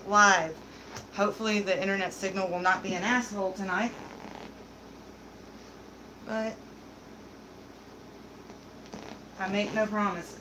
live. Hopefully the internet signal will not be an asshole tonight. But I make no promises.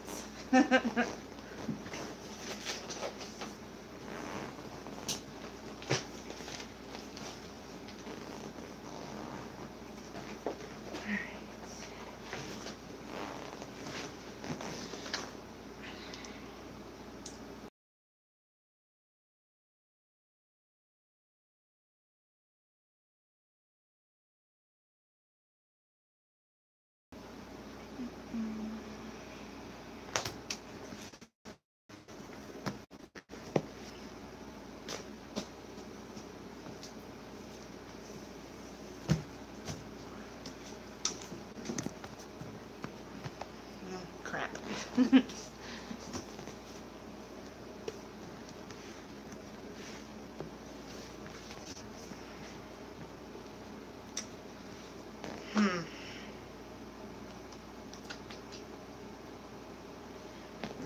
Crap.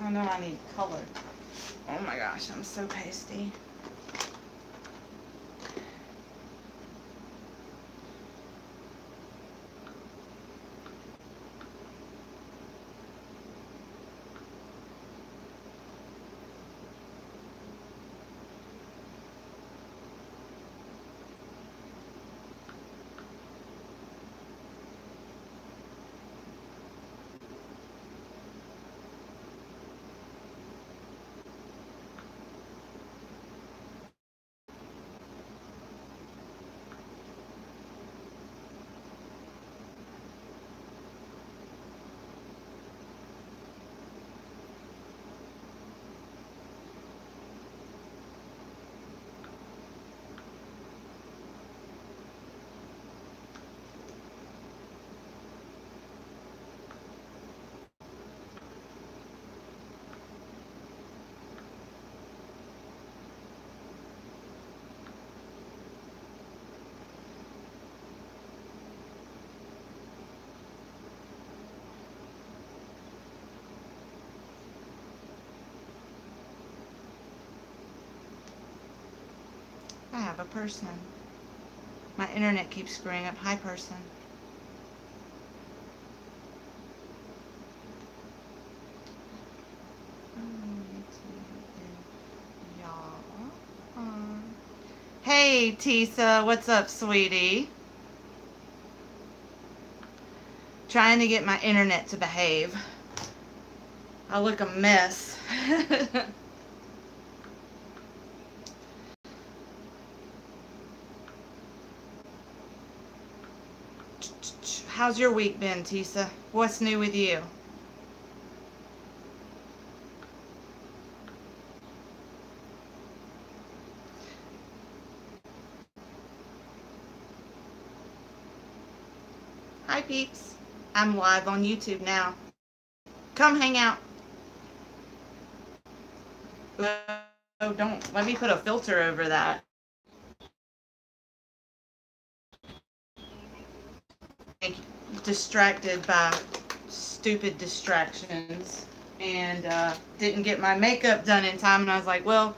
I know I need color. Oh my gosh, I'm so pasty. I have a person. My internet keeps screwing up. Hi, person. Hey, Tisa. What's up, sweetie? Trying to get my internet to behave. I look a mess. How's your week been, Tisa? What's new with you? Hi, peeps. I'm live on YouTube now. Come hang out. Oh, don't. Let me put a filter over that. Distracted by stupid distractions and didn't get my makeup done in time. And I was like, well,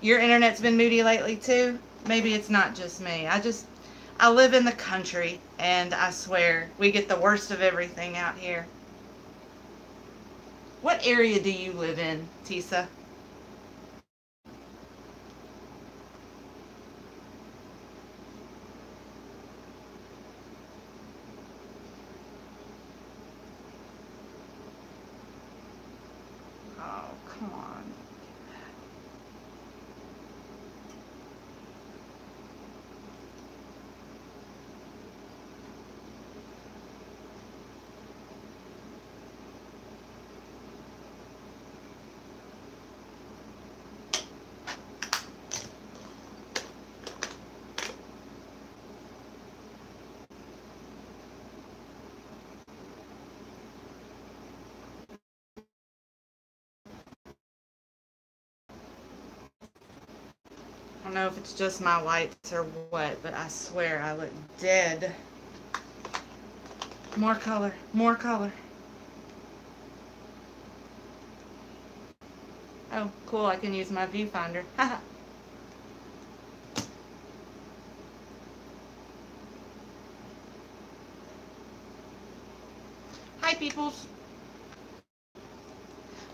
your internet's been moody lately too. Maybe it's not just me. I live in the country, and I swear we get the worst of everything out here. What area do you live in, Tisa? Oh, come on. I don't know if it's just my lights or what, but I swear I look dead. More color, more color. Oh, cool. I can use my viewfinder. Haha. Hi, peoples.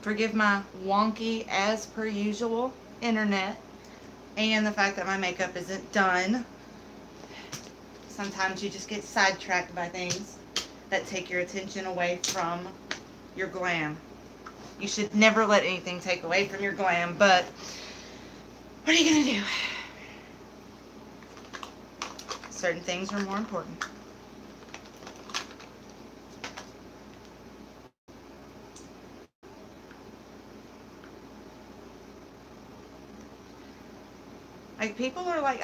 Forgive my wonky, as per usual, internet and the fact that my makeup isn't done. Sometimes you just get sidetracked by things that take your attention away from your glam. You should never let anything take away from your glam, but what are you going to do? Certain things are more important. Like, people are like,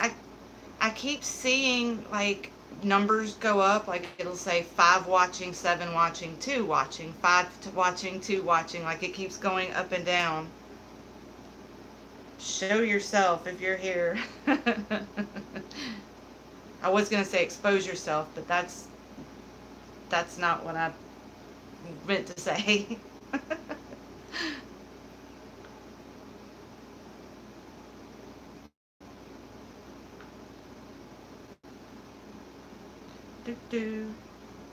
I keep seeing, like, numbers go up. Like, it'll say 5 watching, 7 watching, 2 watching, 5 watching, 2 watching. Like, it keeps going up and down. Show yourself if you're here. I was going to say expose yourself, but that's not what I meant to say. do, do,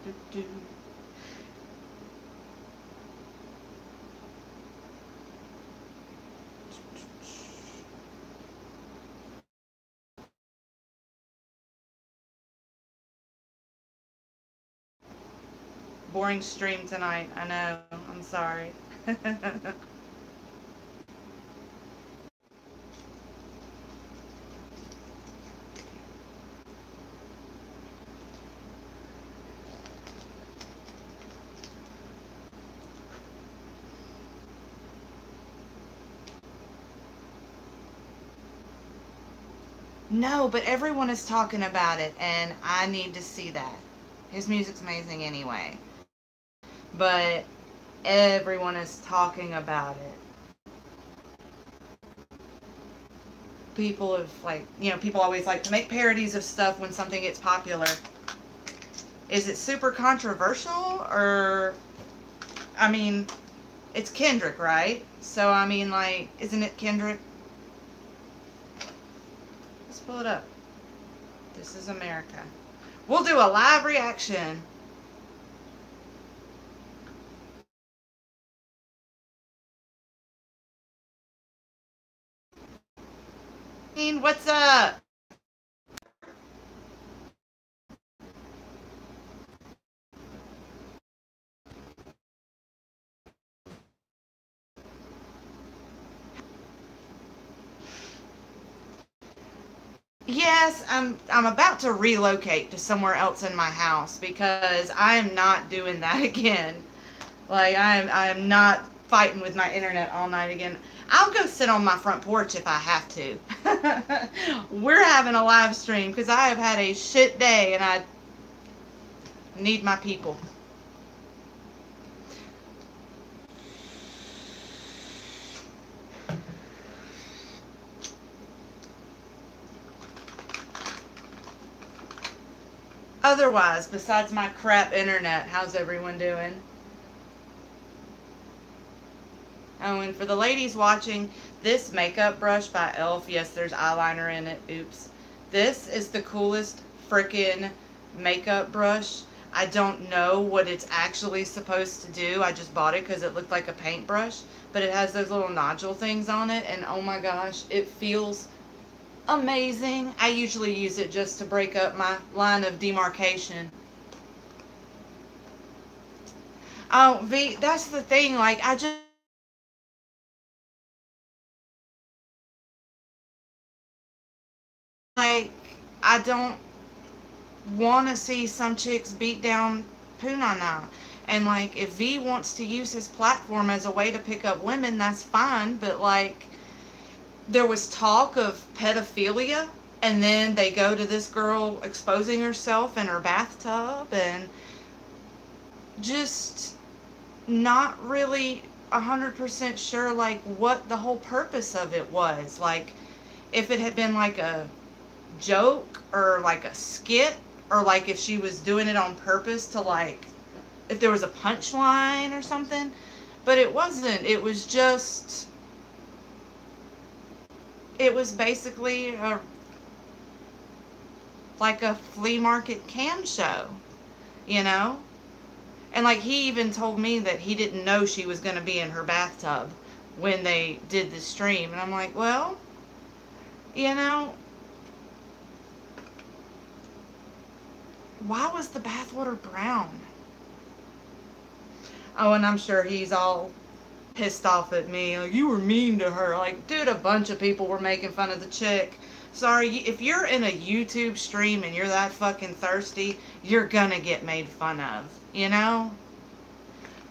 do, do. Boring stream tonight. I know. I'm sorry. No, but everyone is talking about it, and I need to see that. His music's amazing anyway. But everyone is talking about it. People have, like, people always like to make parodies of stuff when something gets popular. Is it super controversial? Or, I mean, it's Kendrick, right? So, I mean, like, isn't it Kendrick? Let's pull it up. This is America. We'll do a live reaction. What's up? Yes, I'm about to relocate to somewhere else in my house because I am not doing that again. Like, I am not fighting with my internet all night again. I'll go sit on my front porch if I have to. We're having a live stream because I have had a shit day and I need my people. Otherwise, besides my crap internet, how's everyone doing? Oh, and for the ladies watching, this makeup brush by e.l.f., yes, there's eyeliner in it, oops. This is the coolest frickin' makeup brush. I don't know what it's actually supposed to do. I just bought it because it looked like a paintbrush, but it has those little nodule things on it, and oh my gosh, it feels amazing. I usually use it just to break up my line of demarcation. Oh, V, that's the thing, like, like, I don't want to see some chicks beat down Punana. And, like, if V wants to use his platform as a way to pick up women, that's fine. But, like, there was talk of pedophilia, and then they go to this girl exposing herself in her bathtub, and just not really 100% sure, like, what the whole purpose of it was. Like, if it had been, like, a joke or like a skit, or like if she was doing it on purpose to, like, if there was a punchline or something, but it wasn't. It was just it was basically like a flea market cam show, you know? And like he even told me that he didn't know she was going to be in her bathtub when they did the stream. And I'm like, well, you know, why was the bathwater brown? Oh, and I'm sure he's all pissed off at me. Like, you were mean to her. Like, dude, a bunch of people were making fun of the chick. Sorry, if you're in a YouTube stream and you're that fucking thirsty, you're gonna get made fun of, you know?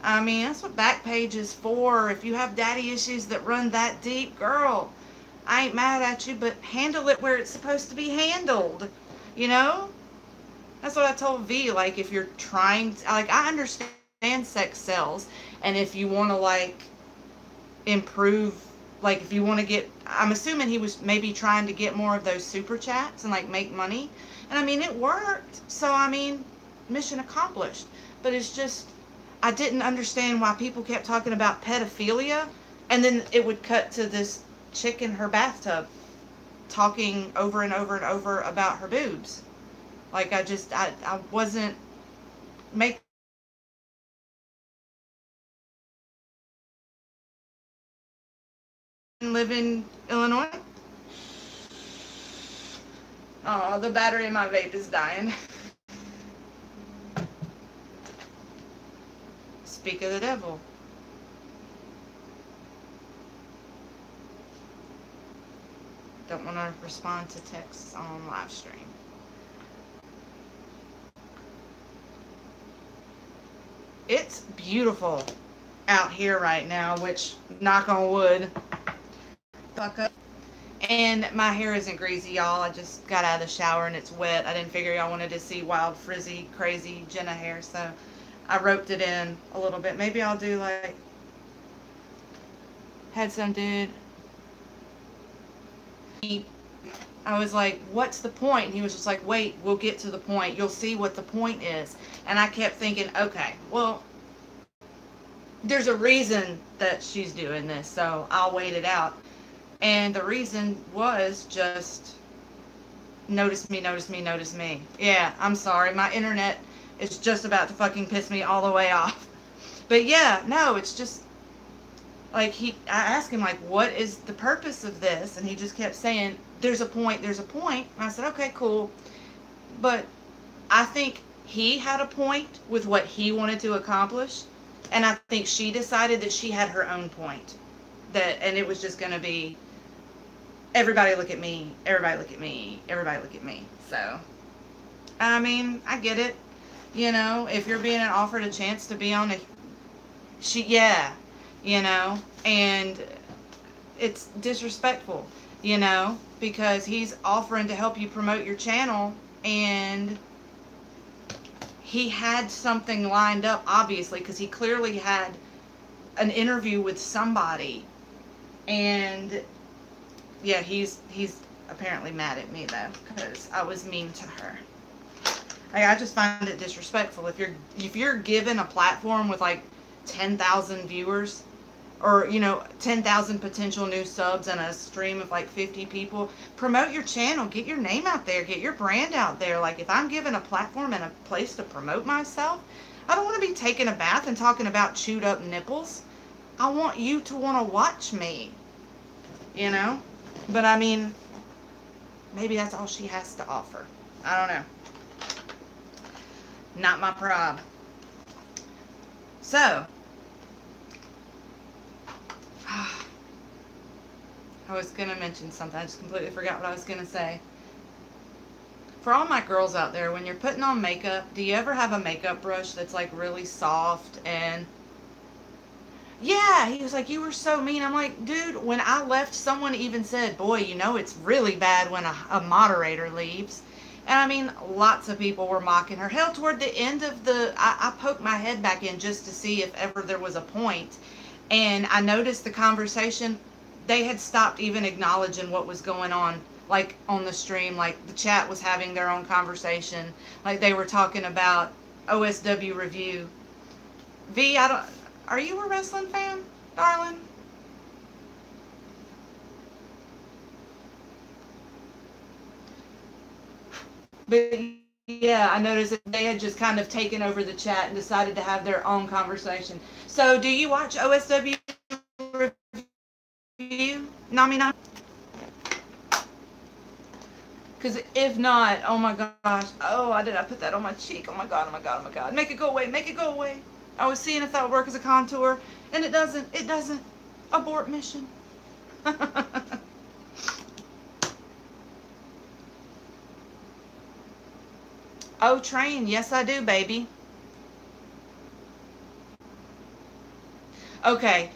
I mean, that's what Backpage is for. If you have daddy issues that run that deep, girl, I ain't mad at you, but handle it where it's supposed to be handled, you know? That's what I told V. Like, if you're trying to, like, I understand sex sells, and if you want to, like, improve, like, if you want to get, I'm assuming he was maybe trying to get more of those super chats and, like, make money. And, I mean, it worked. So, I mean, mission accomplished. But it's just, I didn't understand why people kept talking about pedophilia, and then it would cut to this chick in her bathtub talking over and over and over about her boobs. Like, I wasn't making live in Illinois. Oh, the battery in my vape is dying. Speak of the devil. Don't want to respond to texts on live stream. It's beautiful out here right now, which, knock on wood, fuck up. And my hair isn't greasy, y'all. I just got out of the shower and it's wet. I didn't figure y'all wanted to see wild, frizzy, crazy Jenna hair, so I roped it in a little bit. Maybe I'll do like, had some dude. I was like, what's the point? And he was just like, wait, we'll get to the point. You'll see what the point is. And I kept thinking, okay, well, there's a reason that she's doing this, so I'll wait it out. And the reason was just, notice me, notice me, notice me. Yeah, I'm sorry. My internet is just about to fucking piss me all the way off. But yeah, no, it's just, like, I asked him, like, what is the purpose of this? And he just kept saying, there's a point, there's a point. And I said, okay, cool. But I think he had a point with what he wanted to accomplish. And I think she decided that she had her own point. And it was just going to be, everybody look at me, everybody look at me, everybody look at me. So, I mean, I get it. You know, if you're being offered a chance to be on yeah, you know, and it's disrespectful, you know, because he's offering to help you promote your channel, and he had something lined up, obviously, because he clearly had an interview with somebody, and yeah, he's apparently mad at me though, because I was mean to her. I just find it disrespectful. If you're given a platform with like 10,000 viewers, or, you know, 10,000 potential new subs and a stream of like 50 people, promote your channel, get your name out there, get your brand out there. Like, if I'm given a platform and a place to promote myself, I don't want to be taking a bath and talking about chewed up nipples. I want you to want to watch me, you know? But I mean, maybe that's all she has to offer. I don't know. Not my prob. So, I was going to mention something. I just completely forgot what I was going to say. For all my girls out there, when you're putting on makeup, do you ever have a makeup brush that's like really soft? And yeah, he was like, you were so mean. I'm like, dude, when I left, someone even said, boy, you know it's really bad when a moderator leaves. And I mean, lots of people were mocking her. Hell, toward the end of I poked my head back in just to see if ever there was a point. And I noticed the conversation, they had stopped even acknowledging what was going on, like on the stream. Like the chat was having their own conversation. Like they were talking about OSW review. V, are you a wrestling fan, darling? But yeah, I noticed that they had just kind of taken over the chat and decided to have their own conversation. So, do you watch OSW review, Nami Nami? Because if not, oh my gosh, oh, I did I put that on my cheek? Oh my god, oh my god, oh my god, make it go away, make it go away. I was seeing if that would work as a contour, and it doesn't. It doesn't. Abort mission. Oh, train. Yes, I do, baby. Okay.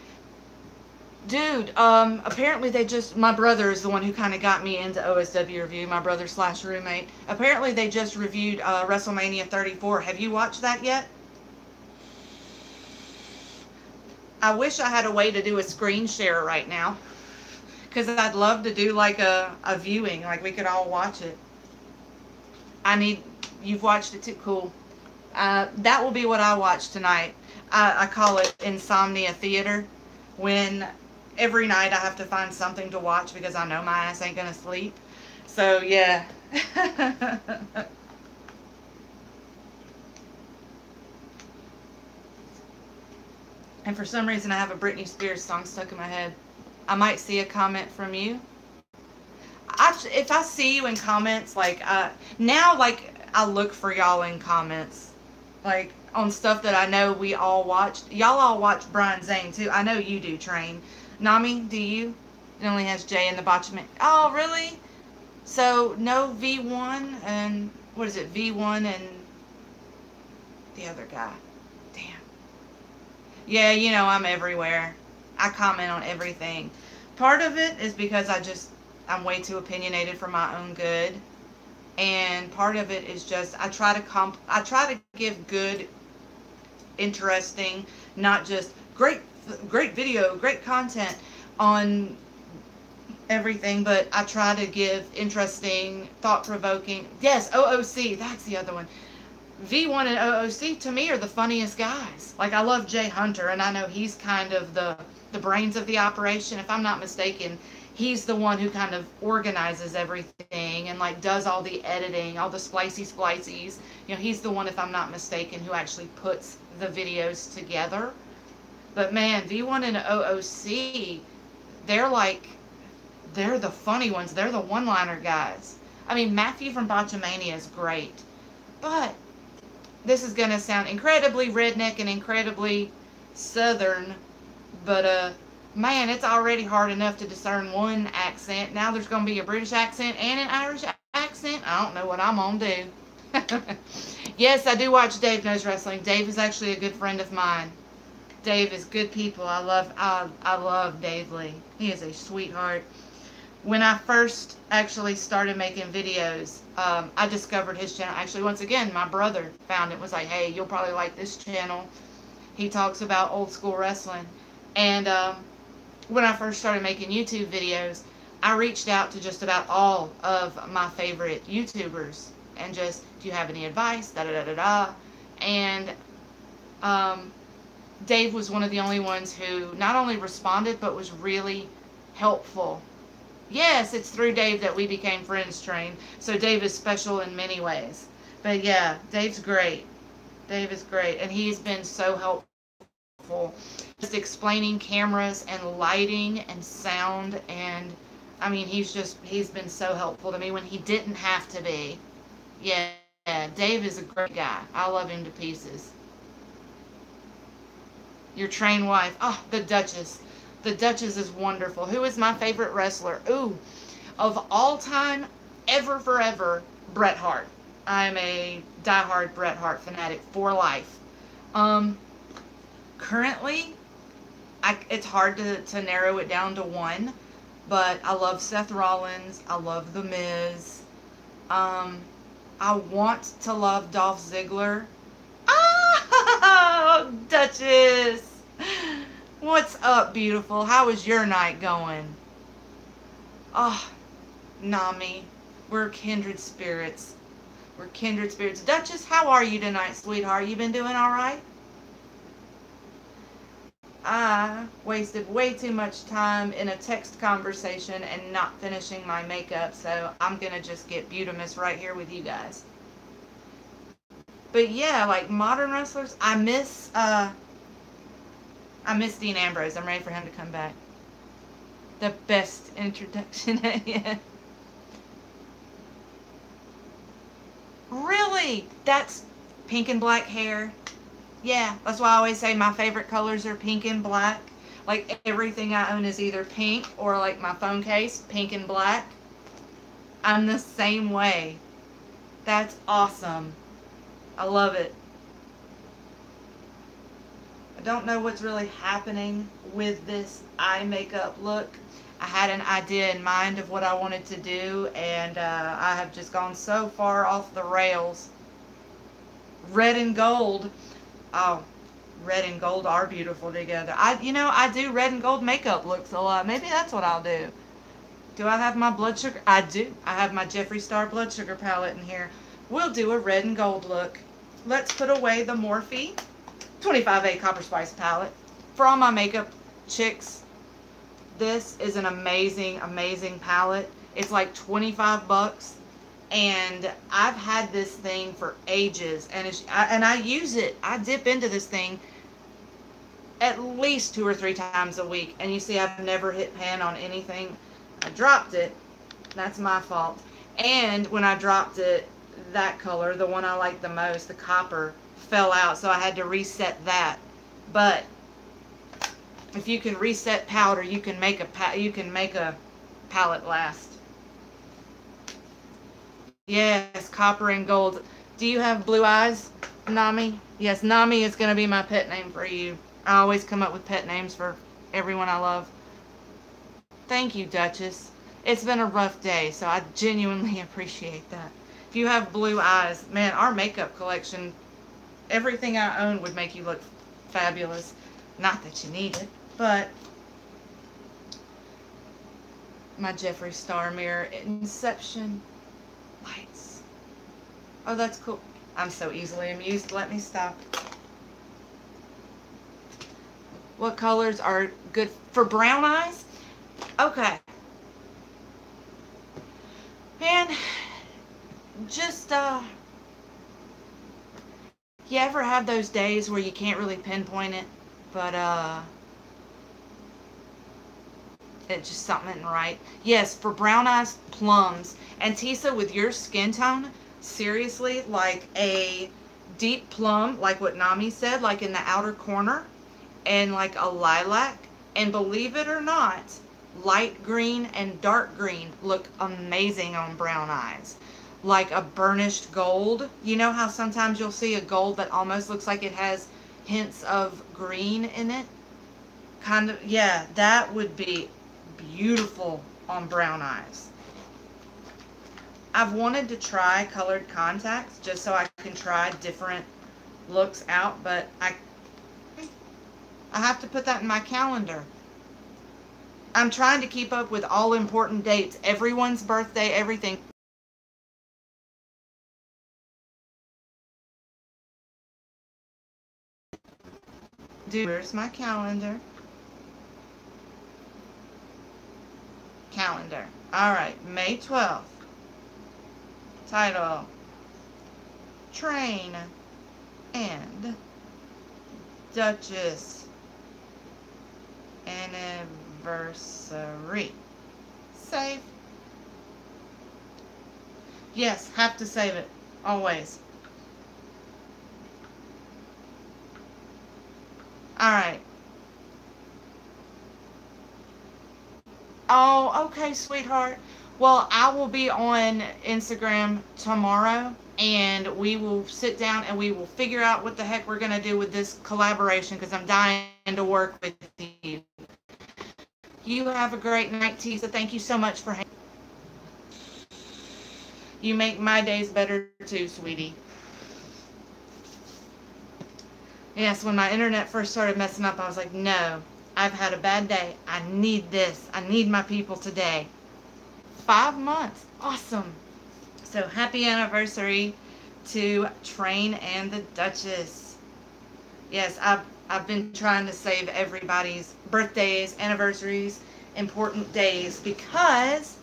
Dude, apparently they just, my brother is the one who kind of got me into OSW review, my brother slash roommate. Apparently they just reviewed WrestleMania 34. Have you watched that yet? I wish I had a way to do a screen share right now, because I'd love to do like a viewing, like we could all watch it. I need, you've watched it too? Cool. That will be what I watch tonight. I call it Insomnia Theater. When every night I have to find something to watch because I know my ass ain't gonna sleep. So yeah. And for some reason I have a Britney Spears song stuck in my head. I might see a comment from you. If I see you in comments, like now, like I look for y'all in comments, like on stuff that I know we all watched. Y'all all watch Brian Zane too. I know you do. Train, Nami, do you? It only has Jay and the Botchman. Oh, really? So no V1 and what is it? V1 and the other guy. Damn. Yeah, you know I'm everywhere. I comment on everything. Part of it is because I'm way too opinionated for my own good, and part of it is just I try to give good, interesting, not just great video, great content on everything, but I try to give interesting, thought-provoking. Yes, OOC, that's the other one. V1 and OOC to me are the funniest guys. Like I love Jay Hunter, and I know he's kind of the brains of the operation. If I'm not mistaken, he's the one who kind of organizes everything and like does all the editing, all the splices. You know, he's the one, if I'm not mistaken, who actually puts the videos together. But man, V1 and OOC, they're like, they're the funny ones. They're the one-liner guys. I mean, Matthew from Botchamania is great, but this is going to sound incredibly redneck and incredibly southern, but man, it's already hard enough to discern one accent. Now there's going to be a British accent and an Irish accent. I don't know what I'm going to do. Yes, I do watch Dave Knows Wrestling. Dave is actually a good friend of mine. Dave is good people. I love Dave Lee. He is a sweetheart. When I first actually started making videos, I discovered his channel. Actually, once again, my brother found it, was like, hey, you'll probably like this channel. He talks about old school wrestling. And when I first started making YouTube videos, I reached out to just about all of my favorite YouTubers and just, do you have any advice? Da da da da da. And Dave was one of the only ones who not only responded, but was really helpful. Yes, it's through Dave that we became friends, Train. So Dave is special in many ways. But yeah, Dave's great. Dave is great. And he's been so helpful. Just explaining cameras and lighting and sound. And I mean, he's been so helpful to me when he didn't have to be. Yeah, Dave is a great guy. I love him to pieces. Your Train wife. Oh, the Duchess. The Duchess is wonderful. Who is my favorite wrestler? Ooh, of all time, ever, forever, Bret Hart. I'm a diehard Bret Hart fanatic for life. Um, Currently, it's hard to narrow it down to one, but I love Seth Rollins. I love The Miz. I want to love Dolph Ziggler. Ah, Duchess. What's up, beautiful? How is your night going? Oh, Nami. We're kindred spirits. We're kindred spirits. Duchess, how are you tonight, sweetheart? You been doing all right? I wasted way too much time in a text conversation and not finishing my makeup, so I'm gonna just get Beautimus right here with you guys. But yeah, like modern wrestlers, I miss Dean Ambrose. I'm ready for him to come back. The best introduction yet. Really? That's pink and black hair. Yeah, that's why I always say my favorite colors are pink and black. Like everything I own is either pink or like my phone case, pink and black. I'm the same way. That's awesome. I love it. I don't know what's really happening with this eye makeup look. I had an idea in mind of what I wanted to do, and I have just gone so far off the rails. Red and gold. Oh, red and gold are beautiful together. I do red and gold makeup looks a lot. Maybe that's what I'll do. Do I have my blood sugar? I do. I have my Jeffree Star blood sugar palette in here. We'll do a red and gold look. Let's put away the Morphe 25A Copper Spice palette. For all my makeup chicks, this is an amazing, amazing palette. It's like 25 bucks. And I've had this thing for ages. And I use it. I dip into this thing at least 2 or 3 times a week. And you see I've never hit pan on anything. I dropped it. That's my fault. And when I dropped it, that color, the one I like the most, the copper, fell out. So I had to reset that. But if you can reset powder, you can make a palette last. Yes, copper and gold. Do you have blue eyes, Nami? Yes, Nami is going to be my pet name for you. I always come up with pet names for everyone I love. Thank you, Duchess. It's been a rough day, so I genuinely appreciate that. If you have blue eyes, man, our makeup collection, everything I own would make you look fabulous. Not that you need it, but my Jeffree Star mirror, Inception lights. Oh, that's cool. I'm so easily amused. Let me stop. What colors are good for brown eyes? Okay. Man, just, you ever have those days where you can't really pinpoint it, but, it's just something isn't right? Yes, for brown eyes, plums. And Tisa, with your skin tone, seriously, like a deep plum, like what Nami said, like in the outer corner, and like a lilac. And believe it or not, light green and dark green look amazing on brown eyes. Like a burnished gold. You know how sometimes you'll see a gold that almost looks like it has hints of green in it? Kind of, yeah, that would be beautiful on brown eyes. I've wanted to try colored contacts just so I can try different looks out, but I have to put that in my calendar. I'm trying to keep up with all important dates, everyone's birthday, everything. Where's my calendar? Calendar. All right, May 12th. Title: Train and Duchess Anniversary. Save. Yes, have to save it. Always. Alright. Oh, okay, sweetheart. Well, I will be on Instagram tomorrow, and we will sit down and we will figure out what the heck we're going to do with this collaboration, because I'm dying to work with you. You have a great night, Tisa. Thank you so much for hanging. You make my days better too, sweetie. Yes, when my internet first started messing up, I was like, no, I've had a bad day. I need this. I need my people today. 5 months. Awesome. So happy anniversary to Train and the Duchess. Yes, I've been trying to save everybody's birthdays, anniversaries, important days because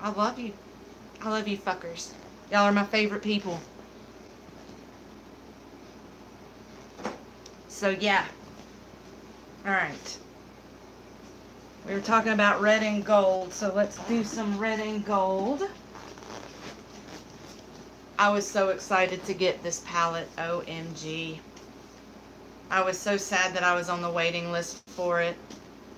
I love you. I love you fuckers. Y'all are my favorite people. So yeah. Alright. We were talking about red and gold, so let's do some red and gold. I was so excited to get this palette, OMG. I was so sad that I was on the waiting list for it.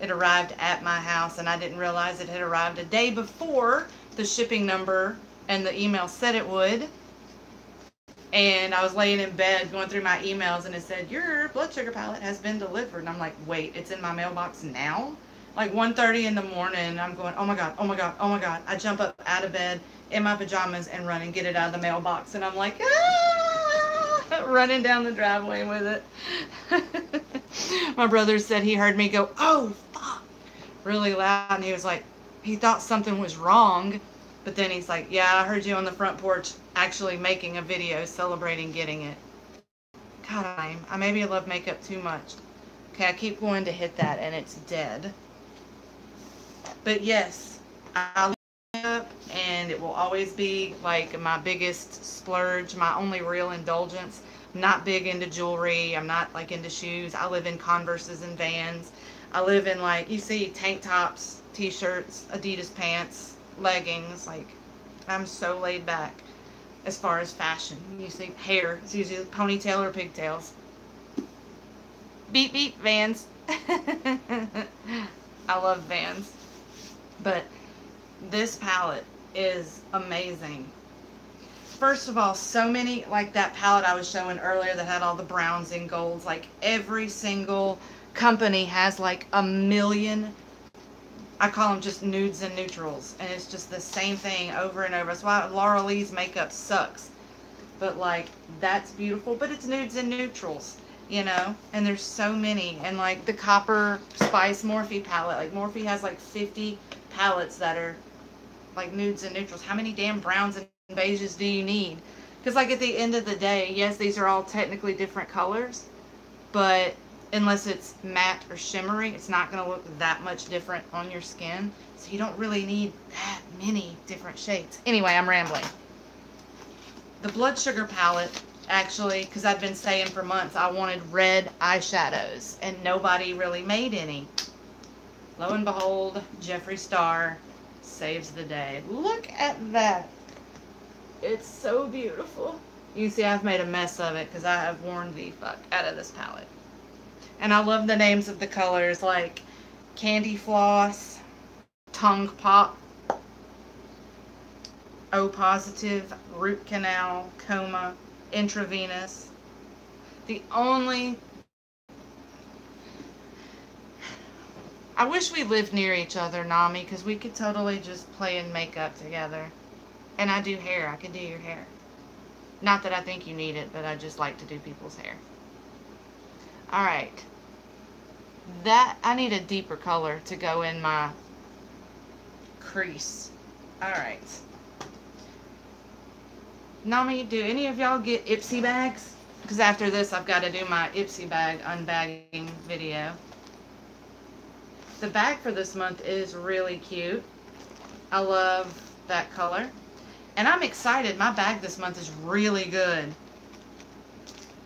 It arrived at my house and I didn't realize it had arrived a day before the shipping number and the email said it would. And I was laying in bed going through my emails and it said, your blood sugar palette has been delivered. And I'm like, wait, it's in my mailbox now? Like 1:30 in the morning, I'm going, oh my God, oh my God, oh my God. I jump up out of bed in my pajamas and run and get it out of the mailbox. And I'm like, running down the driveway with it. My brother said he heard me go, oh, fuck, really loud. And he was like, he thought something was wrong. But then he's like, yeah, I heard you on the front porch actually making a video celebrating getting it. God, I maybe love makeup too much. Okay, I keep going to hit that and it's dead. But yes, I love makeup and it will always be like my biggest splurge, my only real indulgence. I'm not big into jewelry. I'm not like into shoes. I live in Converses and Vans. I live in like, you see tank tops, t-shirts, Adidas pants, leggings. Like, I'm so laid back as far as fashion. You see hair, it's usually ponytail or pigtails. Beep beep, Vans. I love Vans. But this palette is amazing. First of all, so many, like that palette I was showing earlier that had all the browns and golds, like every single company has like a million, I call them just nudes and neutrals, and it's just the same thing over and over. That's why Laura Lee's makeup sucks. But like, that's beautiful, but it's nudes and neutrals, you know? And there's so many. And like the Copper Spice Morphe palette, like Morphe has like 50 palettes that are like nudes and neutrals. How many damn browns and beiges do you need? Because like at the end of the day, yes, these are all technically different colors, but unless it's matte or shimmery, it's not going to look that much different on your skin. So you don't really need that many different shades. Anyway, I'm rambling. The blood sugar palette, actually, because I've been saying for months I wanted red eyeshadows, and nobody really made any. Lo and behold, Jeffree Star saves the day. Look at that. It's so beautiful. You see I've made a mess of it because I have worn the fuck out of this palette. And I love the names of the colors, like Candy Floss, Tongue Pop, O Positive, Root Canal, Coma, Intravenous. The only... I wish we lived near each other, Nami, because we could totally just play in makeup together. And I do hair. I can do your hair. Not that I think you need it, but I just like to do people's hair. Alright. That, I need a deeper color to go in my crease. Alright. Nami, do any of y'all get Ipsy bags? Because after this, I've got to do my Ipsy bag unbagging video. The bag for this month is really cute. I love that color. And I'm excited. My bag this month is really good.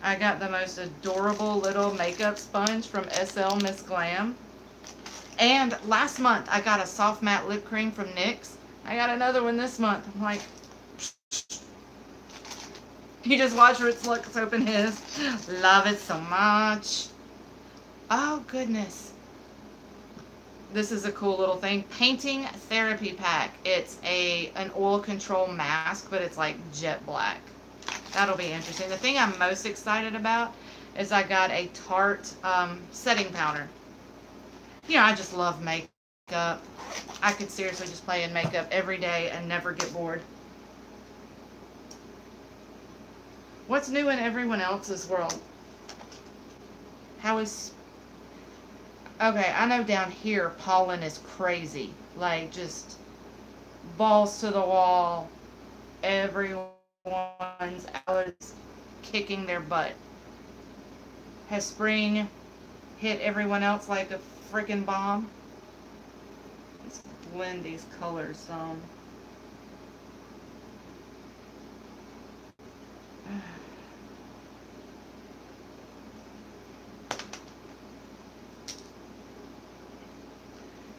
I got the most adorable little makeup sponge from SL Miss Glam. And last month, I got a soft matte lip cream from NYX. I got another one this month. I'm like, you just watch Rich Lux open his. Love it so much. Oh, goodness. This is a cool little thing. Painting Therapy Pack. It's an oil control mask, but it's like jet black. That'll be interesting. The thing I'm most excited about is I got a Tarte setting powder. You know, I just love makeup. I could seriously just play in makeup every day and never get bored. What's new in everyone else's world? How is... Okay, I know down here pollen is crazy. Like, just balls to the wall. Everyone's allergies kicking their butt. has spring hit everyone else like a freaking bomb? Let's blend these colors some.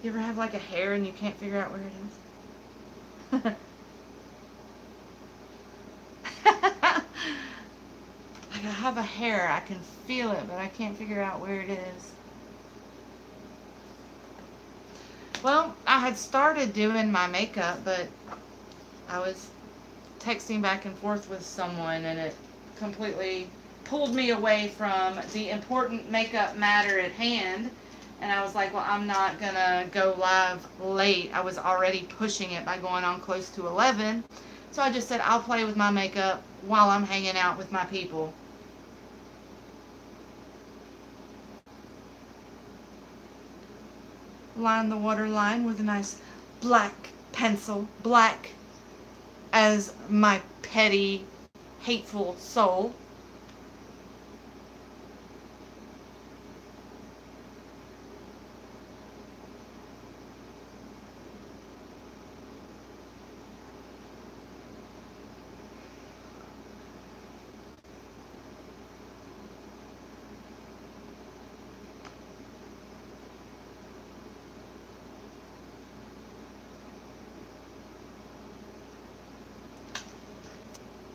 You ever have like a hair and you can't figure out where it is? Like I have a hair, I can feel it, but I can't figure out where it is. Well, I had started doing my makeup, but I was texting back and forth with someone and it completely pulled me away from the important makeup matter at hand. And I was like, well, I'm not gonna go live late. I was already pushing it by going on close to 11. So I just said, I'll play with my makeup while I'm hanging out with my people. Line the waterline with a nice black pencil. Black as my petty, hateful soul.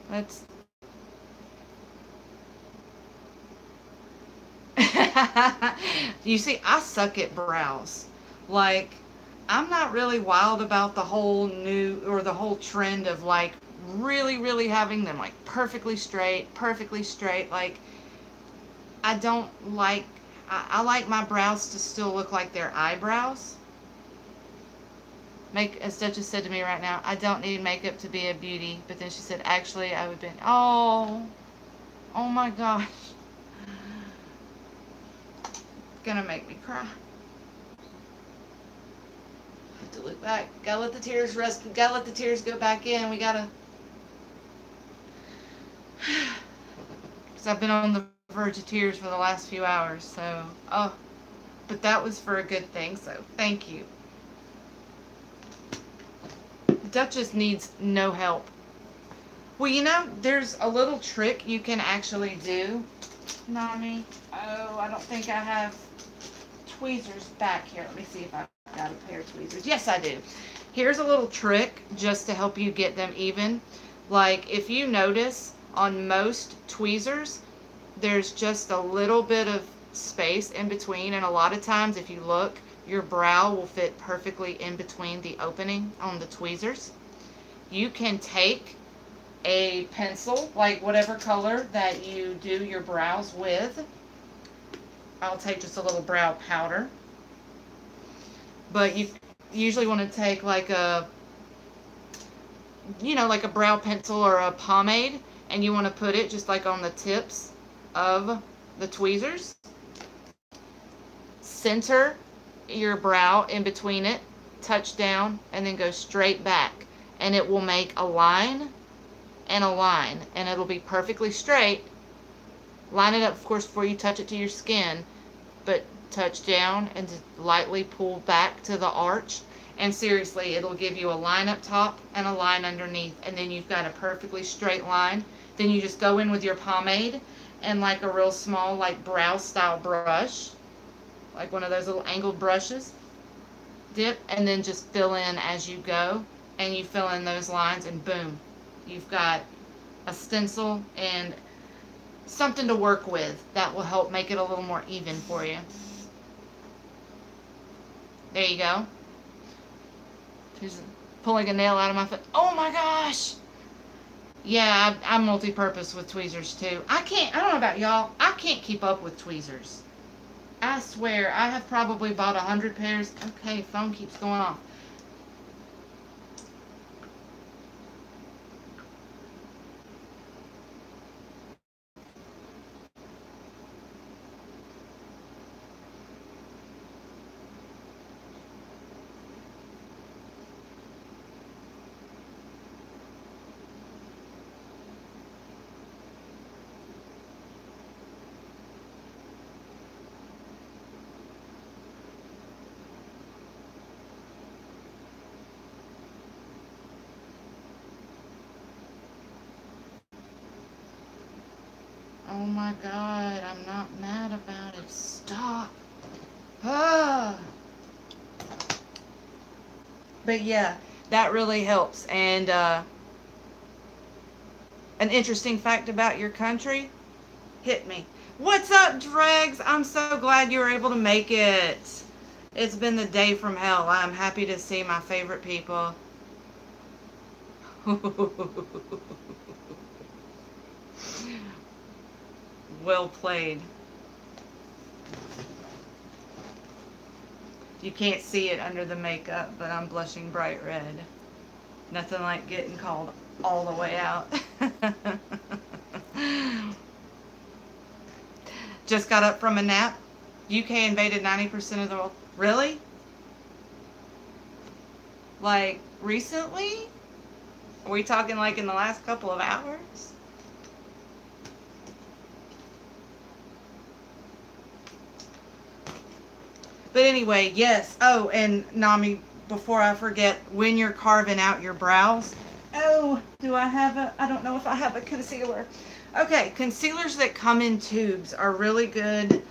Let's You see, I suck at brows. Like, I'm not really wild about the whole new or the whole trend of like really, really having them like perfectly straight, perfectly straight. Like, I don't like, I like my brows to still look like their eyebrows. As Duchess said to me right now, I don't need makeup to be a beauty. But then she said, actually, I would be, oh my gosh. Gonna make me cry. Have to look back. Gotta let the tears rest. Gotta let the tears go back in. We gotta. Because I've been on the verge of tears for the last few hours. So, but that was for a good thing. So, thank you. Duchess needs no help. Well, you know, there's a little trick you can actually do, Nami. Oh, I don't think I have tweezers back here. Let me see if I've got a pair of tweezers. Yes, I do. Here's a little trick just to help you get them even. Like, if you notice on most tweezers, there's just a little bit of space in between. And a lot of times, if you look, your brow will fit perfectly in between the opening on the tweezers. You can take a pencil, like whatever color that you do your brows with. I'll take just a little brow powder. But you usually want to take like a, like a brow pencil or a pomade, and you want to put it just like on the tips of the tweezers. Center your brow in between it, touch down, and then go straight back. And it will make a line and a line, and it'll be perfectly straight. Line it up, of course, before you touch it to your skin, but touch down and just lightly pull back to the arch. And seriously, it'll give you a line up top and a line underneath, and then you've got a perfectly straight line. Then you just go in with your pomade and like a real small, like brow style brush, like one of those little angled brushes, dip, and then just fill in as you go, and you fill in those lines, and boom, you've got a stencil and something to work with that will help make it a little more even for you. There you go. Just pulling a nail out of my foot. Oh my gosh! Yeah, I'm multi-purpose with tweezers too. I don't know about y'all, I can't keep up with tweezers. I swear, I have probably bought 100 pairs. Okay, phone keeps going off. Oh my God, I'm not mad about it. Stop. Ah. But yeah, that really helps. And an interesting fact about your country, hit me. What's up, Dregs? I'm so glad you were able to make it. It's been the day from hell. I'm happy to see my favorite people. Well played. You can't see it under the makeup, but I'm blushing bright red. Nothing like getting called all the way out. Just got up from a nap. UK invaded 90% of the world. Really? Like, recently? Are we talking like in the last couple of hours? But anyway, yes. Oh, and Nami, before I forget, when you're carving out your brows, oh, I don't know if I have a concealer. Okay, concealers that come in tubes are really good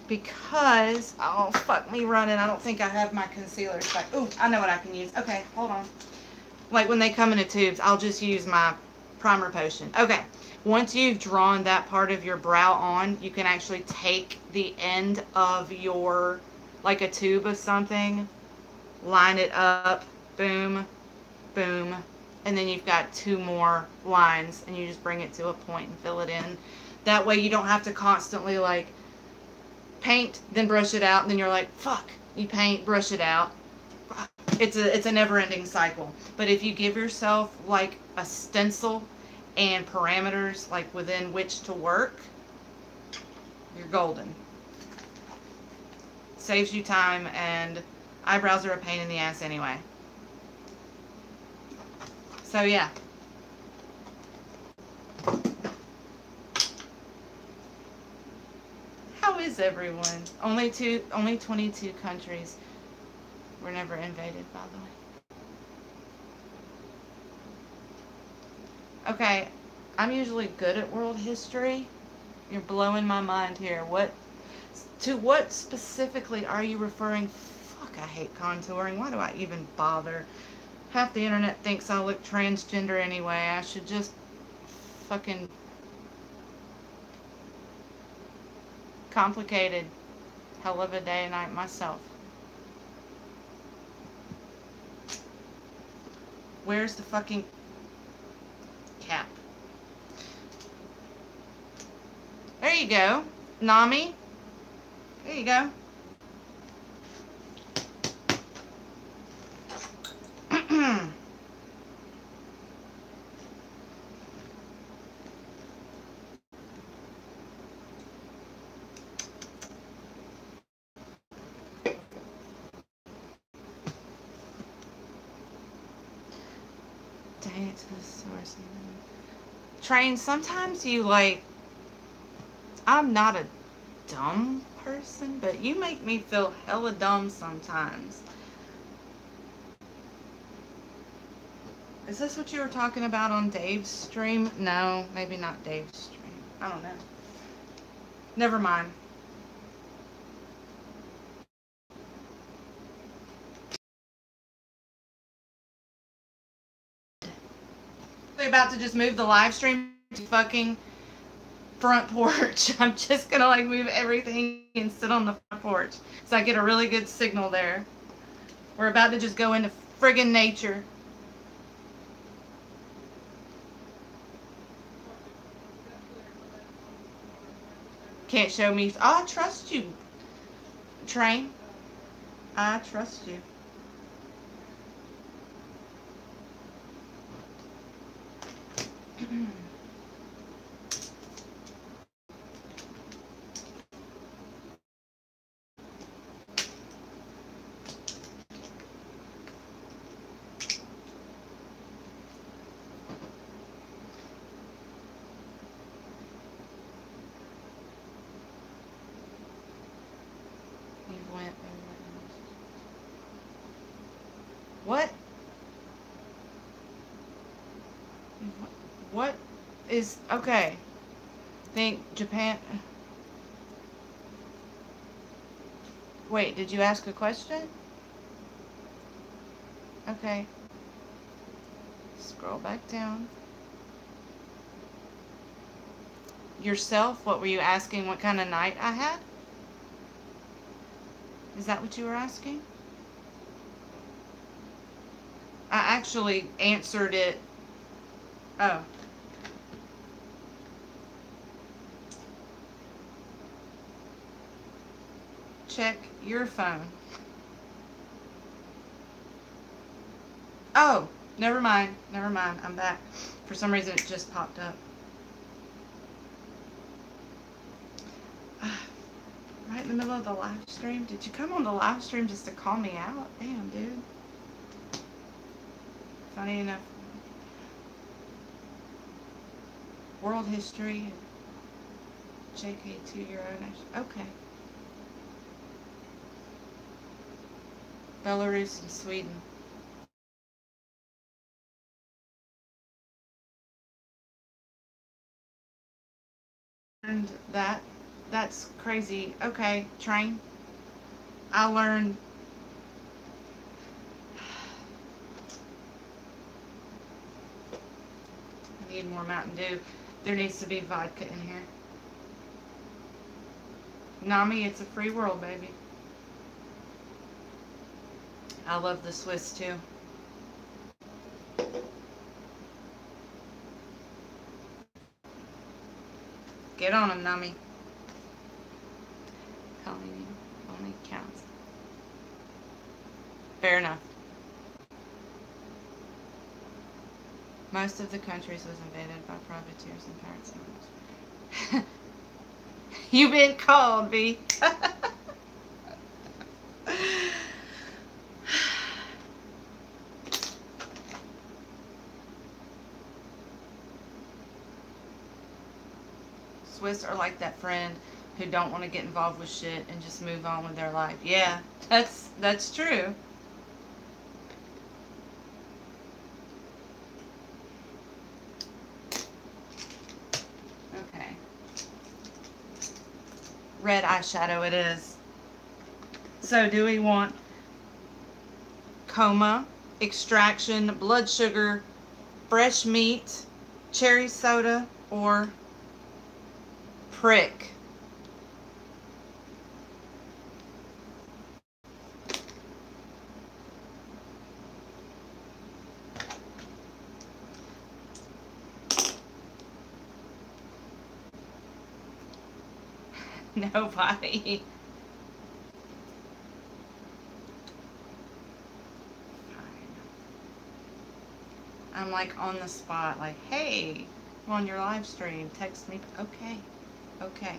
because, oh, fuck me running. I don't think I have my concealers back. Oh, I know what I can use. Okay, hold on. Like when they come in tubes, I'll just use my primer potion. Okay, once you've drawn that part of your brow on, you can actually take the end of your, like a tube of something, line it up, boom, boom, and then you've got two more lines, and you just bring it to a point and fill it in. That way you don't have to constantly like paint, then brush it out, and then you're like, fuck, you paint, brush it out. It's a never-ending cycle. But if you give yourself like a stencil and parameters like within which to work, you're golden. Saves you time, and eyebrows are a pain in the ass anyway. So yeah. How is everyone? Only 22 countries were never invaded, by the way. Okay, I'm usually good at world history. You're blowing my mind here. What specifically are you referring? Fuck, I hate contouring. Why do I even bother? Half the internet thinks I look transgender anyway. I should just fucking complicated hell of a day and night myself. Where's the fucking cap? There you go. Nami. There you go. Dang it to the source. Train, sometimes you like, I'm not a dumb person, but you make me feel hella dumb sometimes. Is this what you were talking about on Dave's stream? No, maybe not Dave's stream. I don't know. Never mind. We're about to just move the live stream to fucking front porch. I'm just gonna like move everything and sit on the front porch so I get a really good signal there. We're about to just go into friggin' nature. Can't show me. Oh, I trust you, Train. I trust you. You went over. What? What is okay? think Japan. Wait, did you ask a question? Okay. Scroll back down. Yourself, what were you asking? What kind of night I had? Is that what you were asking? I actually answered it. Oh. Check your phone. Oh, never mind. Never mind. I'm back. For some reason, it just popped up. Right in the middle of the live stream. Did you come on the live stream just to call me out? Damn, dude. Funny enough. World history. JK to your own. Okay. Belarus and Sweden. And that's crazy. Okay, train. I learned. I need more Mountain Dew. There needs to be vodka in here. Nami, it's a free world, baby. I love the Swiss too. Get on them, Nami. Calling only counts. Fair enough. Most of the countries was invaded by privateers and pirates. You been called, B. Swiss are like that friend who don't want to get involved with shit and just move on with their life. Yeah, that's true. Okay. Red eyeshadow it is. So do we want coma, extraction, blood sugar, fresh meat, cherry soda, or prick? Nobody. I'm like on the spot, like, hey, I'm on your live stream. Text me. Okay. Okay.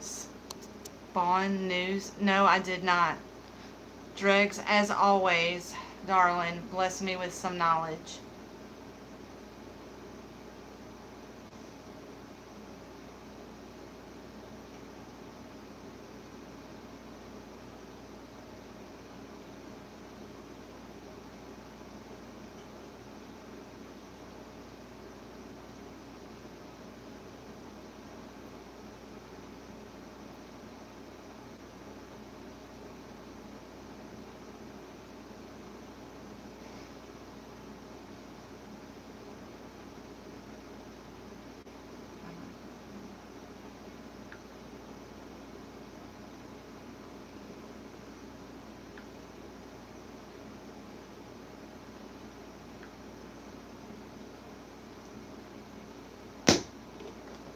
Spawn news? No, I did not. Drugs, as always, darling, bless me with some knowledge.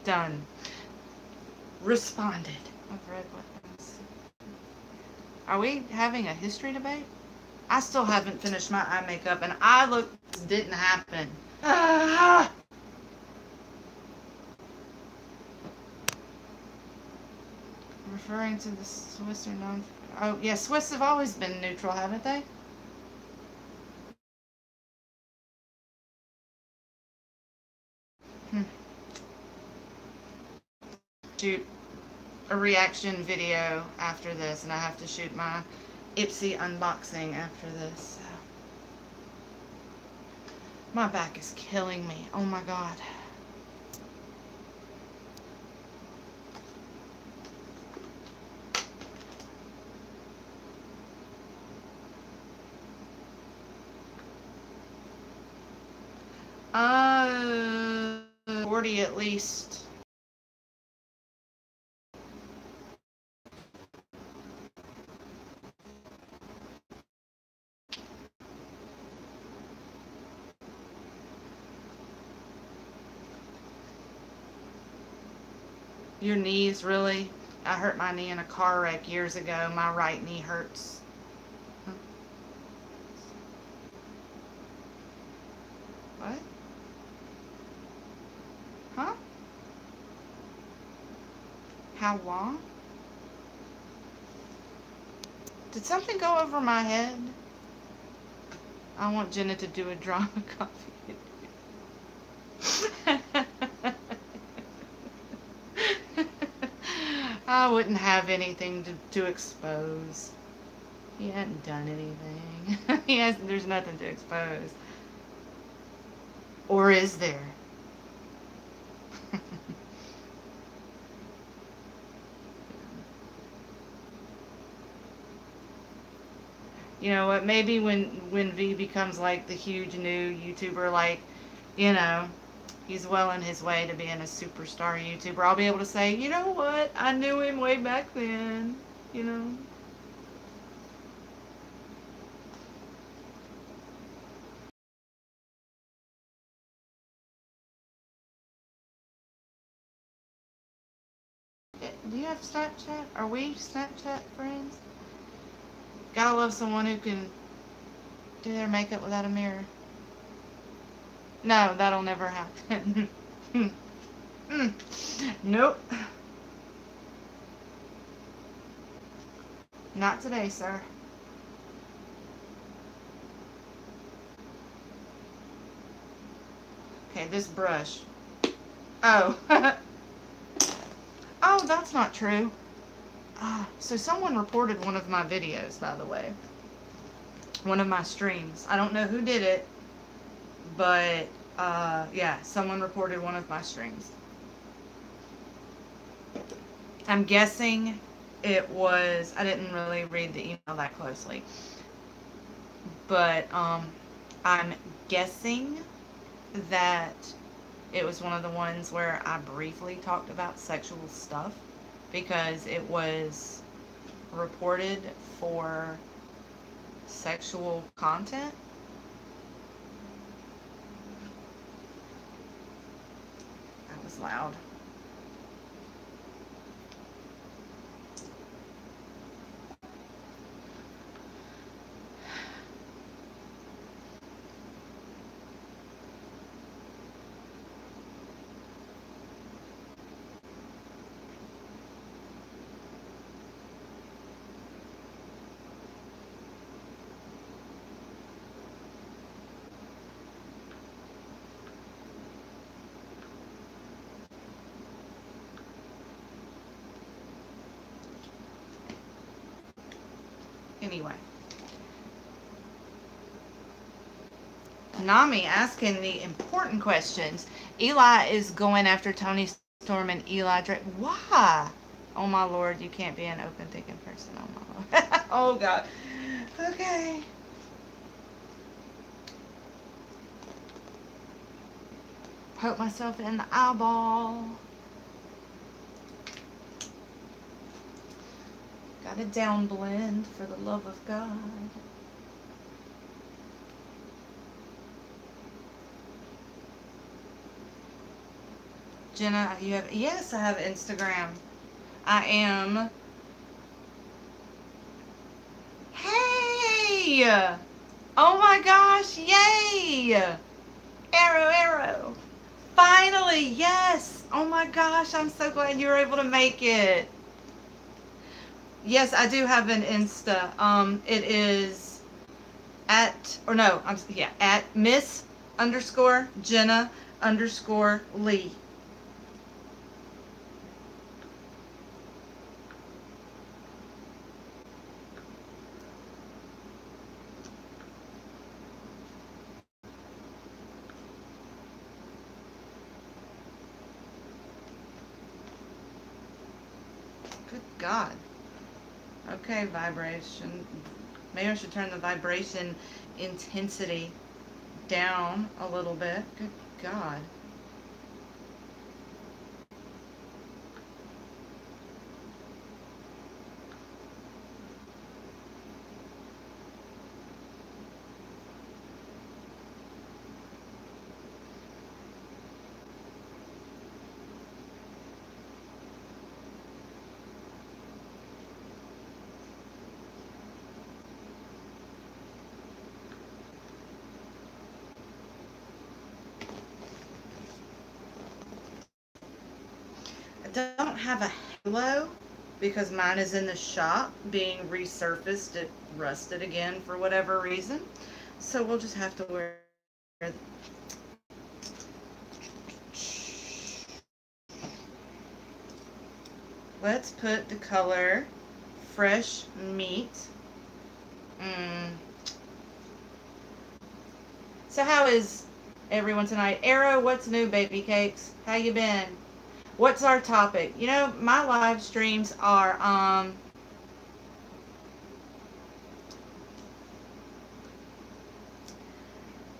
Done. Responded. I've read weapons. Are we having a history debate? I still haven't finished my eye makeup, and I look didn't happen. Ah! Referring to the Swiss are known. Oh yeah, Swiss have always been neutral, haven't they? Shoot a reaction video after this, and I have to shoot my Ipsy unboxing after this. So. My back is killing me. Oh my god. Uh, 40 at least. Your knees, really? I hurt my knee in a car wreck years ago. My right knee hurts. What? Huh? How long? Did something go over my head? I want Jenna to do a drama coffee. I wouldn't have anything to expose. He hadn't done anything. There's nothing to expose. Or is there? You know what, maybe when V becomes like the huge new YouTuber, like, you know, he's well on his way to being a superstar YouTuber, I'll be able to say, you know what, I knew him way back then, you know. Do you have Snapchat? Are we Snapchat friends? Gotta love someone who can do their makeup without a mirror. No, that'll never happen. Nope. Not today, sir. Okay, this brush. Oh. Oh, that's not true. So someone reported one of my videos, by the way. One of my streams. I don't know who did it, but yeah, someone reported one of my streams. I'm guessing it was, I didn't really read the email that closely, but I'm guessing that it was one of the ones where I briefly talked about sexual stuff, because it was reported for sexual content. That was loud. Anyway. Nami asking the important questions. Eli is going after Tony Storm and Eli Drake. Why? Oh my lord, you can't be an open thinking person. Oh my lord. Oh god. Okay. Poke myself in the eyeball. Got a down blend, for the love of God. Jenna, you have, yes, I have Instagram. I am, hey! Oh my gosh, yay! Arrow, arrow. Finally, yes! Oh my gosh, I'm so glad you were able to make it. Yes, I do have an Insta. It is at, or no, yeah, at Miss underscore Jenna underscore Lee. Good God. Okay, vibration. Maybe I should turn the vibration intensity down a little bit. Good God. I don't have a halo because mine is in the shop being resurfaced. It rusted again for whatever reason. So we'll just have to wear. Let's put the color fresh meat. Mm. So how is everyone tonight? Arrow, what's new, baby cakes? How you been? What's our topic? You know, my live streams are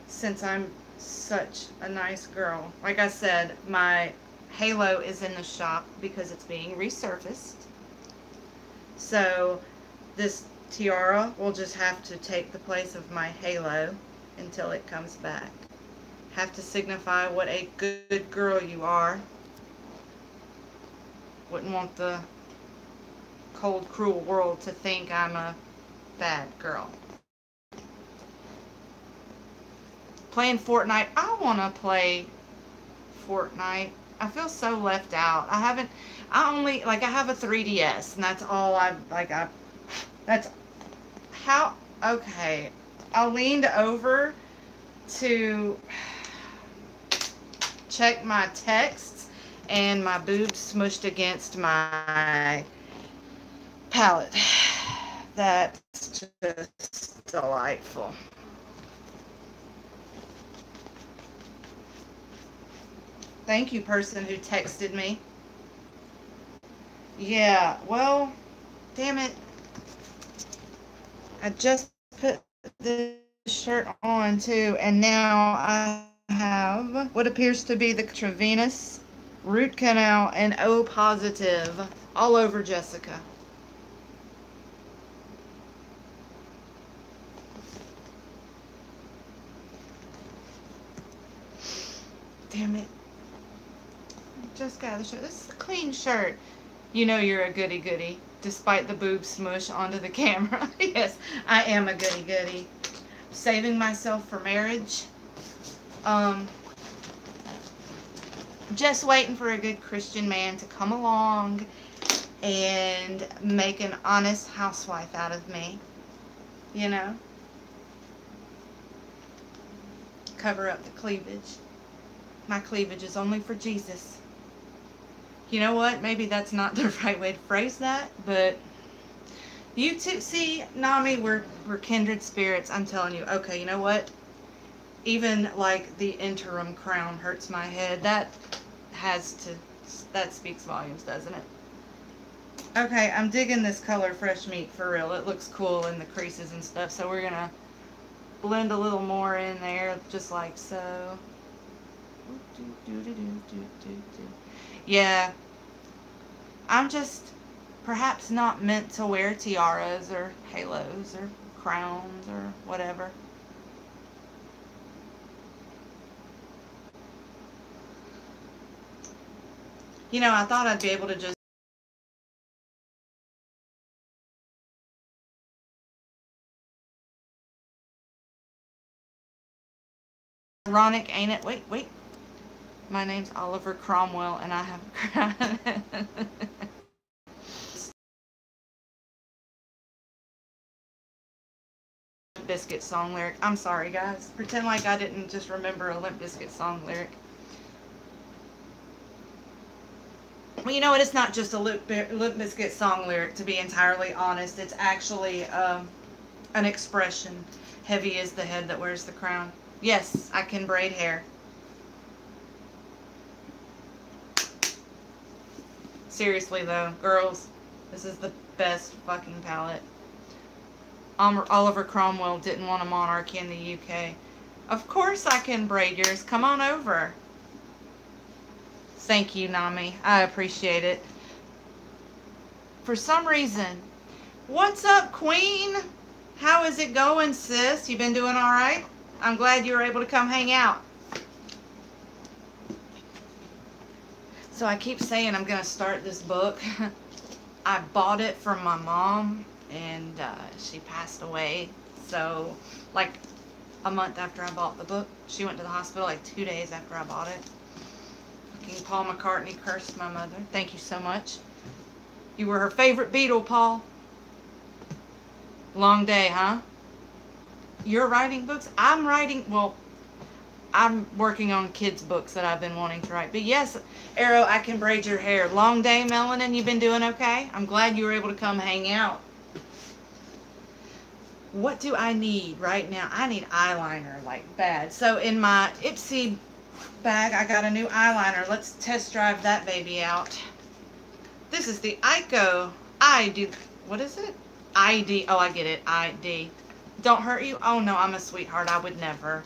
since I'm such a nice girl. Like I said, my halo is in the shop because it's being resurfaced. So this tiara will just have to take the place of my halo until it comes back. Have to signify what a good girl you are. Wouldn't want the cold, cruel world to think I'm a bad girl. Playing Fortnite. I want to play Fortnite. I feel so left out. I only, like, I have a 3DS, and that's all that's how, okay. I leaned over to check my texts, and my boobs smushed against my palette. That's just delightful. Thank you, person who texted me. Yeah, well, damn it. I just put this shirt on too, and now I have what appears to be the intravenous root canal and O positive all over Jessica. Damn it. Just got the shirt. This is a clean shirt. You know you're a goody goody, despite the boob smush onto the camera. Yes, I am a goody goody. Saving myself for marriage. Um, just waiting for a good Christian man to come along and make an honest housewife out of me. You know? Cover up the cleavage. My cleavage is only for Jesus. You know what? Maybe that's not the right way to phrase that, but you two, see, Nami, we're kindred spirits. I'm telling you. Okay, you know what? Even like the interim crown hurts my head. Has to, that speaks volumes, doesn't it? Okay, I'm digging this color fresh meat for real. It looks cool in the creases and stuff. So we're gonna blend a little more in there, just like so. Yeah, I'm just perhaps not meant to wear tiaras or halos or crowns or whatever. You know, I thought I'd be able to just ironic, ain't it? Wait, wait. My name's Oliver Cromwell, and I have Biscuit song lyric. I'm sorry, guys. Pretend like I didn't just remember a Limp Bizkit song lyric. Well, you know what? It's not just a Limp Bizkit song lyric, to be entirely honest. It's actually an expression. Heavy is the head that wears the crown. Yes, I can braid hair. Seriously, though, girls, this is the best fucking palette. Oliver Cromwell didn't want a monarchy in the UK. Of course I can braid yours. Come on over. Thank you, Nami. I appreciate it. For some reason. What's up, Queen? How is it going, sis? You been doing all right? I'm glad you were able to come hang out. So I keep saying I'm going to start this book. I bought it from my mom, and she passed away. So, like, a month after I bought the book, she went to the hospital like 2 days after I bought it. Fucking Paul McCartney cursed my mother. Thank you so much. You were her favorite Beatle, Paul. Long day, huh? You're writing books? I'm writing, well, I'm working on kids' books that I've been wanting to write. But yes, Arrow, I can braid your hair. Long day, Melanin, you been doing okay? I'm glad you were able to come hang out. What do I need right now? I need eyeliner, like, bad. So in my Ipsy bag, I got a new eyeliner. Let's test drive that baby out. This is the Ico ID. What is it? ID. Oh, I get it. ID. Don't hurt you? Oh, no, I'm a sweetheart. I would never.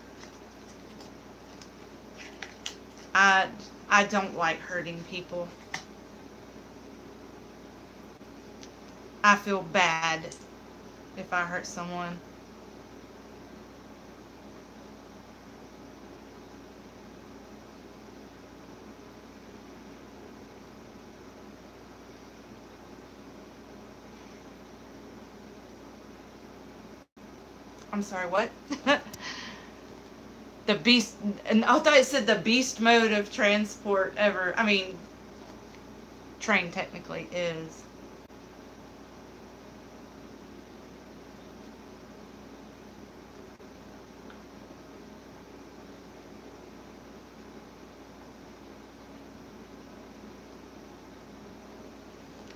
I don't like hurting people. I feel bad if I hurt someone. I'm sorry, what? The beast, and I thought it said the beast mode of transport ever. I mean, train technically is.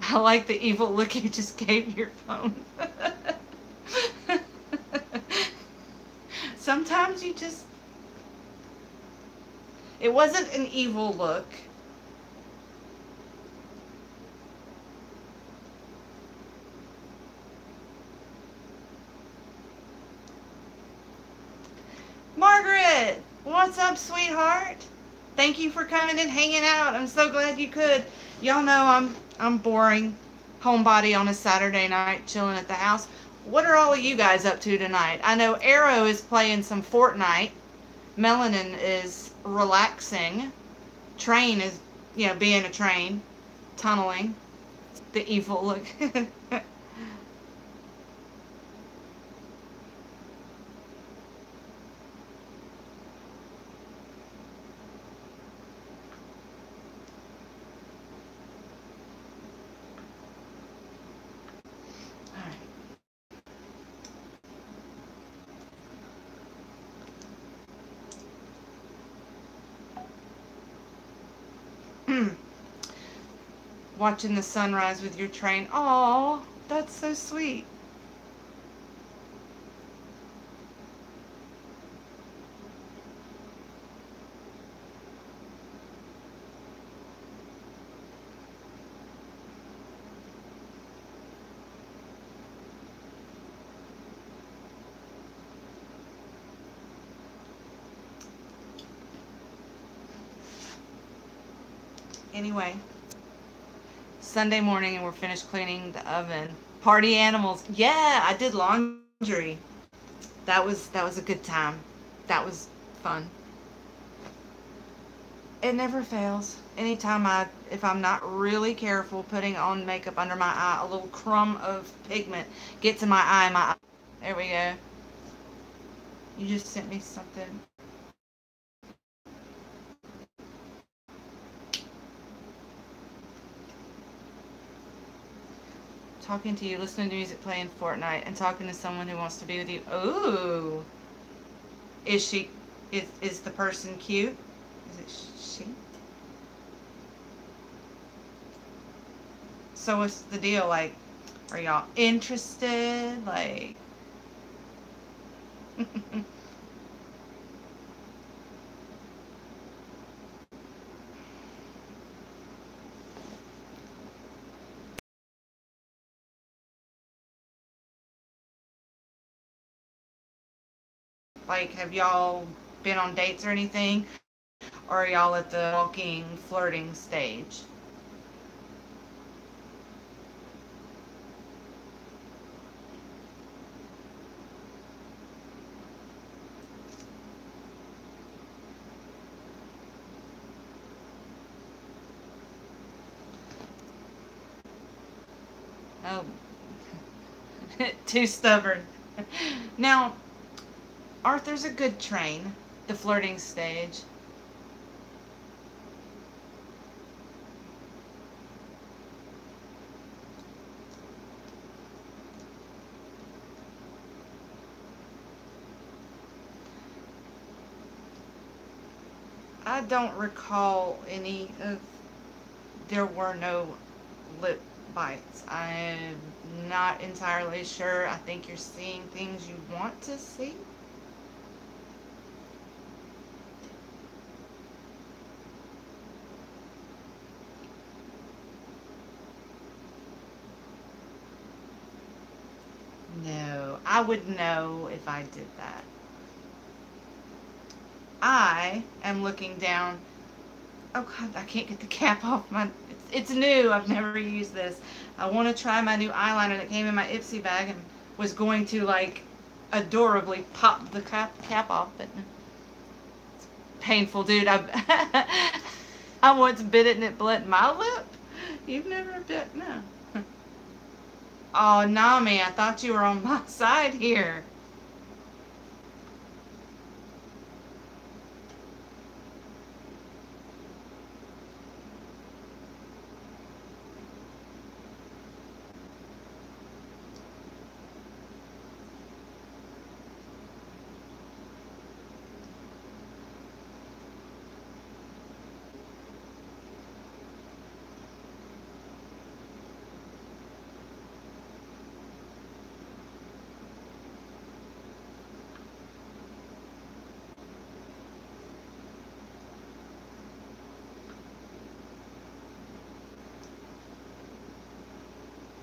I like the evil look you just gave your phone. Sometimes you just... It wasn't an evil look. Margaret! What's up, sweetheart? Thank you for coming and hanging out. I'm so glad you could. Y'all know I'm boring homebody on a Saturday night chilling at the house. What are all of you guys up to tonight? I know Arrow is playing some Fortnite. Melanin is relaxing. Train is, being a train. Tunneling. The evil look. Watching the sunrise with your train. Aw, that's so sweet. Anyway, Sunday morning and we're finished cleaning the oven. Party animals. Yeah, I did laundry. That was a good time. That was fun. It never fails. Anytime if I'm not really careful putting on makeup under my eye, a little crumb of pigment gets in my eye. There we go. You just sent me something. Talking to you, listening to music, playing Fortnite, and talking to someone who wants to be with you. Ooh. Is she, is the person cute? Is it she? So what's the deal? Like, are y'all interested? Like, like, have y'all been on dates or anything? Or are y'all at the walking, flirting stage? Oh, too stubborn. Now, Arthur's a good train, the flirting stage. I don't recall any of, there were no lip bites. I'm not entirely sure. I think you're seeing things you want to see. No, I would know if I did that. I am looking down. Oh God, I can't get the cap off my. It's new. I've never used this. I want to try my new eyeliner that came in my Ipsy bag and was going to like adorably pop the cap off, but painful, dude. I once bit it and it bled my lip. You've never bit, no. Oh, Nami, I thought you were on my side here.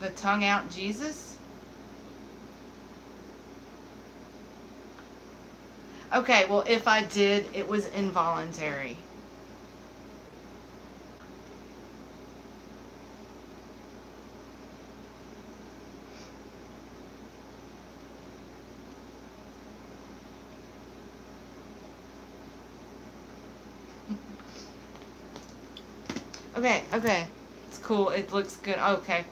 The tongue out Jesus? Okay, well, if I did, it was involuntary. Okay, okay. It's cool. It looks good. Okay.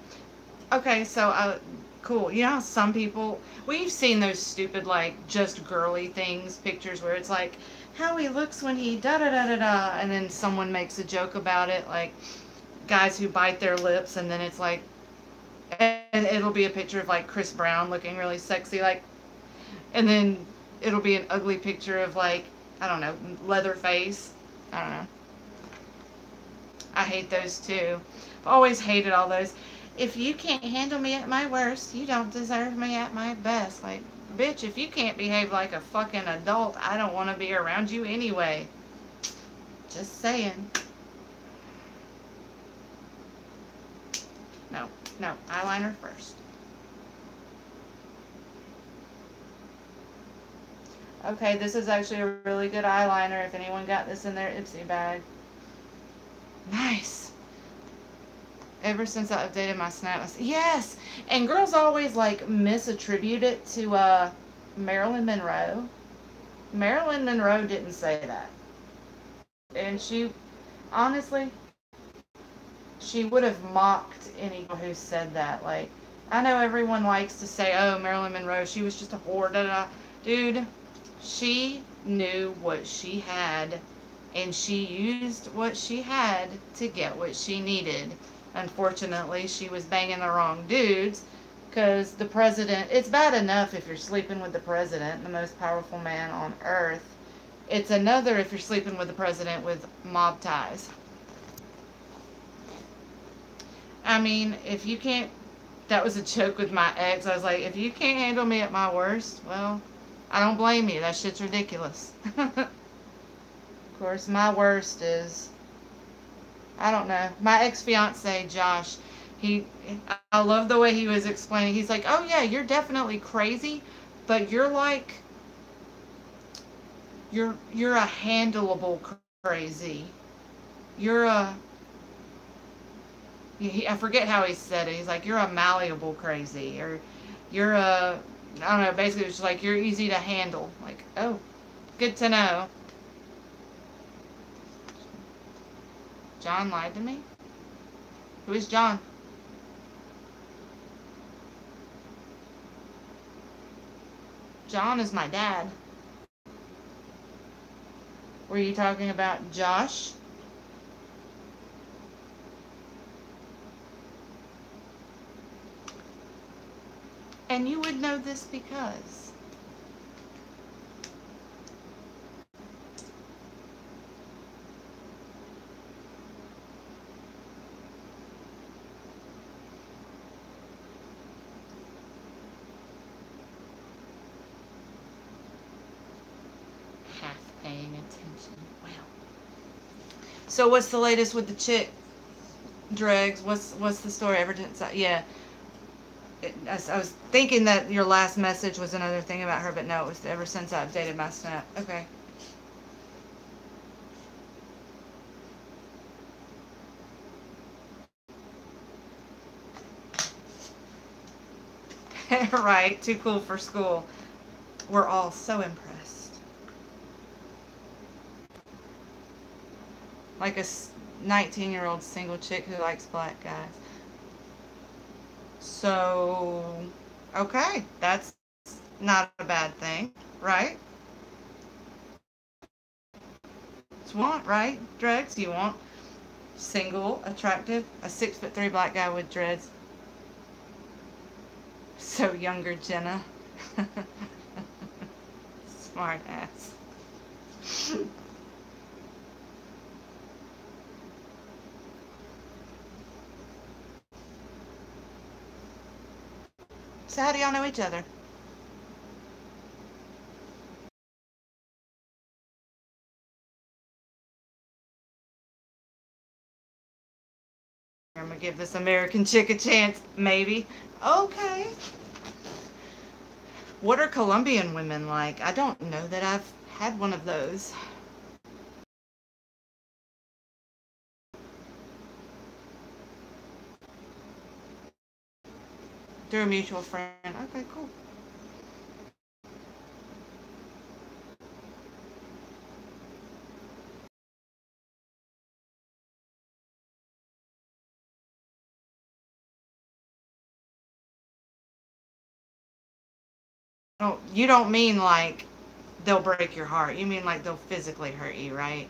Okay, so cool. You know how some people, we've seen those stupid like just girly things, pictures where it's like how he looks when he da da da da da, and then someone makes a joke about it, like guys who bite their lips, and then it's like, and it'll be a picture of like Chris Brown looking really sexy, like, and then it'll be an ugly picture of like, I don't know, Leatherface. I don't know. I hate those too. I've always hated all those. If you can't handle me at my worst, you don't deserve me at my best. Like, bitch, if you can't behave like a fucking adult, I don't want to be around you anyway. Just saying. No, no, eyeliner first. Okay, this is actually a really good eyeliner if anyone got this in their Ipsy bag. Nice. Ever since I updated my Snap, yes! And girls always like misattribute it to Marilyn Monroe. Marilyn Monroe didn't say that. And honestly, she would have mocked anyone who said that. Like, I know everyone likes to say, "Oh, Marilyn Monroe, she was just a whore." Da da. Dude, she knew what she had, and she used what she had to get what she needed. Unfortunately, she was banging the wrong dudes, because the president. It's bad enough if you're sleeping with the president, the most powerful man on earth. It's another if you're sleeping with the president with mob ties. I mean, if you can't, that was a joke with my ex. I was like, if you can't handle me at my worst, well, I don't blame you. That shit's ridiculous. Of course, my worst is, I don't know, my ex fiance, Josh. He, I love the way he was explaining. He's like, oh yeah, you're definitely crazy, but you're like, you're a handleable crazy. You're a, I forget how he said it. He's like, you're a malleable crazy, or you're a, I don't know. Basically, it's just like you're easy to handle. Like, oh, good to know. John lied to me. Who is John? John is my dad. Were you talking about Josh? And you would know this because half paying attention. Well, so what's the latest with the chick? Dregs. What's the story? Ever since yeah, I was thinking that your last message was another thing about her, but no, it was ever since I updated my snap. Okay. Right. Too cool for school. We're all so impressed. Like a 19-year-old single chick who likes black guys. So, okay, that's not a bad thing, right? It's want, right? Dreads, you want single, attractive, a 6'3" black guy with dreads. So younger Jenna. Smart ass. So how do y'all know each other? I'm gonna give this American chick a chance, maybe. Okay. What are Colombian women like? I don't know that I've had one of those. Through a mutual friend. Okay, cool. Oh, you don't mean like they'll break your heart. You mean like they'll physically hurt you, right?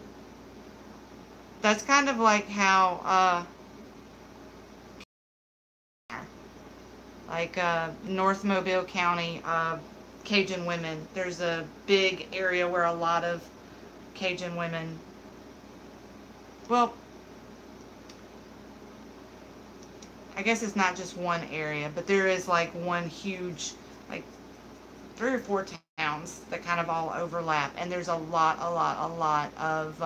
That's kind of like how, North Mobile County, Cajun women. There's a big area where a lot of Cajun women. Well, I guess it's not just one area, but there is like one huge, like 3 or 4 towns that kind of all overlap, and there's a lot of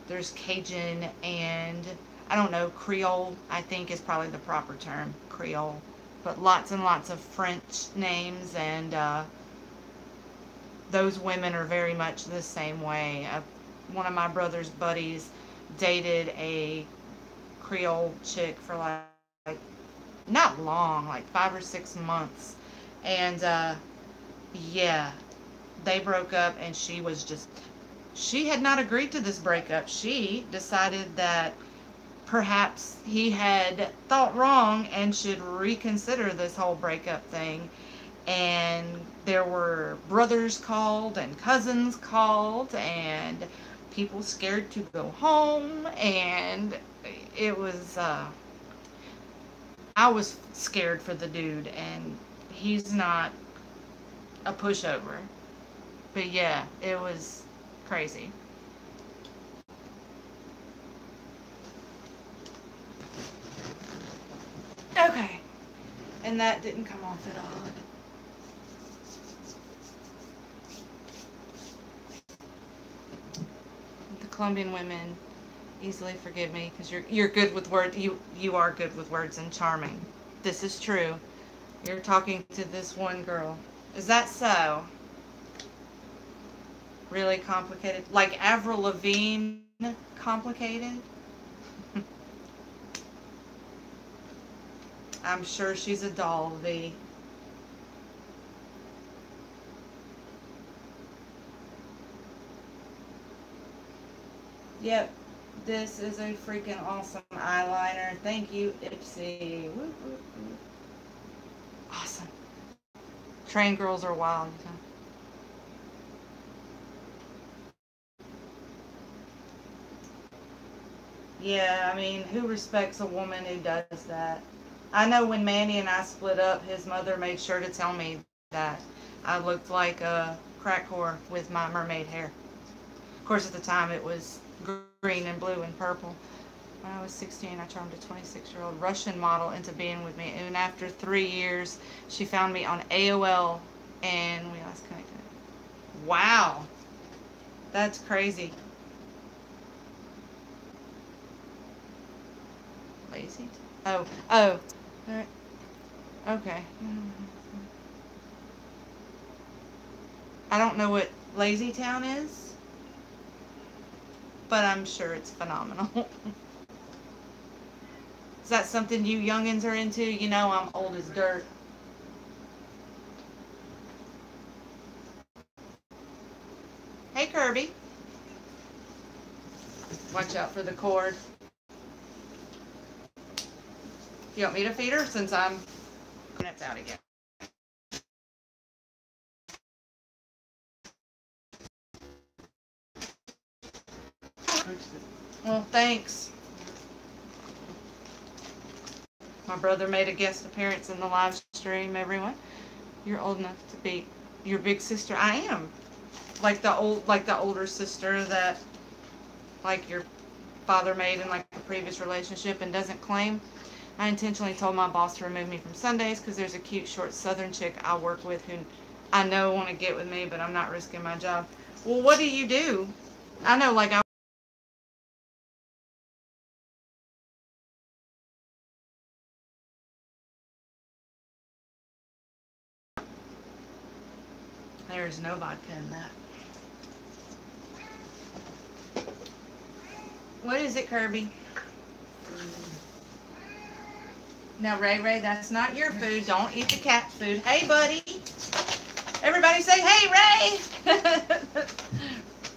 there's Cajun and I don't know, Creole, I think is probably the proper term, Creole. But lots and lots of French names, and those women are very much the same way. One of my brother's buddies dated a Creole chick for like not long, like 5 or 6 months. And yeah, they broke up, and she was just she had not agreed to this breakup. She decided that perhaps he had thought wrong and should reconsider this whole breakup thing. And there were brothers called and cousins called and people scared to go home. And it was, I was scared for the dude, and he's not a pushover. But yeah, it was crazy. Okay. And that didn't come off at all. The Colombian women easily forgive me because you're good with words. You are good with words and charming. This is true. You're talking to this one girl. Is that so? Really complicated? Like Avril Lavigne complicated? I'm sure she's a doll, V. Yep. This is a freaking awesome eyeliner. Thank you, Ipsy. Woo, woo, woo. Awesome. Train girls are wild. Yeah, I mean, who respects a woman who does that? I know when Manny and I split up, his mother made sure to tell me that I looked like a crack whore with my mermaid hair. Of course, at the time it was green and blue and purple. When I was 16, I charmed a 26-year-old Russian model into being with me. And after 3 years, she found me on AOL and we lost connected. Wow. That's crazy. Lazy. Oh, oh. Okay. I don't know what Lazy Town is, but I'm sure it's phenomenal. Is that something you youngins are into? You know I'm old as dirt. Hey, Kirby. Watch out for the cord. You want me to feed her since I'm... It's out again. Well, thanks. My brother made a guest appearance in the live stream, everyone. You're old enough to be your big sister. I am. Like the older sister that like your father made in like a previous relationship and doesn't claim. I intentionally told my boss to remove me from Sundays because there's a cute short southern chick I work with who I know want to get with me, but I'm not risking my job. Well, what do you do? I know, like, there's no vodka in that. What is it, Kirby? Now, Ray, that's not your food. Don't eat the cat's food. Hey, buddy. Everybody say, hey, Ray.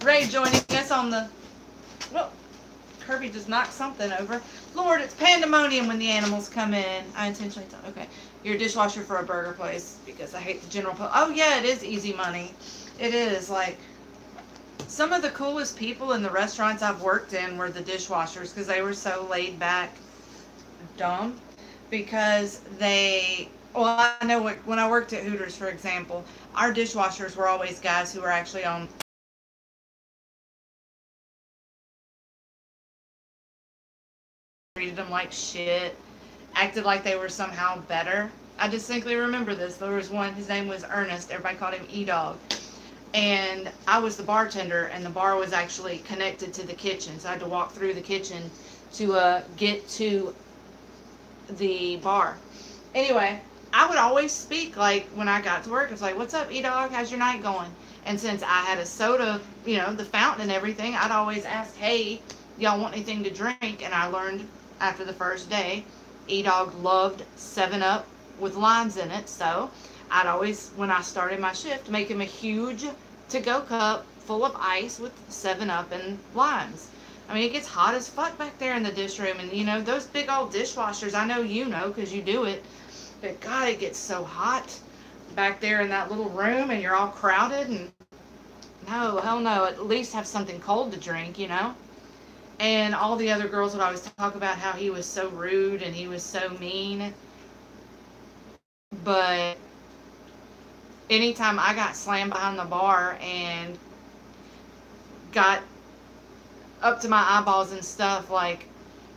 Ray joining us on the... Well, Kirby just knocked something over. Lord, it's pandemonium when the animals come in. I intentionally thought, okay, you're a dishwasher for a burger place because I hate the general public. Oh, yeah, it is easy money. It is. Like, some of the coolest people in the restaurants I've worked in were the dishwashers because they were so laid back, dumb. Because they, well, I know when I worked at Hooters, for example, our dishwashers were always guys who were actually on... treated them like shit, acted like they were somehow better. I distinctly remember this. There was one, his name was Ernest. Everybody called him E-Dog. And I was the bartender, and the bar was actually connected to the kitchen. So I had to walk through the kitchen to get to the bar. Anyway, I would always speak like when I got to work. It's like, what's up, E-Dog? How's your night going? And since I had a soda, you know, the fountain and everything, I'd always ask, hey, y'all want anything to drink? And I learned after the first day, E-Dog loved 7 Up with limes in it. So I'd always, when I started my shift, make him a huge to-go cup full of ice with 7-Up and limes. I mean, it gets hot as fuck back there in the dish room. And, those big old dishwashers, I know you know because you do it. But, God, it gets so hot back there in that little room and you're all crowded. And, no, hell no. At least have something cold to drink. And all the other girls would always talk about how he was so rude and he was so mean. But anytime I got slammed behind the bar and got up to my eyeballs and stuff, like,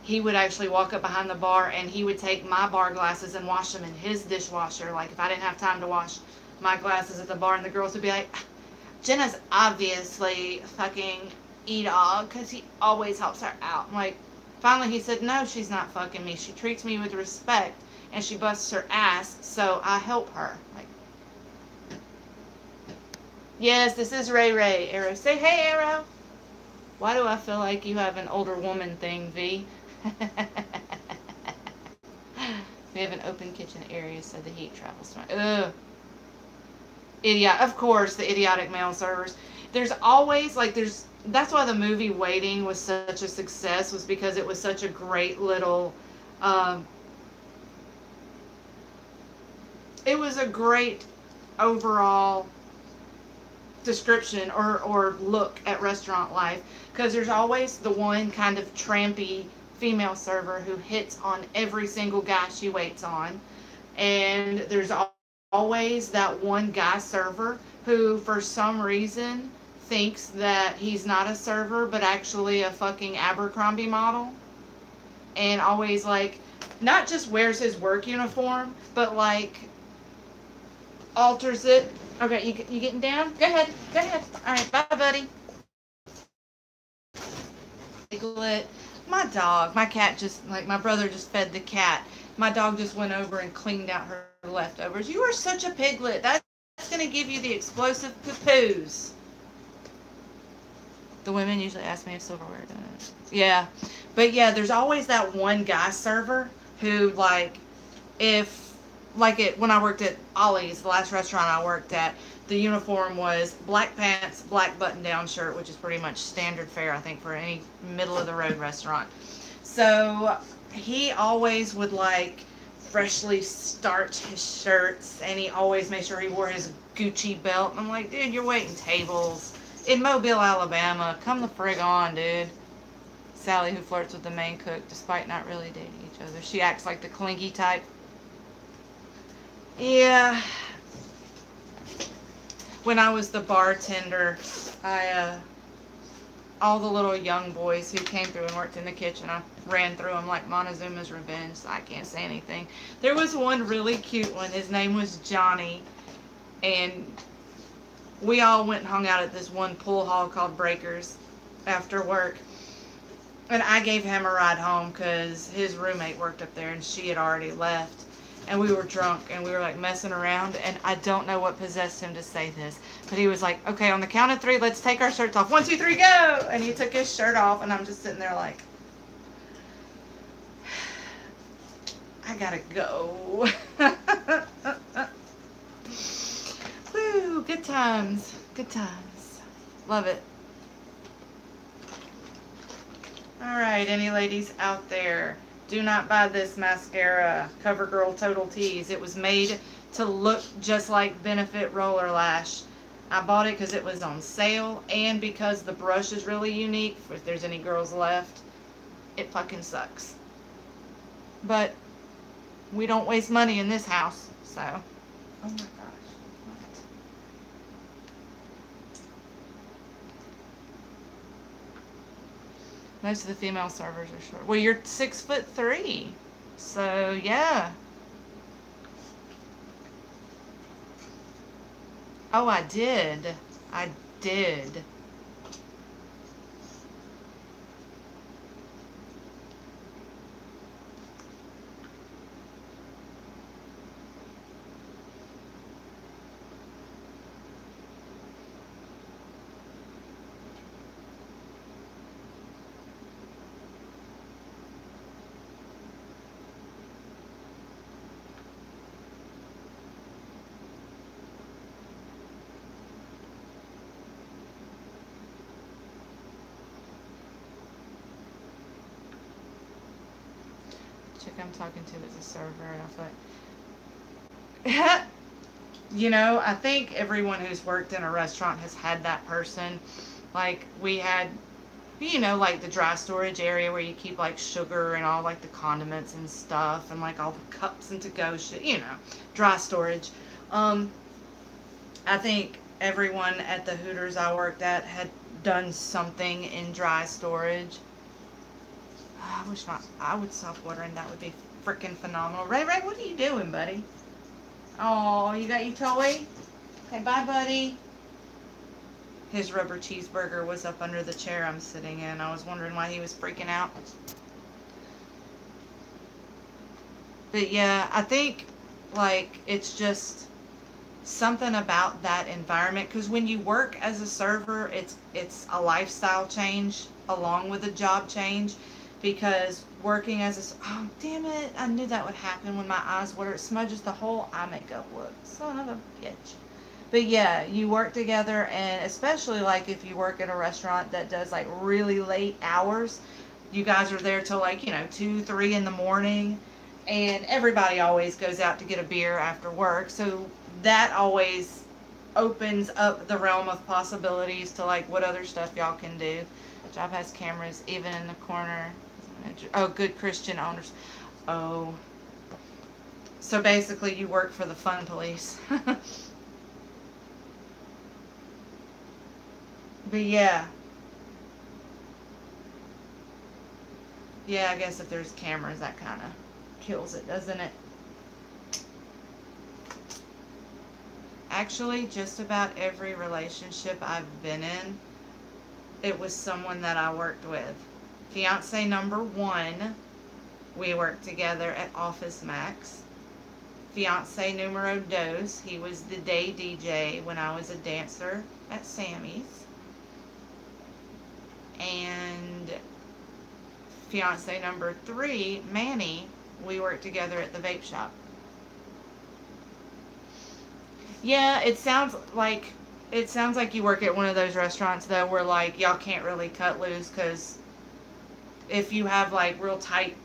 he would actually walk up behind the bar and he would take my bar glasses and wash them in his dishwasher. Like, if I didn't have time to wash my glasses at the bar, and the girls would be like, Jenna's obviously fucking E-Dog because he always helps her out. I'm like, finally he said, no, she's not fucking me. She treats me with respect and she busts her ass, so I help her. Like, yes, this is Ray Ray. Arrow, say hey, Arrow. Why do I feel like you have an older woman thing, V? We have an open kitchen area so the heat travels. Ugh. Idiot. Of course, the idiotic male servers. There's always, like, that's why the movie Waiting was such a success, was because it was such a great little, it was a great overall description or look at restaurant life, because there's always the one kind of trampy female server who hits on every single guy she waits on, and there's always that one guy server who for some reason thinks that he's not a server but actually a fucking Abercrombie model, and always, like, not just wears his work uniform but, like, alters it. Okay, you getting down? Go ahead. Go ahead. All right, bye, buddy. Piglet. My dog, my cat just, like, my brother just fed the cat. My dog just went over and cleaned out her leftovers. You are such a piglet. That's going to give you the explosive poo-poos. The women usually ask me if silverware does. Yeah. But, yeah, there's always that one guy server who, like, when I worked at Ollie's, the last restaurant I worked at, the uniform was black pants, black button-down shirt, which is pretty much standard fare, I think, for any middle-of-the-road restaurant. So he always would, like, freshly starch his shirts, and he always made sure he wore his Gucci belt. And I'm like, dude, you're waiting tables in Mobile, Alabama. Come the frig on, dude. Sally, who flirts with the main cook despite not really dating each other. She acts like the clingy type. Yeah. When I was the bartender, all the little young boys who came through and worked in the kitchen, I ran through them like Montezuma's Revenge, so I can't say anything. There was one really cute one. His name was Johnny, and we all went and hung out at this one pool hall called Breakers after work. And I gave him a ride home because his roommate worked up there and she had already left. And we were drunk and we were, like, messing around, and I don't know what possessed him to say this, but he was like, okay, on the count of 3, let's take our shirts off. 1, 2, 3, go! And he took his shirt off, and I'm just sitting there like, I gotta go. Woo, good times. Good times. Love it. Alright, any ladies out there, do not buy this mascara, CoverGirl Total Tease. It was made to look just like Benefit Roller Lash. I bought it because it was on sale and because the brush is really unique. If there's any girls left, it fucking sucks. But we don't waste money in this house, so. Oh my gosh. What? Most of the female servers are short. Well, you're 6'3", so yeah. Oh, I did. I did. chick I'm talking to is a server, and I feel like, I think everyone who's worked in a restaurant has had that person. Like, we had, like the dry storage area where you keep like sugar and all like the condiments and stuff, and like all the cups and to go shit, dry storage. Um, I think everyone at the Hooters I worked at had done something in dry storage. I wish I would stop ordering. That would be freaking phenomenal. Ray, what are you doing, buddy? Oh, you got your toy? Okay, bye, buddy. His rubber cheeseburger was up under the chair I'm sitting in. I was wondering why he was freaking out. But yeah, I think, like, it's just something about that environment, because when you work as a server, it's a lifestyle change along with a job change, because working as a, oh damn it, I knew that would happen when my eyes water. It smudges the whole eye makeup look. Son of a bitch. But yeah, you work together, and especially like if you work at a restaurant that does like really late hours, you guys are there till like 2, 3 in the morning, and everybody always goes out to get a beer after work, so that always opens up the realm of possibilities to like what other stuff y'all can do. Job has cameras even in the corner. Oh, good Christian owners. Oh, so basically you work for the fun police. But yeah, I guess if there's cameras, that kind of kills it, doesn't it? Actually, just about every relationship I've been in, it was someone that I worked with. Fiance number 1, we worked together at Office Max. Fiance numero dos, he was the day DJ when I was a dancer at Sammy's. And fiance number 3, Manny, we worked together at the vape shop. Yeah, it sounds like you work at one of those restaurants though, where like y'all can't really cut loose, because if you have like real tight,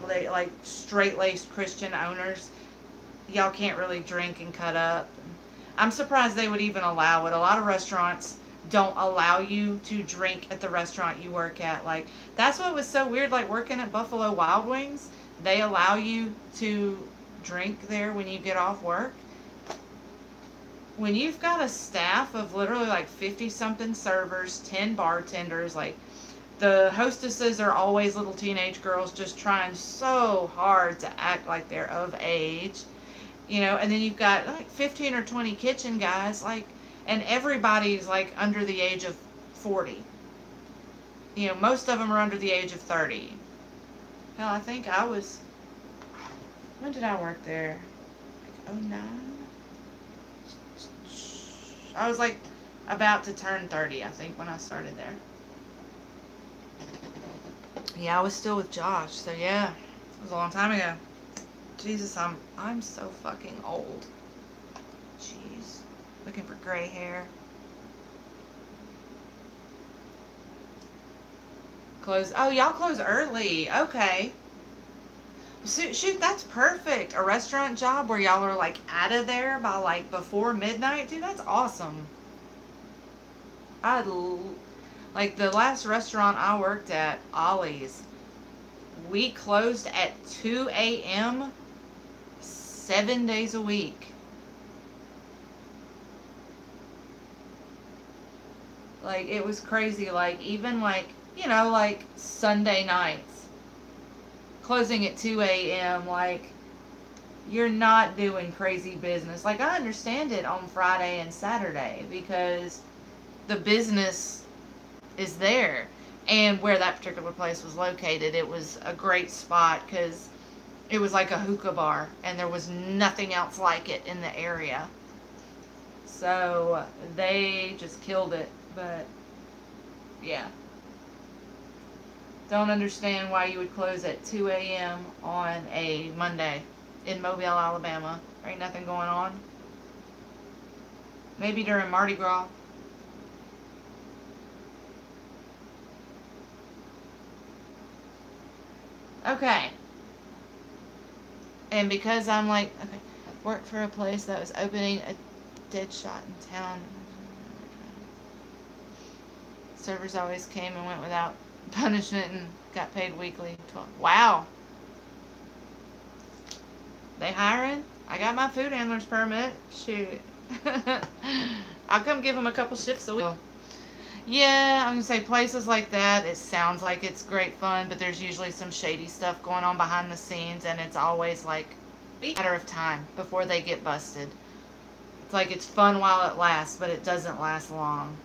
like straight laced Christian owners, y'all can't really drink and cut up. I'm surprised they would even allow it. A lot of restaurants don't allow you to drink at the restaurant you work at. Like, that's what was so weird. Like, working at Buffalo Wild Wings, they allow you to drink there when you get off work. When you've got a staff of literally like 50 something servers, 10 bartenders, like, the hostesses are always little teenage girls just trying so hard to act like they're of age. And then you've got like 15 or 20 kitchen guys, like, and everybody's like under the age of 40. Most of them are under the age of 30. Hell, I think when did I work there? Like, '09? I was like about to turn 30, I think, when I started there. Yeah, I was still with Josh, so yeah, it was a long time ago. Jesus, I'm so fucking old. Jeez. Looking for gray hair. Close. Oh, y'all close early. Okay. Shoot, that's perfect. A restaurant job where y'all are like out of there by like before midnight. Dude, that's awesome. Like the last restaurant I worked at, Ollie's, we closed at 2 a.m. 7 days a week. Like, it was crazy. Like, even like, like Sunday nights, closing at 2 a.m., like, you're not doing crazy business. Like, I understand it on Friday and Saturday because the business is there. And where that particular place was located, it was a great spot because it was like a hookah bar and there was nothing else like it in the area. So they just killed it. But yeah, don't understand why you would close at 2 a.m. on a Monday in Mobile, Alabama. There ain't nothing going on. Maybe during Mardi Gras. Okay. And because I'm like, okay, worked for a place that was opening a dead shot in town. Servers always came and went without punishment and got paid weekly. Wow. They hiring? I got my food handler's permit. Shoot. I'll come give them a couple shifts a week. Yeah, I'm going to say places like that, it sounds like it's great fun, but there's usually some shady stuff going on behind the scenes, and it's always like a matter of time before they get busted. It's like it's fun while it lasts, but it doesn't last long.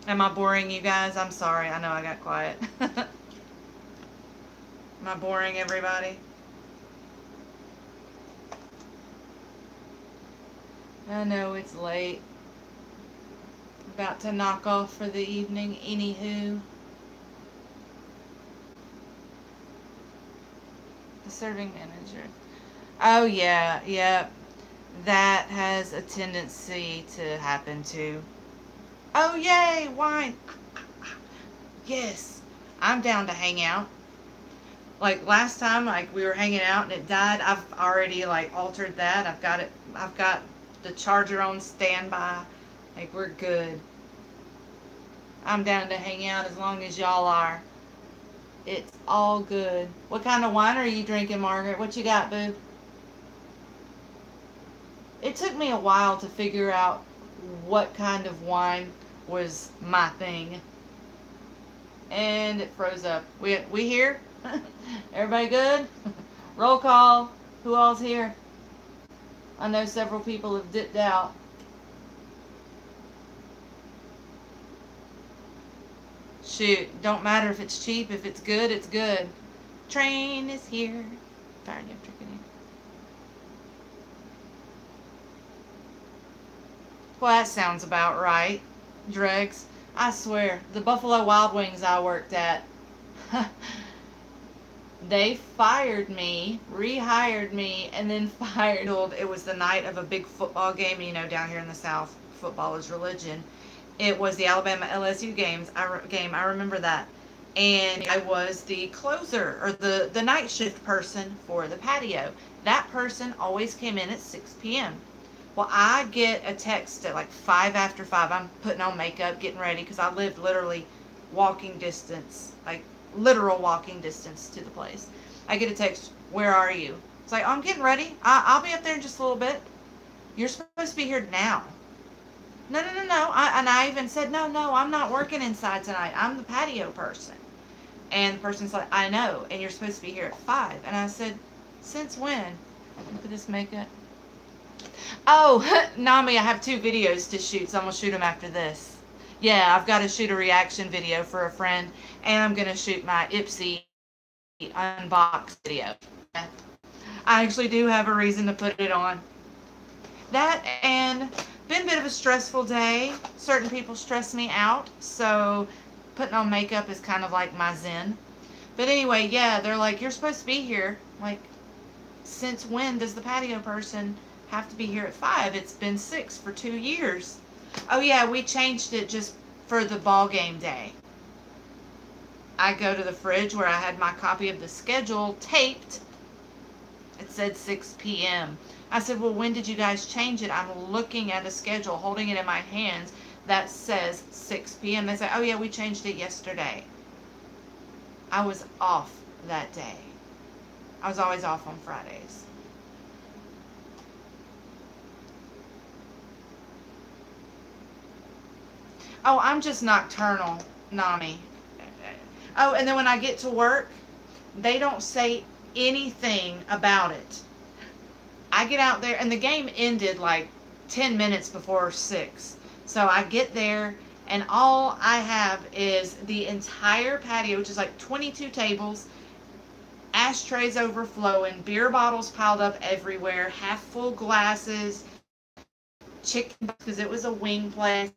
Am I boring you guys? I'm sorry. I know I got quiet. Am I boring everybody? I know it's late. About to knock off for the evening. Anywho. The serving manager. Oh, yeah. Yep. That has a tendency to happen too. Oh, yay! Wine! Yes. I'm down to hang out. Like last time, like we were hanging out and it died. I've already like altered that. I've got the charger on standby. Like we're good. I'm down to hang out as long as y'all are. It's all good. What kind of wine are you drinking, Margaret? What you got, boo? It took me a while to figure out what kind of wine was my thing. And it froze up. We here? Everybody good? Roll call. Who all's here? I know several people have dipped out. Shoot, don't matter if it's cheap. If it's good, it's good. Train is here. Fired after getting. Well, that sounds about right. Dregs. I swear, the Buffalo Wild Wings I worked at, they fired me, rehired me, and then fired. It was the night of a big football game. You know, down here in the South, football is religion. It was the Alabama LSU game. I remember that. And I was the closer, or the night shift person for the patio. That person always came in at 6 p.m. Well, I get a text at like 5 after 5. I'm putting on makeup, getting ready, because I lived literally walking distance, like literal walking distance to the place. I get a text, where are you? It's like, oh, I'm getting ready. I'll be up there in just a little bit. You're supposed to be here now. No, no, no, no. And I even said, no, I'm not working inside tonight. I'm the patio person. And the person's like, I know, and you're supposed to be here at 5. And I said, since when? Look at this makeup. Oh, Nami, I have 2 videos to shoot, so I'm going to shoot them after this. Yeah, I've got to shoot a reaction video for a friend, and I'm going to shoot my Ipsy unbox video. I actually do have a reason to put it on. That, and been a bit of a stressful day. Certain people stress me out, so putting on makeup is kind of like my zen. But anyway, yeah, they're like, you're supposed to be here. Like, since when does the patio person have to be here at 5? It's been 6 for 2 years. Oh yeah, we changed it just for the ball game day. I go to the fridge where I had my copy of the schedule taped. It said 6 p.m. I said, well, when did you guys change it? I'm looking at a schedule, holding it in my hands that says 6 p.m. They say, oh yeah, we changed it yesterday. I was off that day. I was always off on Fridays. Oh, I'm just nocturnal, Nami. Oh, and then when I get to work, they don't say anything about it. I get out there, and the game ended like 10 minutes before 6. So I get there, and all I have is the entire patio, which is like 22 tables, ashtrays overflowing, beer bottles piled up everywhere, half full glasses, chicken, because it was a wing place.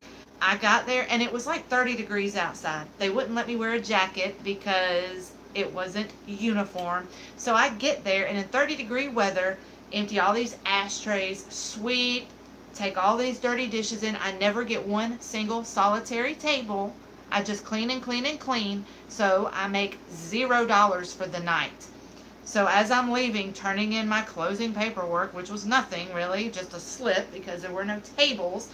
I got there and it was like 30 degrees outside. They wouldn't let me wear a jacket because It wasn't uniform. So I get there, and in 30-degree weather, empty all these ashtrays, sweep, take all these dirty dishes in. I never get one single solitary table. I just clean and clean and clean. So I make $0 for the night. So as I'm leaving, turning in my closing paperwork, which was nothing really, just a slip because there were no tables,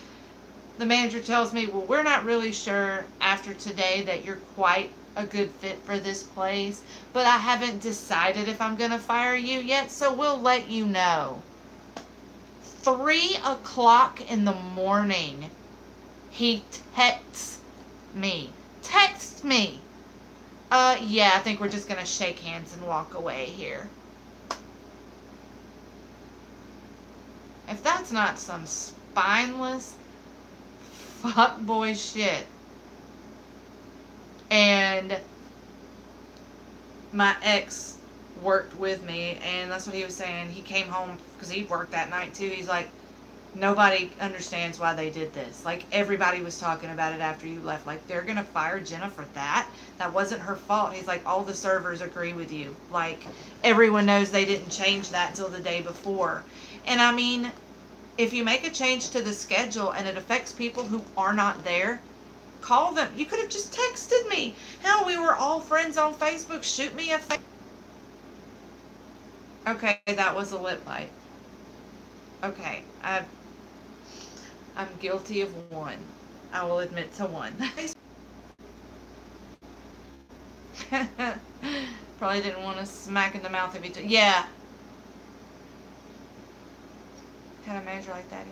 the manager tells me, well, we're not really sure after today that you're quite a good fit for this place, but I haven't decided if I'm going to fire you yet, so we'll let you know. 3 o'clock in the morning, he texts me. Yeah, I think we're just going to shake hands and walk away here. If that's not some spineless fuckboy shit. And my ex worked with me, and that's what he was saying. He came home because he worked that night too. He's like, nobody understands why they did this. Like, everybody was talking about it after you left. Like, they're gonna fire Jenna for that? That wasn't her fault. He's like, all the servers agree with you. Like, everyone knows they didn't change that until the day before. And I mean, if you make a change to the schedule and it affects people who are not there, call them. You could have just texted me. Hell, we were all friends on Facebook. Shoot me a Okay, that was a lip bite. Okay, I'm guilty of one. I will admit to one. Probably didn't want to smack in the mouth if he did. Yeah. Had a manager like that.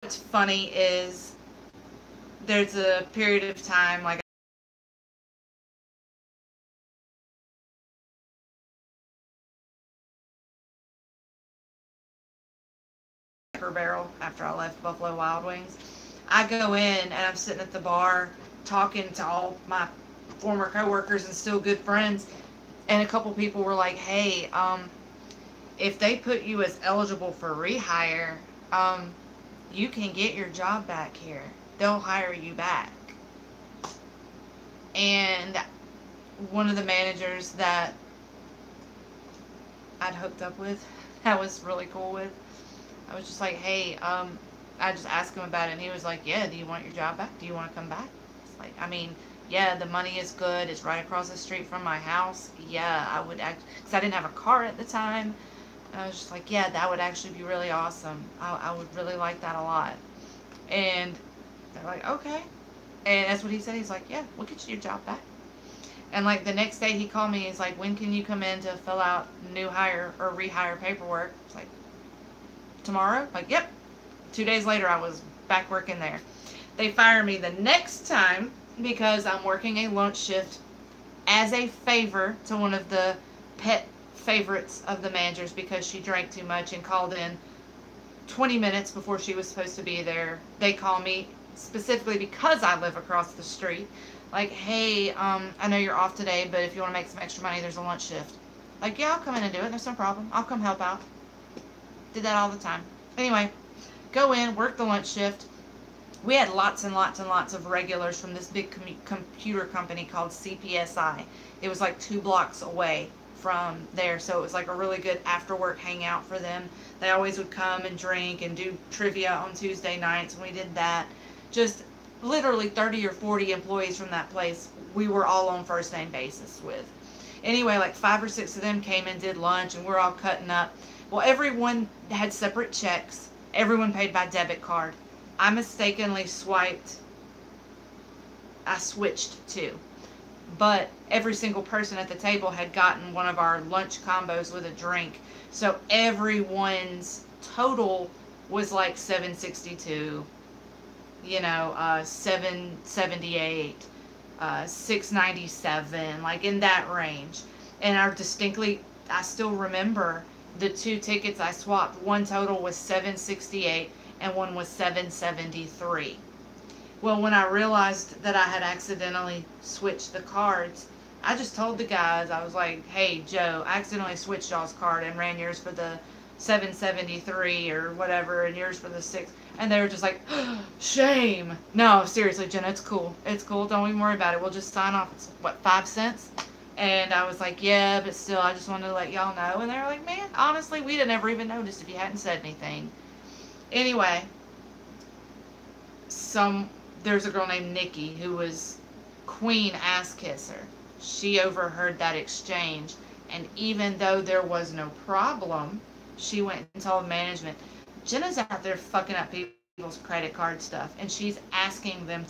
What's funny is there's a period of time, like, Cracker Barrel after I left Buffalo Wild Wings. I go in and I'm sitting at the bar talking to all my former coworkers and still good friends, and a couple people were like, "Hey, if they put you as eligible for rehire, you can get your job back here. They'll hire you back." And one of the managers that I'd hooked up with, I was really cool with, I was just like, "Hey, I just asked him about it, and he was like, yeah, do you want your job back? Do you want to come back?" It's like, I mean, yeah, the money is good. It's right across the street from my house. Yeah, I would because I didn't have a car at the time. And I was just like, yeah, that would actually be really awesome. I would really like that a lot. And they're like, okay. And that's what he said. He's like, yeah, we'll get you your job back. And like the next day he called me. He's like, when can you come in to fill out new hire or rehire paperwork? It's like, tomorrow? Like, yep. 2 days later, I was back working there. They fire me the next time because I'm working a lunch shift as a favor to one of the pet favorites of the managers because she drank too much and called in 20 minutes before she was supposed to be there. They call me specifically because I live across the street. Like, hey, I know you're off today, but if you want to make some extra money, there's a lunch shift. Like, yeah, I'll come in and do it. There's no problem. I'll come help out. Did that all the time. Anyway, go in, work the lunch shift. We had lots and lots and lots of regulars from this big computer company called CPSI. It was like 2 blocks away from there, so it was like a really good after work hangout for them. They always would come and drink and do trivia on Tuesday nights, and we did that. Just literally 30 or 40 employees from that place we were all on first name basis with. Anyway, like 5 or 6 of them came and did lunch, and we're all cutting up. Well, everyone had separate checks. Everyone paid by debit card. I mistakenly I switched too. But every single person at the table had gotten one of our lunch combos with a drink. So everyone's total was like 762, 778, 697, like in that range. And I still remember the 2 tickets I swapped. One total was 768 and one was 773. Well, when I realized that I had accidentally switched the cards, I just told the guys, I was like, hey, Joe, I accidentally switched y'all's card and ran yours for the 773 or whatever, and yours for the 6. And they were just like, shame. No, seriously, Jenna, it's cool. It's cool. Don't even worry about it. We'll just sign off. It's what, 5 cents? And I was like, yeah, but still, I just wanted to let y'all know. And they were like, man, honestly, we'd have never even noticed if you hadn't said anything. Anyway, there's a girl named Nikki who was queen ass kisser. She overheard that exchange, and even though there was no problem, she went and told management, Jenna's out there fucking up people's credit card stuff, and she's asking them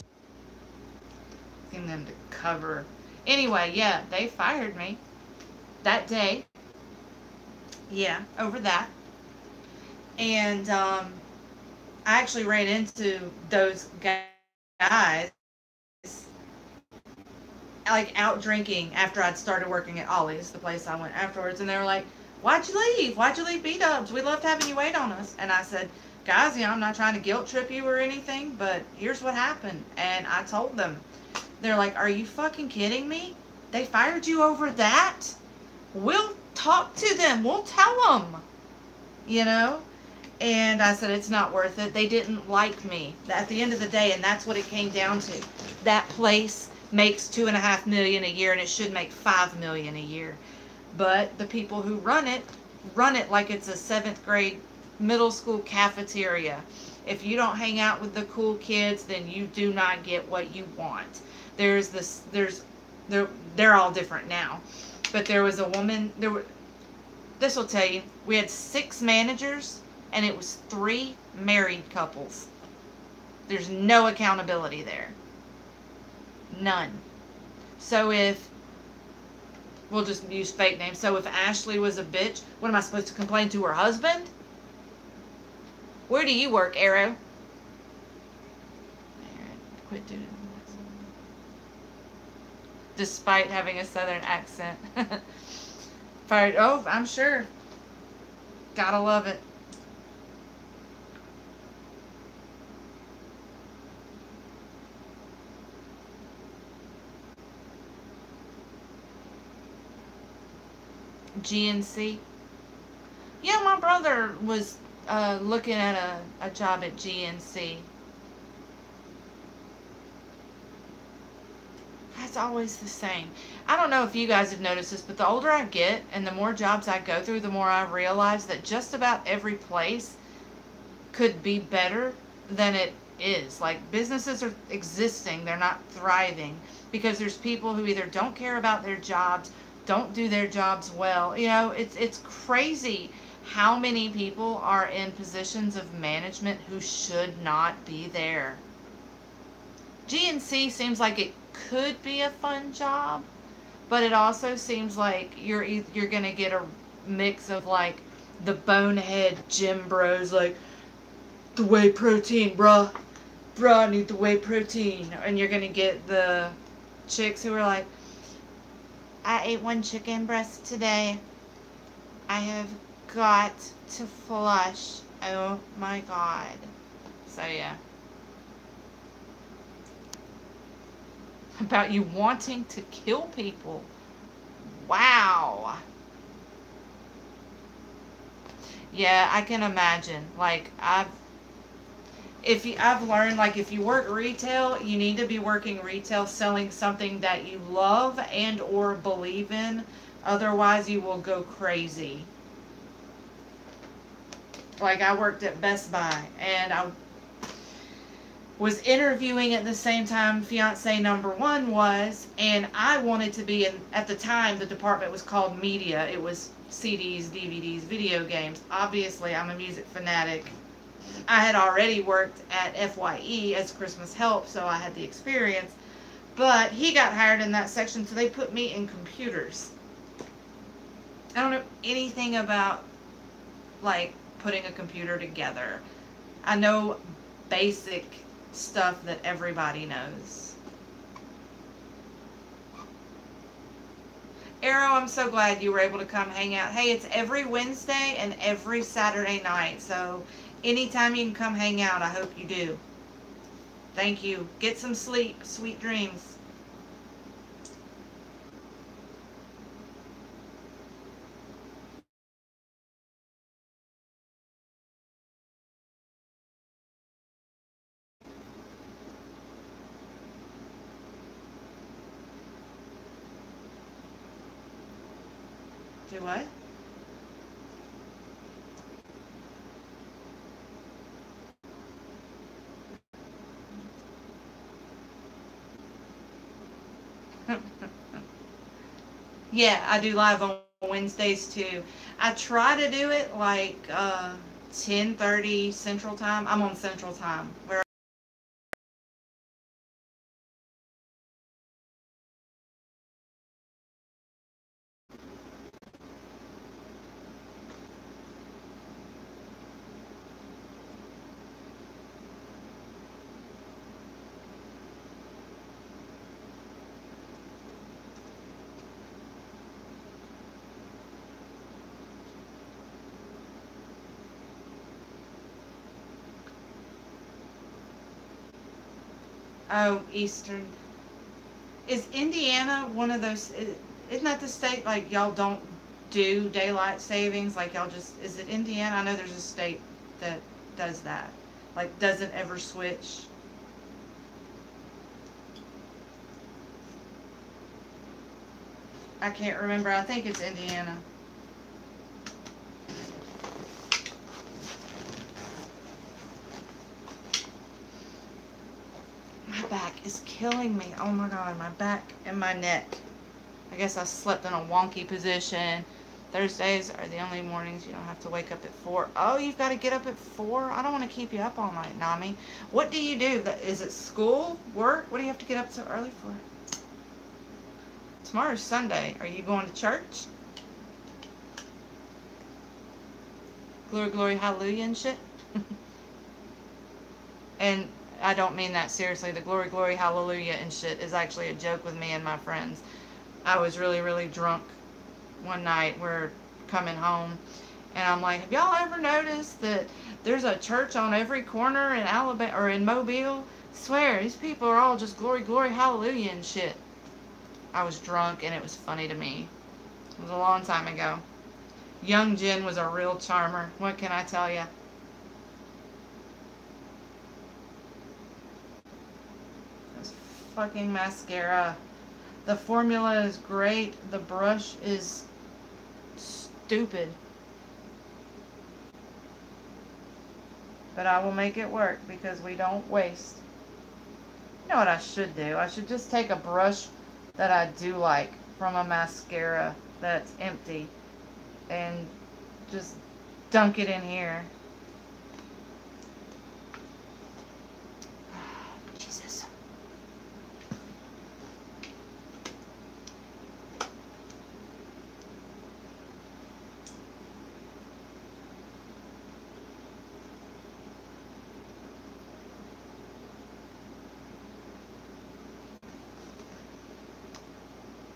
to cover. Anyway, yeah, they fired me that day. Yeah, over that. And I actually ran into those guys like out drinking after I'd started working at Ollie's, the place I went afterwards, and they were like, "Why'd you leave? Why'd you leave B-Dubs? We loved having you wait on us." And I said, "Guys, I'm not trying to guilt trip you or anything, but here's what happened." And I told them. They're like, "Are you fucking kidding me? They fired you over that? We'll talk to them. We'll tell them." You know? And I said, it's not worth it. They didn't like me at the end of the day, and that's what it came down to. That place makes $2.5 million a year, and it should make $5 million a year. But the people who run it like it's a 7th grade middle school cafeteria. If you don't hang out with the cool kids, then you do not get what you want. They're all different now. But there was a woman, this will tell you, we had 6 managers, and it was 3 married couples. There's no accountability there. None. So we'll just use fake names. So if Ashley was a bitch, what am I supposed to complain to her husband? Where do you work, Arrow? Quit doing this. Despite having a southern accent. Fired. Oh, I'm sure. Gotta love it. GNC. Yeah, my brother was looking at a job at GNC. That's always the same. I don't know if you guys have noticed this, but the older I get and the more jobs I go through, the more I realize that just about every place could be better than it is. Like, businesses are existing, they're not thriving because there's people who either don't care about their jobs, don't do their jobs well. You know, it's crazy how many people are in positions of management who should not be there. GNC seems like it could be a fun job, but it also seems like you're gonna get a mix of like the bonehead gym bros, like the whey protein, bruh, I need the whey protein, and you're gonna get the chicks who are like, I ate 1 chicken breast today. I have got to flush. Oh my god. So yeah. About you wanting to kill people. Wow. Yeah, I can imagine. Like, I've learned, like, if you work retail, you need to be working retail selling something that you love and or believe in. Otherwise, you will go crazy. Like, I worked at Best Buy, and I was interviewing at the same time fiance number 1 was, and I wanted to be in, at the time the department was called media. It was CDs, DVDs, video games. Obviously, I'm a music fanatic. I had already worked at FYE as Christmas help, so I had the experience. But he got hired in that section, so they put me in computers. I don't know anything about, like, putting a computer together. I know basic stuff that everybody knows. Arrow, I'm so glad you were able to come hang out. Hey, it's every Wednesday and every Saturday night, so anytime you can come hang out, I hope you do. Thank you. Get some sleep. Sweet dreams. Do what? Yeah, I do live on Wednesdays too. I try to do it like 10:30 Central Time. I'm on Central Time. Where oh, Eastern. Is Indiana one of those? Isn't that the state like y'all don't do daylight savings? Like y'all just is it Indiana? I know there's a state that does that. Like doesn't ever switch. I can't remember. I think it's Indiana. My back is killing me. Oh my god, my back and my neck. I guess I slept in a wonky position. Thursdays are the only mornings you don't have to wake up at 4. Oh, you've got to get up at 4? I don't want to keep you up all night, Nami. What do you do? Is it school? Work? What do you have to get up so early for? Tomorrow's Sunday. Are you going to church? Glory, glory, hallelujah and shit? And I don't mean that seriously. The glory, glory, hallelujah and shit is actually a joke with me and my friends. I was really, really drunk one night. We're coming home, and I'm like, have y'all ever noticed that there's a church on every corner in Alabama or in Mobile? Swear, these people are all just glory, glory, hallelujah and shit. I was drunk, and it was funny to me. It was a long time ago. Young Jen was a real charmer. What can I tell you? This fucking mascara. The formula is great. The brush is stupid. But I will make it work because we don't waste. You know what I should do? I should just take a brush that I do like from a mascara that's empty and just dunk it in here. Jesus.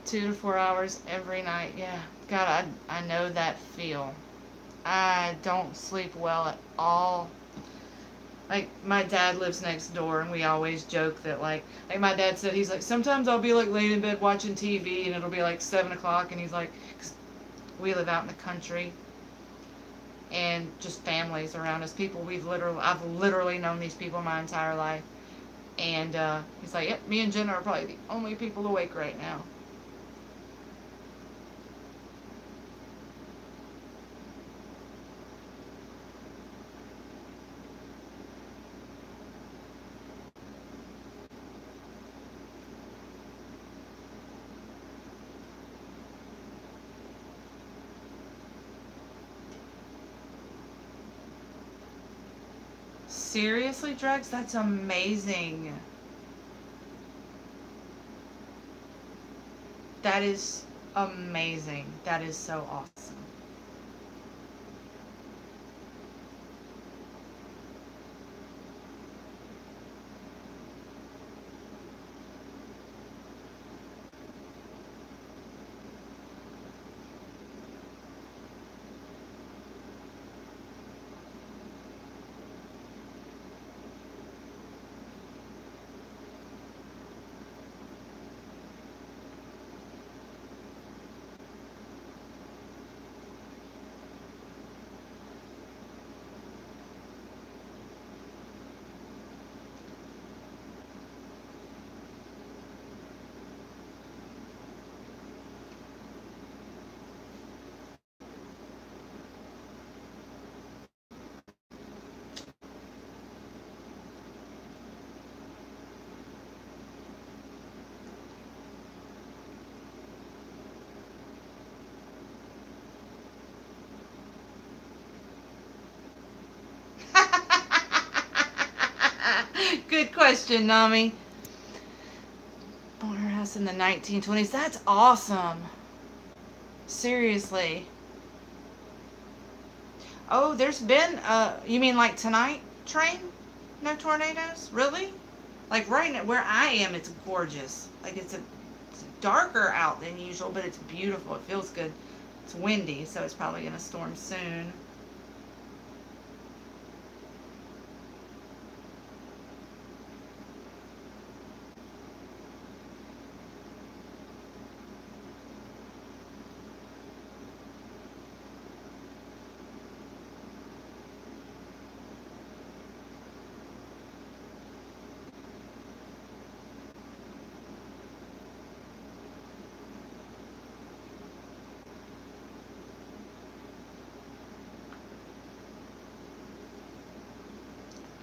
2 to 4 hours every night. Yeah. God, I know that feel. I don't sleep well at all. Like, my dad lives next door, and we always joke that, like my dad said, he's like, sometimes I'll be, like, laying in bed watching TV, and it'll be, like, 7 o'clock, and he's like, 'cause we live out in the country, and just families around us, people I've literally known these people my entire life, and, he's like, yep, me and Jenna are probably the only people awake right now. Seriously, drugs? That's amazing. That is amazing. That is so awesome. Good question, Nami. Bought her house in the 1920s. That's awesome. Seriously. Oh, there's been, you mean like tonight, Train? No tornadoes? Really? Like right now, where I am, it's gorgeous. Like it's darker out than usual, but it's beautiful. It feels good. It's windy, so it's probably going to storm soon.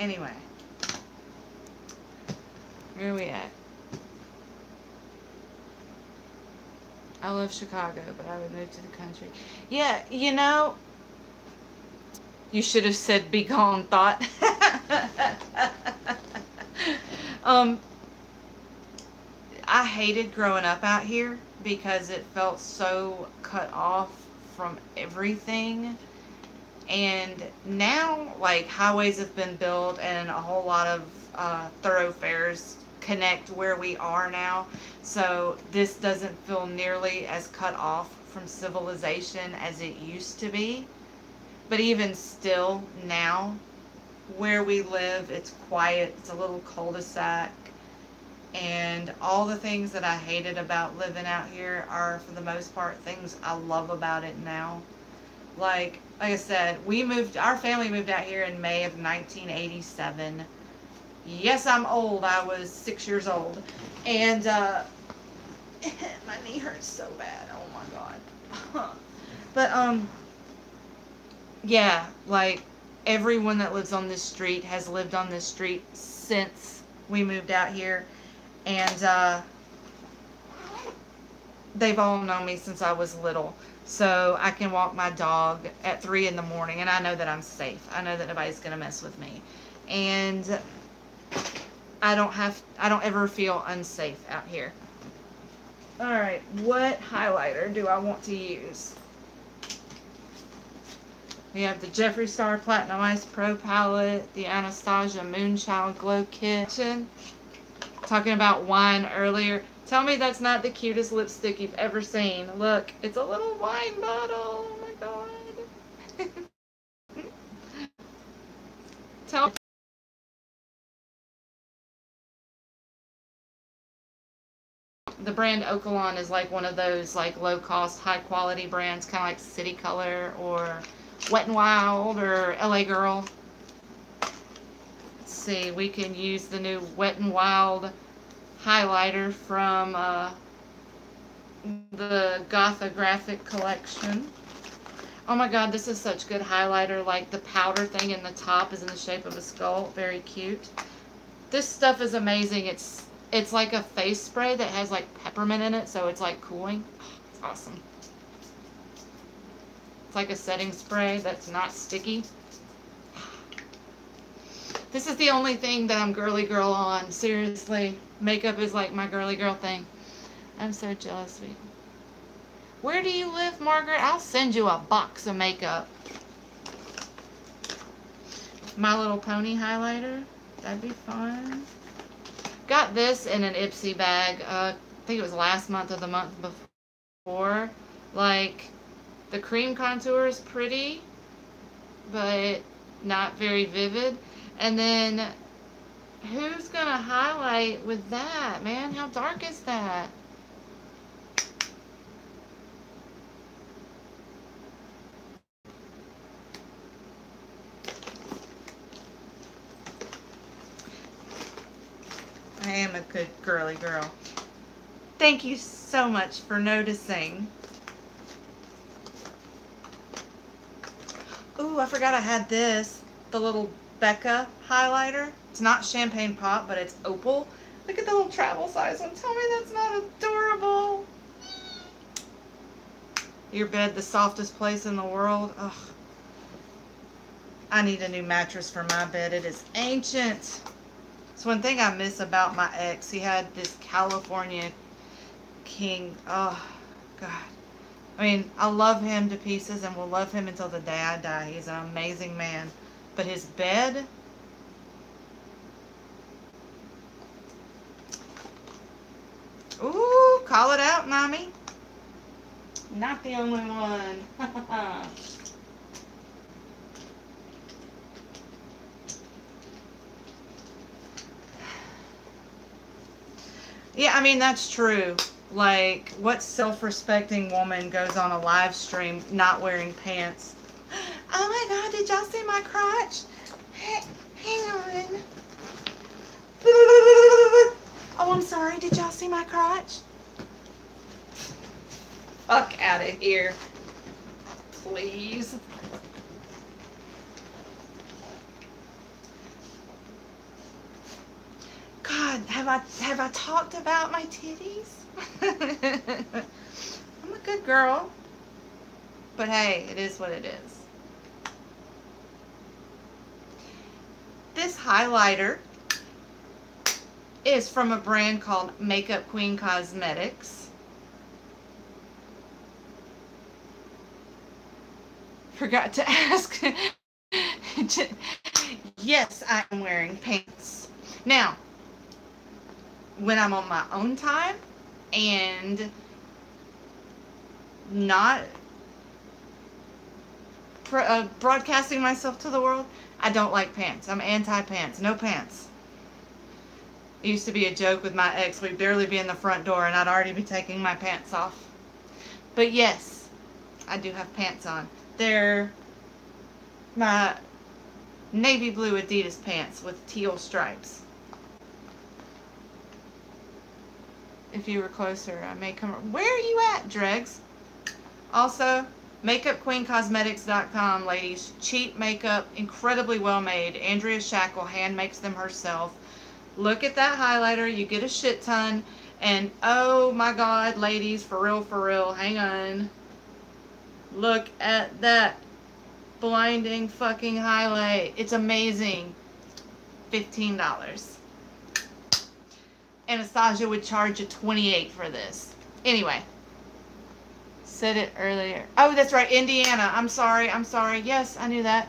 Anyway, where are we at? I love Chicago, but I would move to the country. Yeah, you know, you should have said be gone, thought. um, I hated growing up out here because it felt so cut off from everything. And now, like, highways have been built and a whole lot of thoroughfares connect where we are now. So this doesn't feel nearly as cut off from civilization as it used to be. But even still, now, where we live, it's quiet, it's a little cul-de-sac. And all the things that I hated about living out here are, for the most part, things I love about it now. Like I said, our family moved out here in May of 1987. Yes, I'm old. I was 6 years old. And, my knee hurts so bad. Oh my God. But, yeah, like, everyone that lives on this street has lived on this street since we moved out here. And, they've all known me since I was little. So I can walk my dog at 3 in the morning and I know that I'm safe. I know that nobody's going to mess with me. And I don't ever feel unsafe out here. Alright, what highlighter do I want to use? We have the Jeffree Star Platinum Ice Pro palette, the Anastasia Moonchild Glow Kit. Talking about wine earlier. Tell me that's not the cutest lipstick you've ever seen. Look, it's a little wine bottle. Oh my God. Tell the brand Okalon is like one of those like low cost, high quality brands, kind of like City Color or Wet n Wild or LA Girl. Let's see, we can use the new Wet n Wild highlighter from the Gothographic collection. Oh my God, this is such good highlighter. Like the powder thing in the top is in the shape of a skull. Very cute. This stuff is amazing. It's like a face spray that has like peppermint in it, so it's like cooling. It's awesome. It's like a setting spray that's not sticky. This is the only thing that I'm girly girl on. Seriously. Makeup is like my girly girl thing. I'm so jealous, sweet. Where do you live, Margaret? I'll send you a box of makeup. My Little Pony highlighter. That'd be fun. Got this in an Ipsy bag. I think it was last month or the month before. Like, the cream contour is pretty, but not very vivid. And then, who's going to highlight with that, man? How dark is that? I am a good girly girl. Thank you so much for noticing. Ooh, I forgot I had this. The little Becca highlighter. It's not champagne pop, but it's opal. Look at the little travel size one. Tell me that's not adorable. Your bed, the softest place in the world. Ugh. I need a new mattress for my bed. It is ancient. It's one thing I miss about my ex. He had this California king. Oh, God. I mean, I love him to pieces and will love him until the day I die. He's an amazing man. But his bed, ooh, call it out, Nami. Not the only one. Yeah, I mean, that's true. Like, what self-respecting woman goes on a live stream not wearing pants? Oh my God, did y'all see my crotch? Hang on. Oh, I'm sorry, did y'all see my crotch? Fuck out of here. Please. God, have I talked about my titties? I'm a good girl. But hey, it is what it is. This highlighter is from a brand called Makeup Queen Cosmetics. Forgot to ask. Yes, I am wearing pants. Now, when I'm on my own time and not broadcasting myself to the world, I don't like pants. I'm anti-pants. No pants. It used to be a joke with my ex. We'd barely be in the front door and I'd already be taking my pants off. But yes, I do have pants on. They're my navy blue Adidas pants with teal stripes. If you were closer, I may come. Where are you at, Dregs? Also, MakeupQueenCosmetics.com, ladies. Cheap makeup, incredibly well made. Andrea Shackle hand makes them herself. Look at that highlighter. You get a shit ton. And oh my God, ladies, for real, hang on. Look at that blinding fucking highlight. It's amazing. $15. Anastasia would charge you $28 for this. Anyway. Said it earlier. Oh, that's right. Indiana. I'm sorry. Yes, I knew that.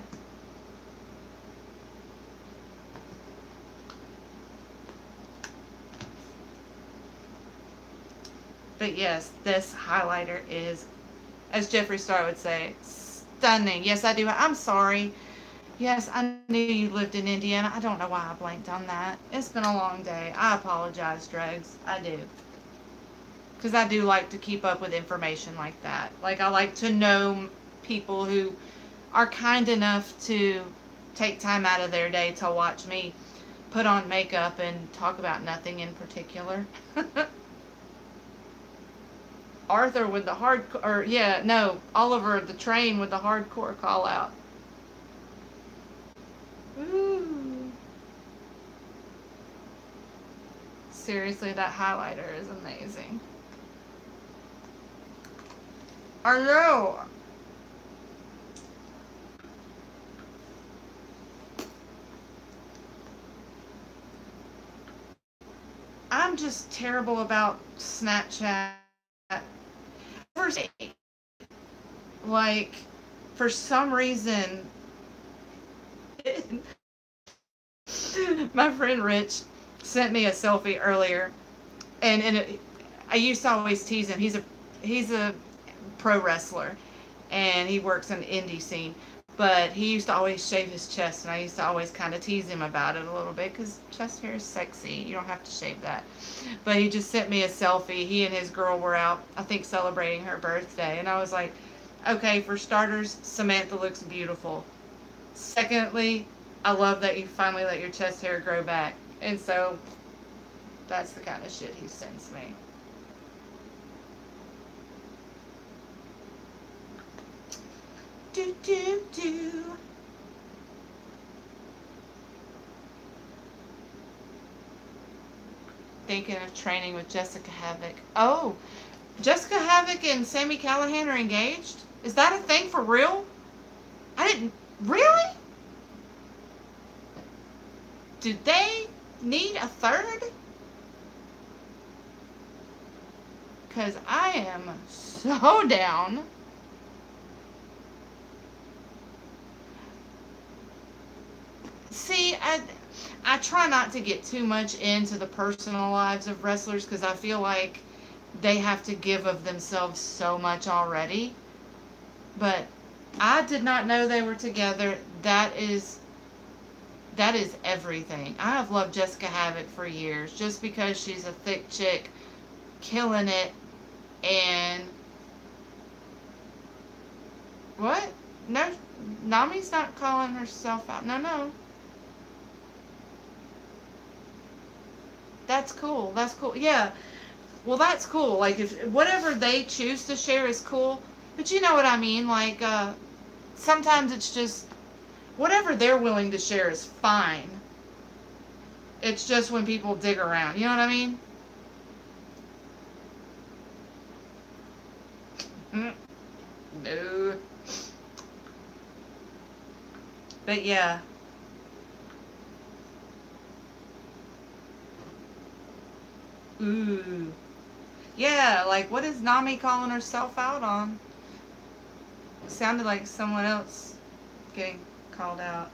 But yes, this highlighter is, as Jeffree Star would say, stunning. Yes, I do. I'm sorry. Yes, I knew you lived in Indiana. I don't know why I blanked on that. It's been a long day. I apologize, Dregs. I do. Because I do like to keep up with information like that. Like, I like to know people who are kind enough to take time out of their day to watch me put on makeup and talk about nothing in particular. Arthur with the Oliver the Train with the hardcore call out. Ooh. Seriously, that highlighter is amazing. I know. I'm just terrible about Snapchat. Like, for some reason, my friend Rich sent me a selfie earlier, and I used to always tease him. He's a pro wrestler, and he works in the indie scene. But he used to always shave his chest, and I used to always kind of tease him about it a little bit, because chest hair is sexy. You don't have to shave that. But he just sent me a selfie. He and his girl were out, I think, celebrating her birthday. And I was like, okay, for starters, Samantha looks beautiful. Secondly, I love that you finally let your chest hair grow back. And so, that's the kind of shit he sends me. Do. Thinking of training with Jessica Havoc. Oh, Jessica Havoc and Sami Callihan are engaged? Is that a thing for real? I didn't. Really? Did they need a third? Because I am so down. See, I try not to get too much into the personal lives of wrestlers because I feel like they have to give of themselves so much already. But I did not know they were together. That is everything. I have loved Jessica Havoc for years just because she's a thick chick killing it. And what? No, Nami's not calling herself out. No. That's cool. That's cool. Yeah. Well, that's cool. Like, if whatever they choose to share is cool. But you know what I mean? Like, sometimes it's just whatever they're willing to share is fine. It's just when people dig around. You know what I mean? No. But yeah. Ooh. Yeah, like, what is Nami calling herself out on? Sounded like someone else getting called out.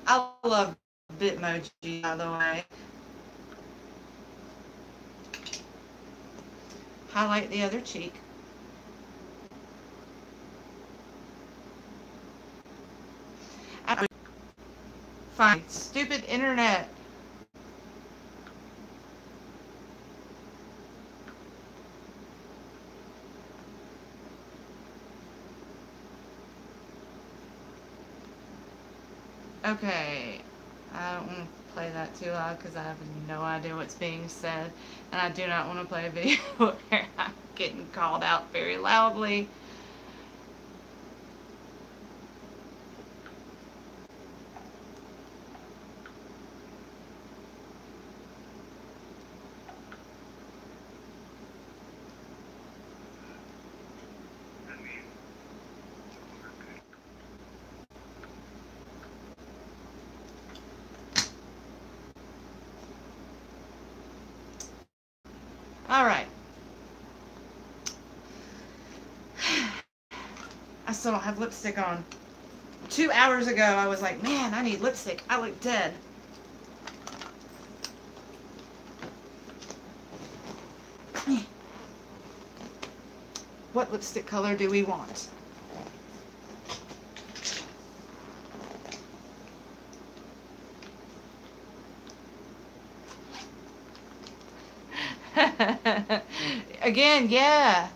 I love Bitmoji, by the way. Highlight the other cheek. Fine. Stupid internet. Okay. I don't want to play that too loud because I have no idea what's being said. And I do not want to play a video where I'm getting called out very loudly. Alright. I still don't have lipstick on. 2 hours ago, I was like, man, I need lipstick. I look dead. What lipstick color do we want? Again, yeah.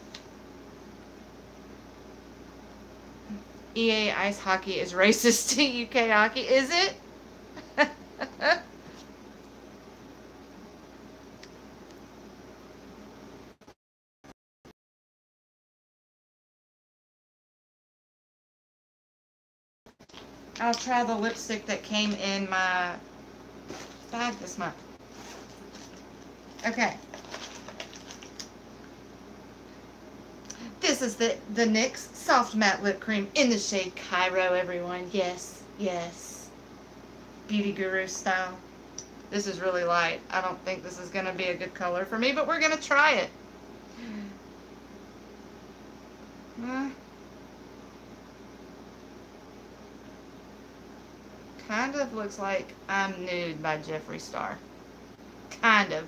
EA Ice Hockey is racist to UK hockey. Is it? I'll try the lipstick that came in my bag this month. Okay. This is the NYX Soft Matte Lip Cream in the shade Cairo, everyone. Yes, yes. Beauty Guru style. This is really light. I don't think this is going to be a good color for me, but we're going to try it. Kind of looks like I'm Nude by Jeffree Star. Kind of.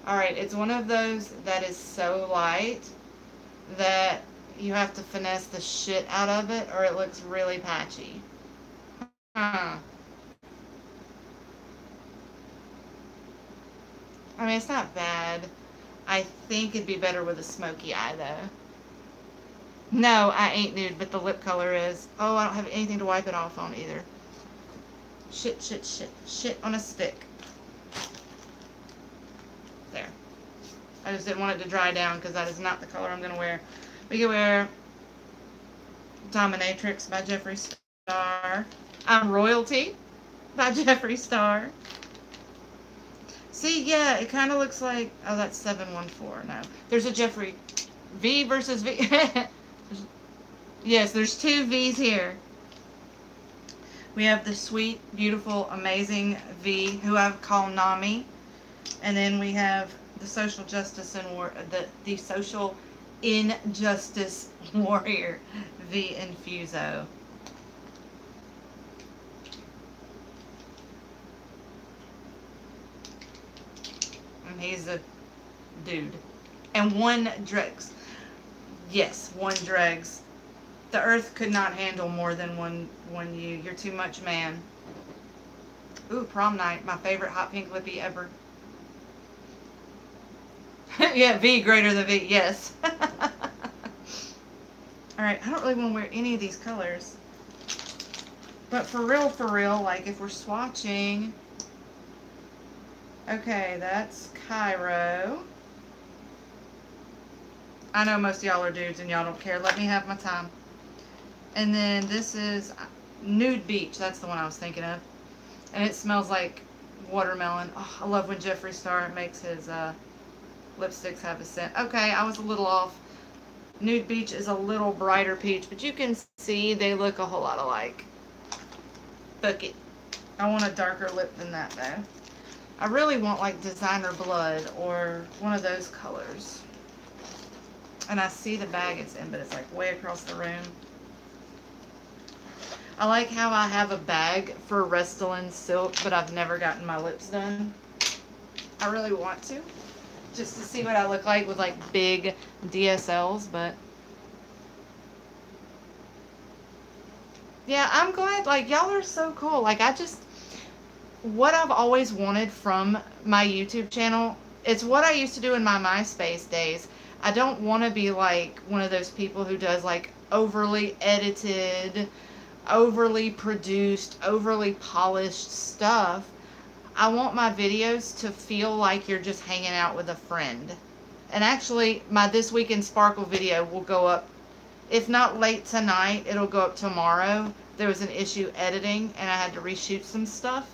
Alright, it's one of those that is so light that you have to finesse the shit out of it or it looks really patchy. I mean, it's not bad. I think it'd be better with a smoky eye, though. No, I ain't nude, but the lip color is. Oh, I don't have anything to wipe it off on either. Shit, shit, shit. Shit on a stick. There. I just didn't want it to dry down because that is not the color I'm going to wear. We can wear Dominatrix by Jeffree Star. I'm Royalty by Jeffree Star. See, yeah, it kind of looks like, oh, that's 714. No, there's a Jeffree V versus V. Yes, there's two V's here. We have the sweet, beautiful, amazing V, who I call Nami, and then we have the social justice and the social injustice warrior, V Infuso. And he's a dude. And one dregs. Yes, one dregs. The earth could not handle more than one you. You're too much, man. Ooh, prom night. My favorite hot pink lippy ever. Yeah, V greater than V. Yes. Alright, I don't really want to wear any of these colors. But for real, like if we're swatching. Okay, that's Cairo. I know most of y'all are dudes and y'all don't care. Let me have my time. And then this is Nude Beach. That's the one I was thinking of. And it smells like watermelon. Oh, I love when Jeffree Star makes his lipsticks have a scent. Okay, I was a little off. Nude Beach is a little brighter peach, but you can see they look a whole lot alike. Book it. I want a darker lip than that, though. I really want, like, Designer Blood or one of those colors. And I see the bag it's in, but it's, like, way across the room. I like how I have a bag for Restylane Silk, but I've never gotten my lips done. I really want to, just to see what I look like with, like, big DSLs, but... Yeah, I'm glad, like, y'all are so cool. Like, what I've always wanted from my YouTube channel, it's what I used to do in my MySpace days. I don't want to be, like, one of those people who does, like, overly edited, overly produced, overly polished stuff. I want my videos to feel like you're just hanging out with a friend. And actually, my This Week in Sparkle video will go up, if not late tonight, it'll go up tomorrow. There was an issue editing, and I had to reshoot some stuff.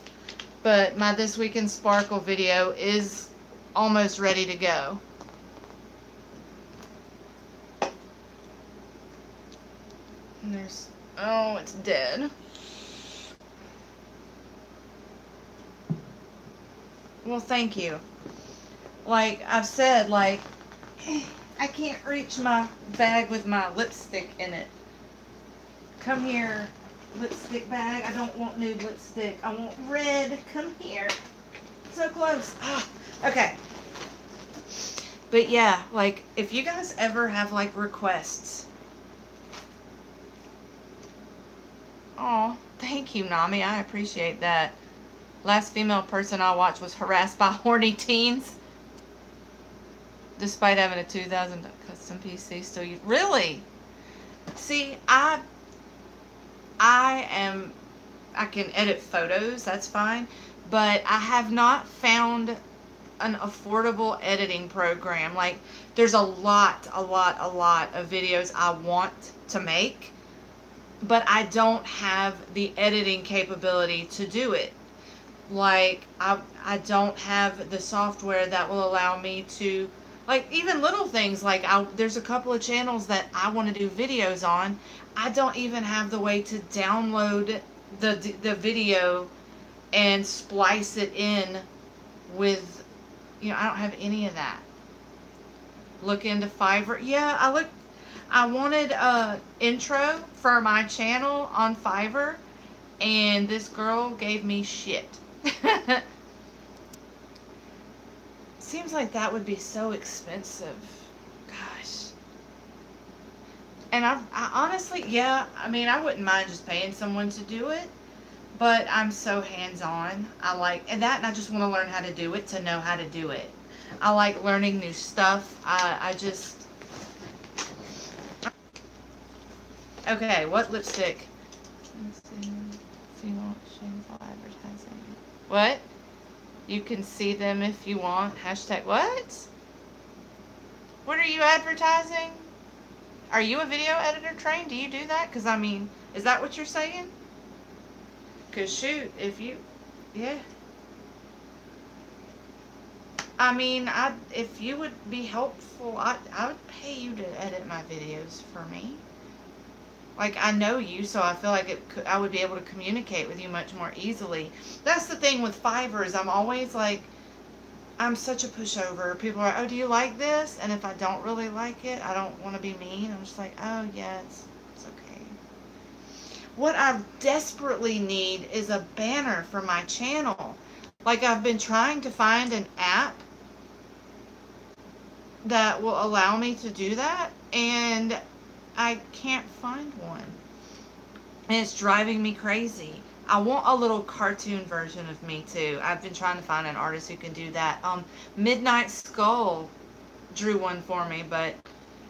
But my This Week in Sparkle video is almost ready to go. And there's... Oh, it's dead. Well, thank you. Like I've said, like, I can't reach my bag with my lipstick in it. Come here, lipstick bag. I don't want nude lipstick. I want red. Come here. So close. Oh, okay. But yeah, like, if you guys ever have, like, requests. Oh, thank you, Nami. I appreciate that. Last female person I watched was harassed by horny teens. Despite having a 2000 custom PC, still use. Really? See, I can edit photos, that's fine. But I have not found an affordable editing program. Like, there's a lot of videos I want to make, but I don't have the editing capability to do it. Like, I don't have the software that will allow me to, like, even little things, like, there's a couple of channels that I want to do videos on. I don't even have the way to download the video and splice it in with, you know, I don't have any of that. Look into Fiverr. Yeah, I wanted a intro for my channel on Fiverr, and this girl gave me shit. Seems like that would be so expensive. Gosh. And I honestly, yeah, I mean, I wouldn't mind just paying someone to do it, but I'm so hands-on. I like and I just want to learn how to do it to know how to do it. I like learning new stuff. I just... Okay, what lipstick? Advertising. What? You can see them if you want. Hashtag what? What are you advertising? Are you a video editor trained? Do you do that? Because, I mean, is that what you're saying? Because, shoot, if you... Yeah. I mean, if you would be helpful, I would pay you to edit my videos for me. Like, I know you, so I feel like I would be able to communicate with you much more easily. That's the thing with Fiverr is I'm always like, I'm such a pushover. People are like, oh, do you like this? And if I don't really like it, I don't want to be mean. I'm just like, oh, yeah, it's okay. What I desperately need is a banner for my channel. Like, I've been trying to find an app that will allow me to do that, and I can't find one. And it's driving me crazy. I want a little cartoon version of me too. I've been trying to find an artist who can do that. Midnight Skull drew one for me, but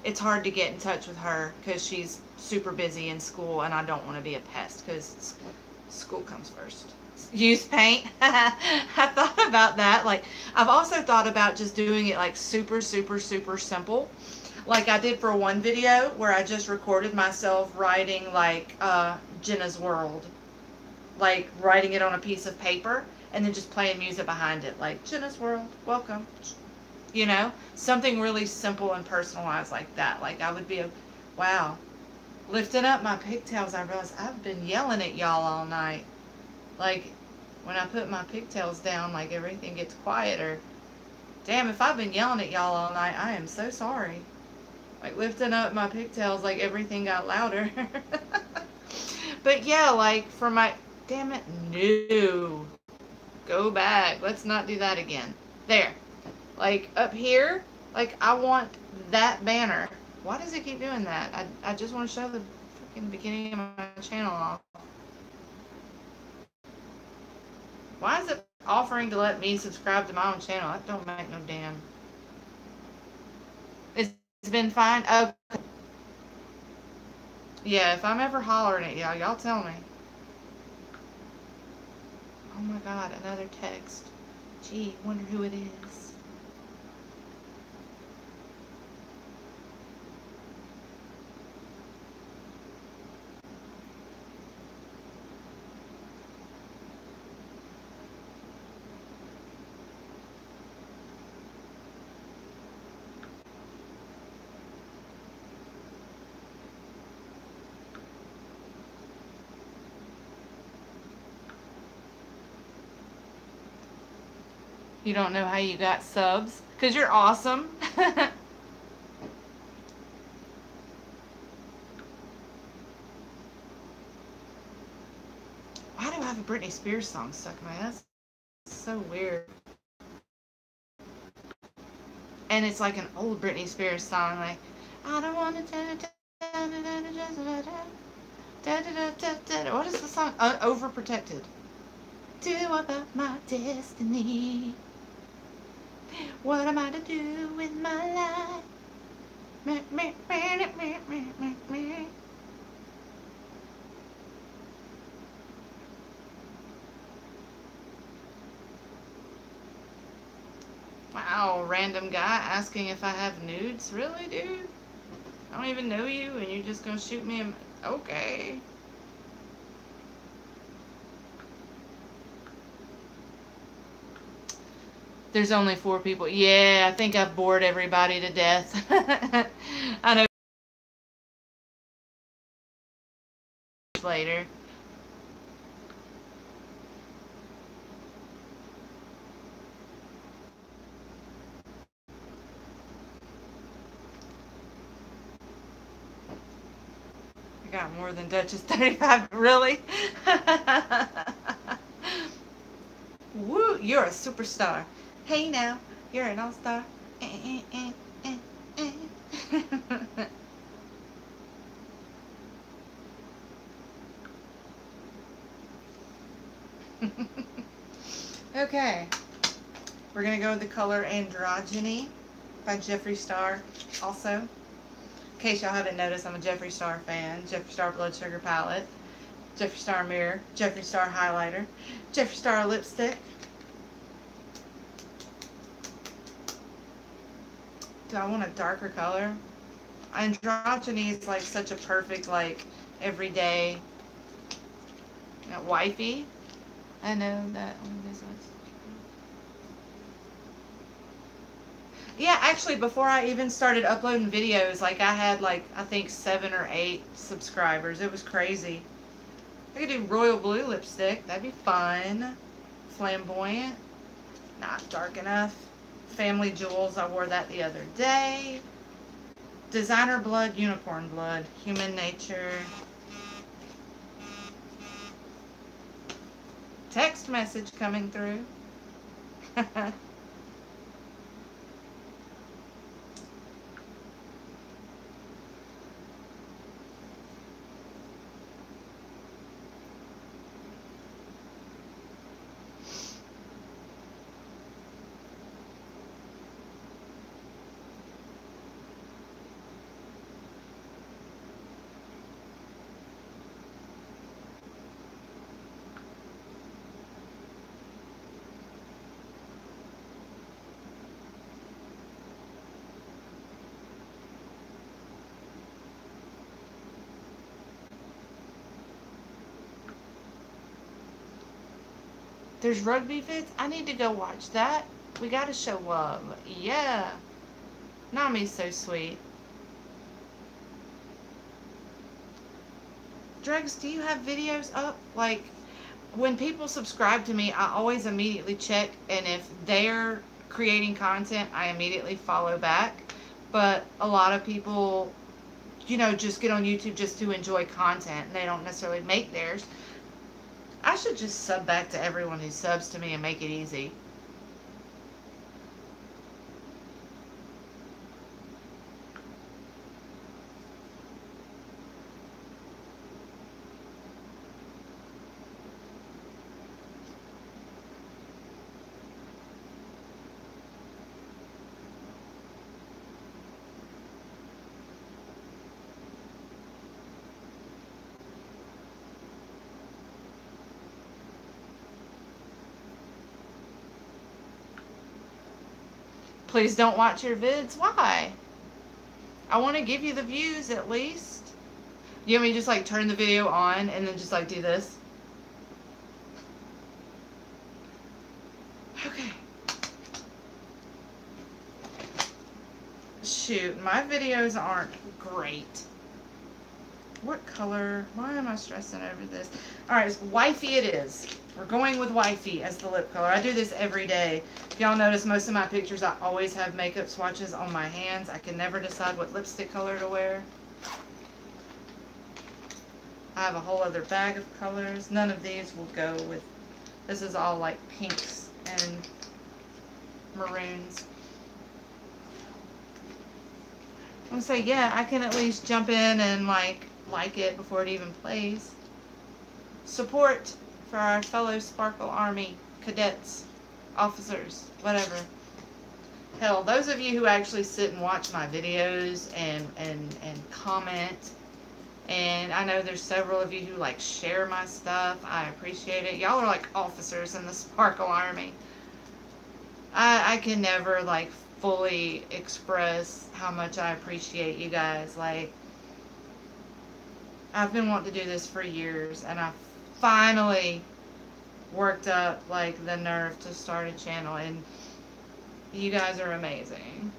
it's hard to get in touch with her because she's super busy in school, and I don't want to be a pest because school comes first. Use paint. I thought about that. Like, I've also thought about just doing it like super, super, super simple. Like I did for one video where I just recorded myself writing like Jenna's World, like writing it on a piece of paper and then just playing music behind it, like Jenna's World, welcome. Something really simple and personalized like that. Like I would be wow. Lifting up my pigtails, I realized I've been yelling at y'all all night. Like when I put my pigtails down, like everything gets quieter. Damn, if I've been yelling at y'all all night, I am so sorry. Like lifting up my pigtails, like everything got louder. But yeah, like for my, damn it, no. Go back. Let's not do that again. There. Like up here, like I want that banner. Why does it keep doing that? I just want to show the freaking beginning of my channel off. Why is it offering to let me subscribe to my own channel? That don't make no damn. It's been fine. Oh, yeah, if I'm ever hollering at y'all tell me. Oh my god, another text. Gee, wonder who it is. You don't know how you got subs? Because you're awesome. Why do I have a Britney Spears song stuck in my head? That's so weird. And it's like an old Britney Spears song, like, I don't want to. What is the song? Overprotected. Do about my destiny. What am I to do with my life? Wow, random guy asking if I have nudes? Really, dude? I don't even know you and you're just gonna shoot me okay. There's only 4 people. Yeah, I think I've bored everybody to death. I know later. I got more than Duchess 35. Really? Woo, you're a superstar. Hey now, you're an all-star. Okay, we're gonna go with the color Androgyny by Jeffree Star. Also, in case y'all haven't noticed, I'm a Jeffree Star fan. Jeffree Star Blood Sugar Palette, Jeffree Star Mirror, Jeffree Star Highlighter, Jeffree Star Lipstick. Do I want a darker color? Androgyny is like such a perfect, like, everyday, wifey. I know that one is. Yeah, actually, before I even started uploading videos, like I had like I think 7 or 8 subscribers. It was crazy. I could do royal blue lipstick. That'd be fun. Flamboyant. Not dark enough. Family Jewels. I wore that the other day. Designer blood, unicorn blood, human nature. Text message coming through. There's rugby fits. I need to go watch that. We gotta show love. Yeah. Nami's so sweet. Dregs, do you have videos up? Like, when people subscribe to me, I always immediately check, and if they're creating content, I immediately follow back. But a lot of people, just get on YouTube just to enjoy content, and they don't necessarily make theirs. I should just sub back to everyone who subs to me and make it easy. Please don't watch your vids. Why? I want to give you the views at least. You want me to just like turn the video on and then just like do this? Okay. Shoot, my videos aren't great. What color? Why am I stressing over this? Alright, it's wifey it is. We're going with wifey as the lip color. I do this every day. If y'all notice, most of my pictures, I always have makeup swatches on my hands. I can never decide what lipstick color to wear. I have a whole other bag of colors. None of these will go with... This is all like pinks and maroons. I'm gonna say, yeah, I can at least jump in and like it before it even plays. Support for our fellow Sparkle Army cadets, officers, whatever. Hell, those of you who actually sit and watch my videos and comment, and I know there's several of you who like share my stuff. I appreciate it. Y'all are like officers in the Sparkle Army. I can never like fully express how much I appreciate you guys. Like, I've been wanting to do this for years, and I finally worked up like the nerve to start a channel, and you guys are amazing.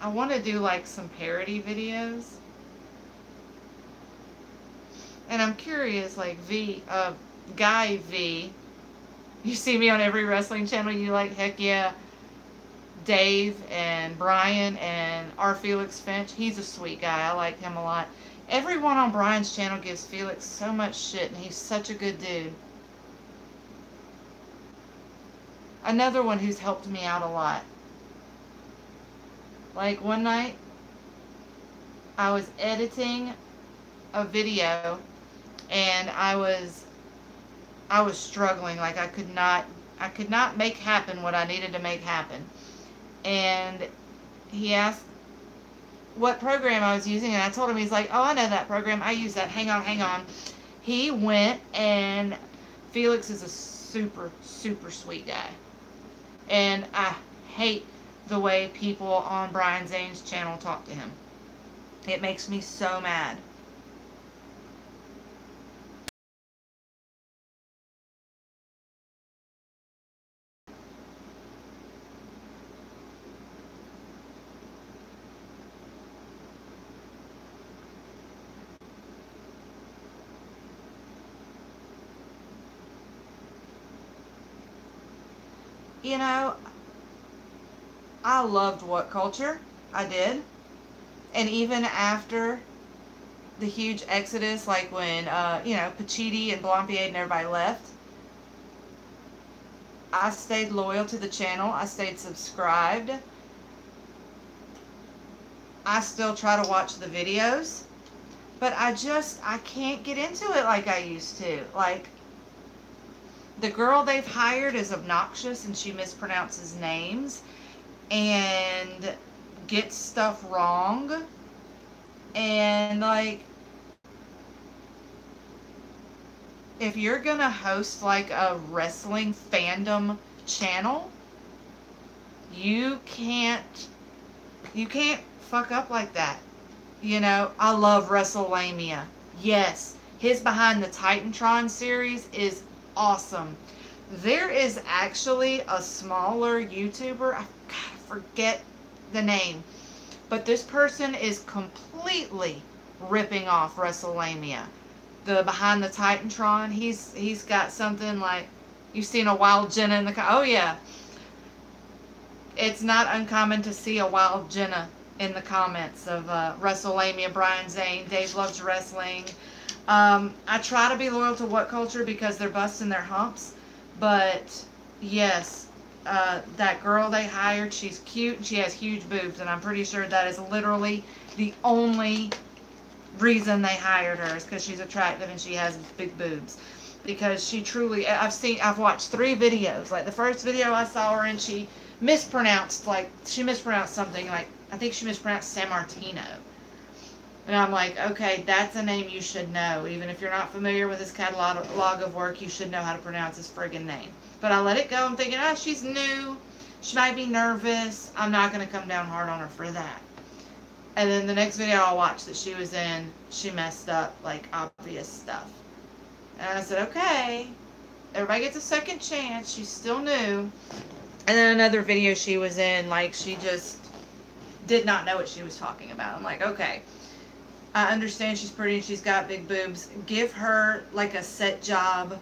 I want to do like some parody videos, and I'm curious, like Guy V, you see me on every wrestling channel, you like, heck yeah. Dave and Brian and R. Felix Finch, he's a sweet guy. I like him a lot. Everyone on Brian's channel gives Felix so much shit, and he's such a good dude. Another one who's helped me out a lot. Like one night, I was editing a video, and I was struggling. Like I could not make happen what I needed to make happen. And he asked what program I was using, and I told him. He's like, oh, I know that program. I use that. Hang on. He went, and Felix is a super, super sweet guy. And I hate the way people on Brian Zane's channel talk to him. It makes me so mad. You know, I loved What Culture. I did. And even after the huge exodus, like when, Pacitti and Blompier and everybody left, I stayed loyal to the channel. I stayed subscribed. I still try to watch the videos. But I can't get into it like I used to. Like, the girl they've hired is obnoxious and she mispronounces names and gets stuff wrong. And, like, if you're gonna host, like, a wrestling fandom channel, you can't, you can't fuck up like that. You know, I love WrestleLamia. Yes, his Behind the Titantron series is awesome. There is actually a smaller YouTuber, I gotta forget the name, but this person is completely ripping off WrestleLamia. The Behind the Titantron, he's got something like, you've seen a wild Jenna in the, oh yeah, it's not uncommon to see a wild Jenna in the comments of WrestleLamia, Brian Zane, Dave Loves Wrestling. I try to be loyal to What Culture because they're busting their humps, but yes, that girl they hired, she's cute and she has huge boobs, and I'm pretty sure that is literally the only reason they hired her is because she's attractive and she has big boobs. Because she truly, I've watched 3 videos. Like the first video I saw her in, she mispronounced something, like, I think she mispronounced San Martino. And I'm like, okay, that's a name you should know. Even if you're not familiar with his catalog of work, you should know how to pronounce his friggin' name. But I let it go. I'm thinking, oh, she's new. She might be nervous. I'm not going to come down hard on her for that. And then the next video I watched that she was in, she messed up, like, obvious stuff. And I said, okay, everybody gets a second chance. She's still new. And then another video she was in, like, she just did not know what she was talking about. I'm like, okay, I understand she's pretty and she's got big boobs. Give her, like, a set job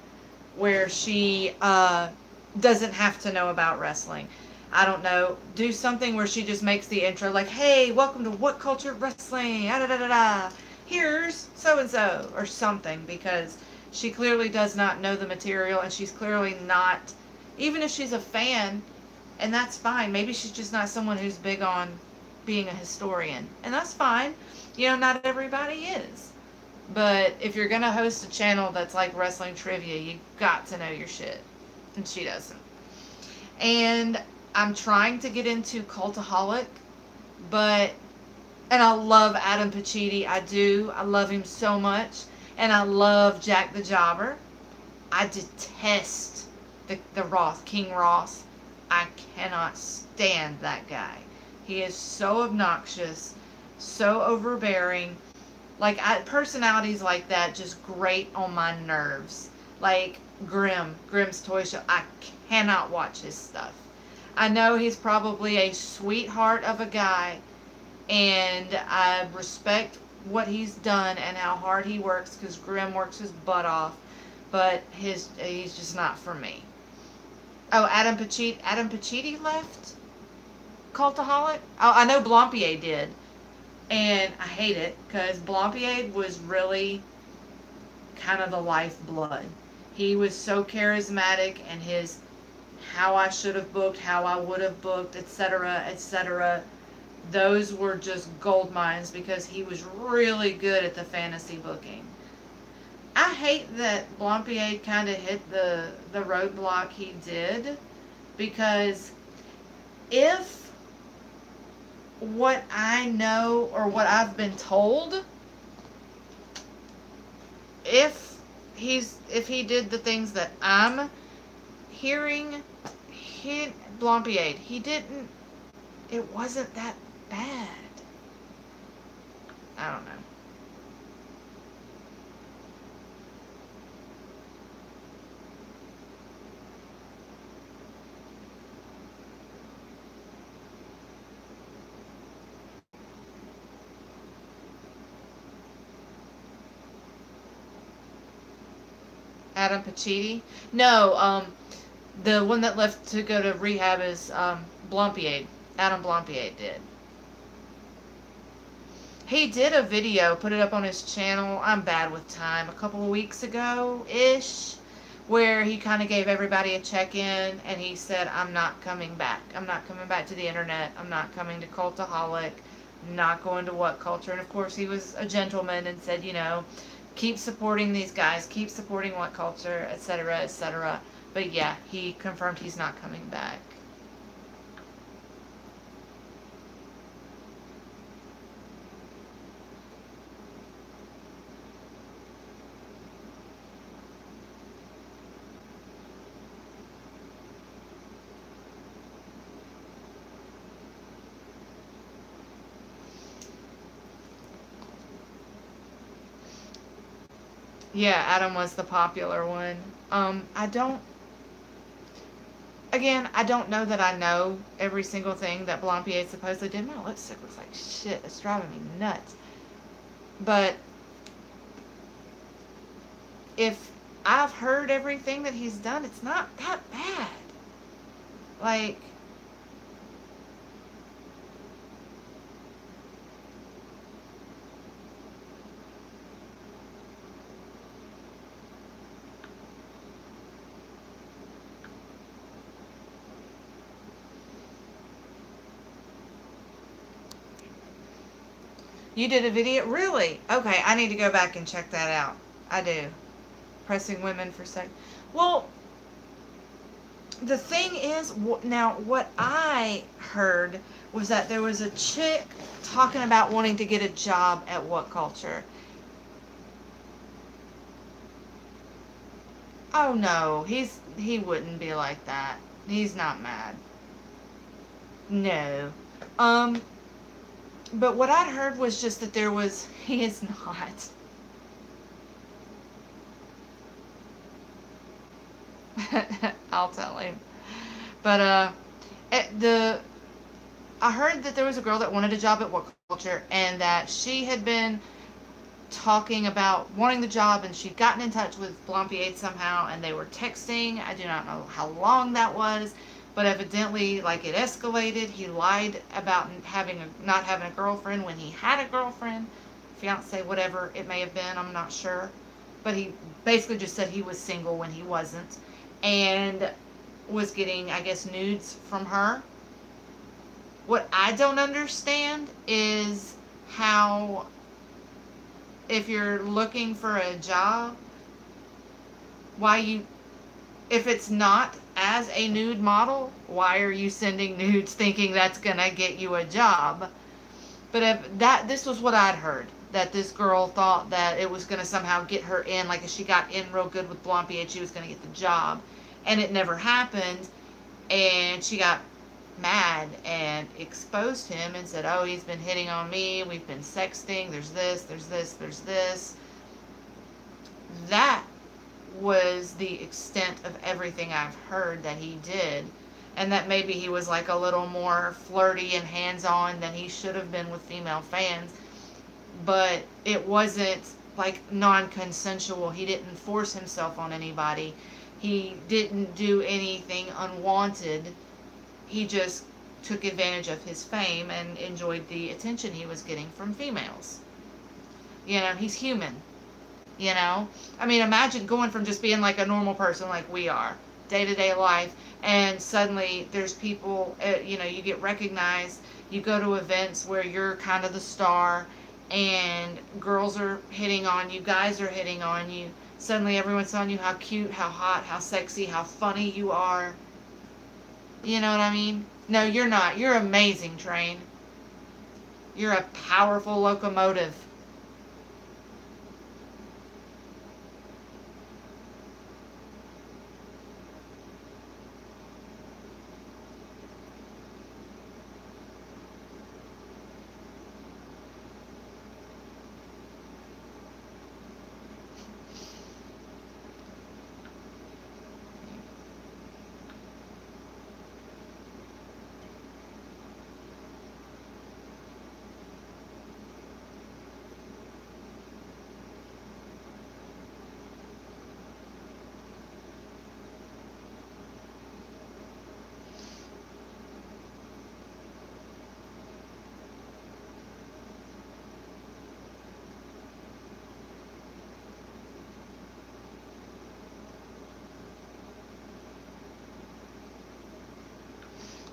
where she doesn't have to know about wrestling. I don't know. Do something where she just makes the intro, like, hey, welcome to What Culture Wrestling. Da da da da. Here's so and so, or something, because she clearly does not know the material, and she's clearly not, even if she's a fan, and that's fine. Maybe she's just not someone who's big on being a historian, and that's fine. You know, not everybody is. But if you're going to host a channel that's like wrestling trivia, you got to know your shit. And she doesn't. And I'm trying to get into Cultaholic, but, and I love Adam Pacitti. I do. I love him so much. And I love Jack the Jobber. I detest the Ross, King Ross. I cannot stand that guy. He is so obnoxious, so overbearing. Like, personalities like that just grate on my nerves. Like Grimm's Toy Show. I cannot watch his stuff. I know he's probably a sweetheart of a guy, and I respect what he's done and how hard he works, because Grimm works his butt off, but he's just not for me. Oh, Adam Pacitti left Cultaholic? Oh, I know Blompier did. And I hate it because Blompier was really kind of the lifeblood. He was so charismatic, and his how I should have booked, how I would have booked, etc., etc., those were just gold mines because he was really good at the fantasy booking. I hate that Blompier kind of hit the roadblock he did, because if what I know or what I've been told, if he did the things that I'm hearing, Blompier, he didn't, it wasn't that bad. I don't know. Adam Pacitti? No, The one that left to go to rehab is Blompier. Adam Blompier did. He did a video, put it up on his channel. I'm bad with time. A couple of weeks ago ish, where he kind of gave everybody a check in, and he said, "I'm not coming back. I'm not coming back to the internet. I'm not coming to Cultaholic. Not going to What Culture." And of course, he was a gentleman and said, keep supporting these guys, keep supporting What Culture, etc., etc. But yeah, he confirmed he's not coming back. Yeah, Adam was the popular one. I don't. Again, I don't know that I know every single thing that Blompier supposedly did. My lipstick looks like shit. It's driving me nuts. But if I've heard everything that he's done, it's not that bad. Like, you did a video? Really? Okay, I need to go back and check that out. I do. Pressing women for sex. Well, the thing is, now what I heard was that there was a chick talking about wanting to get a job at What Culture. Oh no, he wouldn't be like that. He's not mad. No. Um, but what I'd heard was just that there was he is not. I'll tell him. But the I heard that there was a girl that wanted a job at What Culture, and that she had been talking about wanting the job, and she'd gotten in touch with Blompier somehow, and they were texting. I do not know how long that was, but evidently, like, it escalated. He lied about not having a girlfriend when he had a girlfriend, fiance, whatever it may have been. I'm not sure, but he basically just said he was single when he wasn't, and was getting, I guess, nudes from her. What I don't understand is how, if you're looking for a job, why you, if it's not as a nude model, why are you sending nudes thinking that's gonna get you a job? But if that, this was what I'd heard, that this girl thought that it was gonna somehow get her in, like if she got in real good with Blompier, she was gonna get the job, and it never happened, and she got mad and exposed him and said, "Oh, he's been hitting on me. We've been sexting. There's this. There's this. There's this." That was the extent of everything I've heard that he did. And that maybe he was like a little more flirty and hands on than he should have been with female fans. But it wasn't like non consensual. He didn't force himself on anybody, he didn't do anything unwanted. He just took advantage of his fame and enjoyed the attention he was getting from females. He's human. I mean, imagine going from just being like a normal person like we are, day to day life, and suddenly there's people, you get recognized, you go to events where you're kind of the star, and girls are hitting on you, guys are hitting on you. Suddenly everyone's telling you how cute, how hot, how sexy, how funny you are. You know what I mean? No, you're not. You're amazing, Train. You're a powerful locomotive.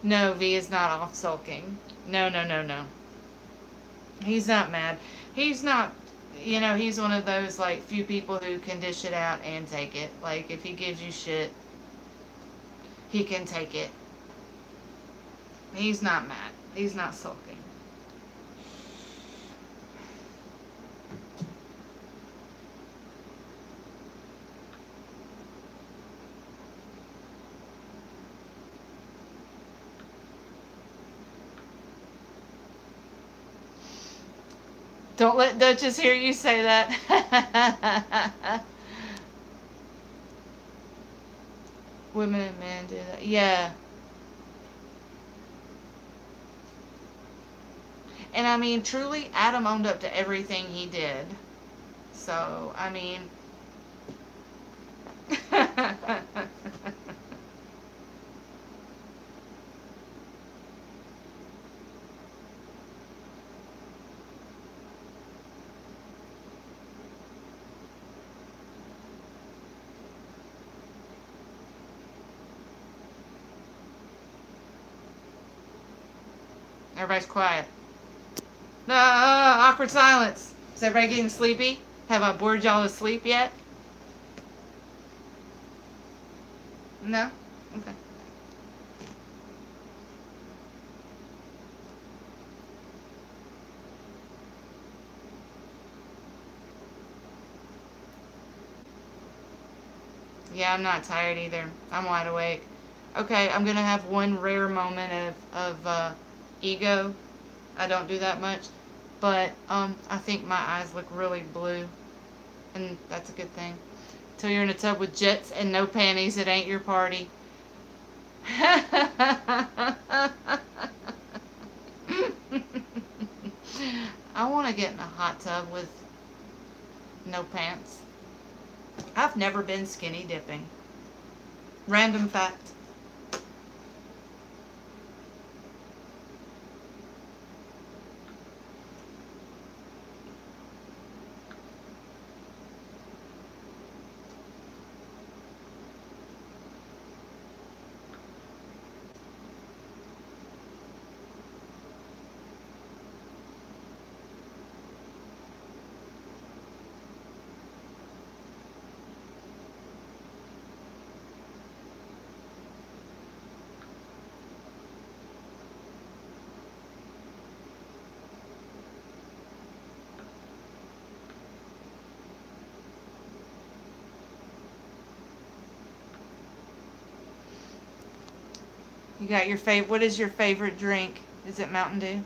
No, V is not off sulking. No, no, no, no. He's not mad. He's not, he's one of those, like, few people who can dish it out and take it. Like, if he gives you shit, he can take it. He's not mad. He's not sulking. Don't let Duchess hear you say that. Women and men do that. Yeah. And I mean, truly, Adam owned up to everything he did. So, I mean. Everybody's quiet. No, awkward silence. Is everybody getting sleepy? Have I bored y'all to sleep yet? No? Okay. Yeah, I'm not tired either. I'm wide awake. Okay, I'm gonna have one rare moment of ego. I don't do that much, but I think my eyes look really blue, and that's a good thing. Till you're in a tub with jets and no panties, it ain't your party. I want to get in a hot tub with no pants. I've never been skinny dipping. Random fact. You got your favorite. What is your favorite drink? Is it Mountain Dew?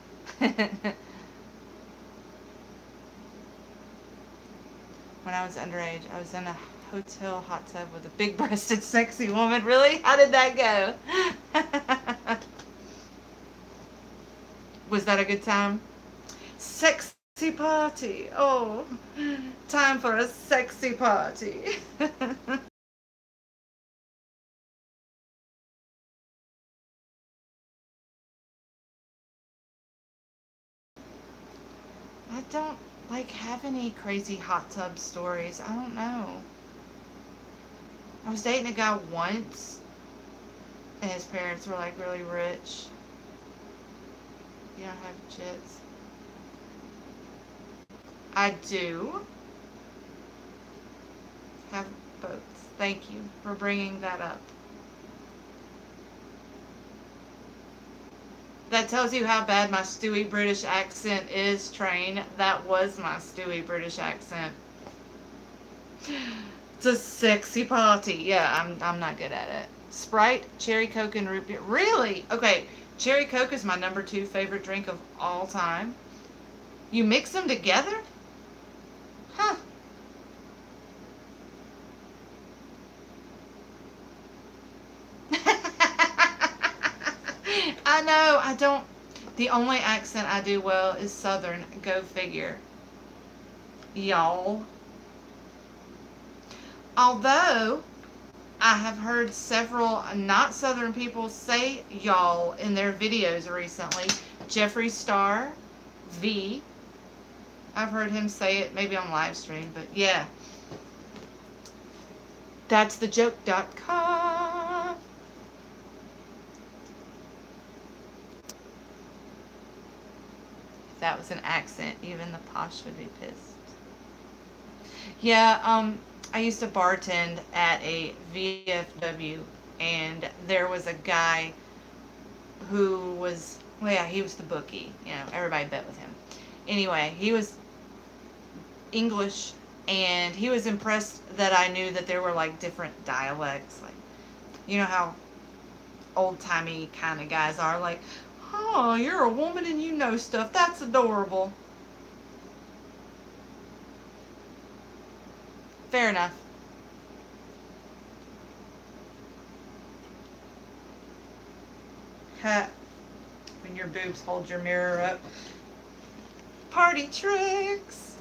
When I was underage, I was in a hotel hot tub with a big-breasted, sexy woman. Really? How did that go? Was that a good time? Sexy party. Oh, time for a sexy party. I don't like have any crazy hot tub stories. I don't know. I was dating a guy once, and his parents were like really rich. You don't have jets. I do have boats. Thank you for bringing that up. That tells you how bad my Stewie British accent is, Train. That was my Stewie British accent. It's a sexy party. Yeah, I'm not good at it. Sprite, cherry Coke, and root beer. Really? Okay, cherry Coke is my number 2 favorite drink of all time. You mix them together? Huh. I know, I don't. The only accent I do well is Southern. Go figure. Y'all. Although, I have heard several not Southern people say y'all in their videos recently. Jeffree Star, V. I've heard him say it maybe on live stream, but yeah. That's the joke.com. That was an accent. Even the posh would be pissed. Yeah, I used to bartend at a VFW, and there was a guy who was, well, yeah, he was the bookie. You know, everybody bet with him. Anyway, he was English, and he was impressed that I knew that there were like different dialects. Like, you know how old timey kind of guys are, like, oh, you're a woman and you know stuff. That's adorable. Fair enough. Ha. When your boobs hold your mirror up. Party tricks.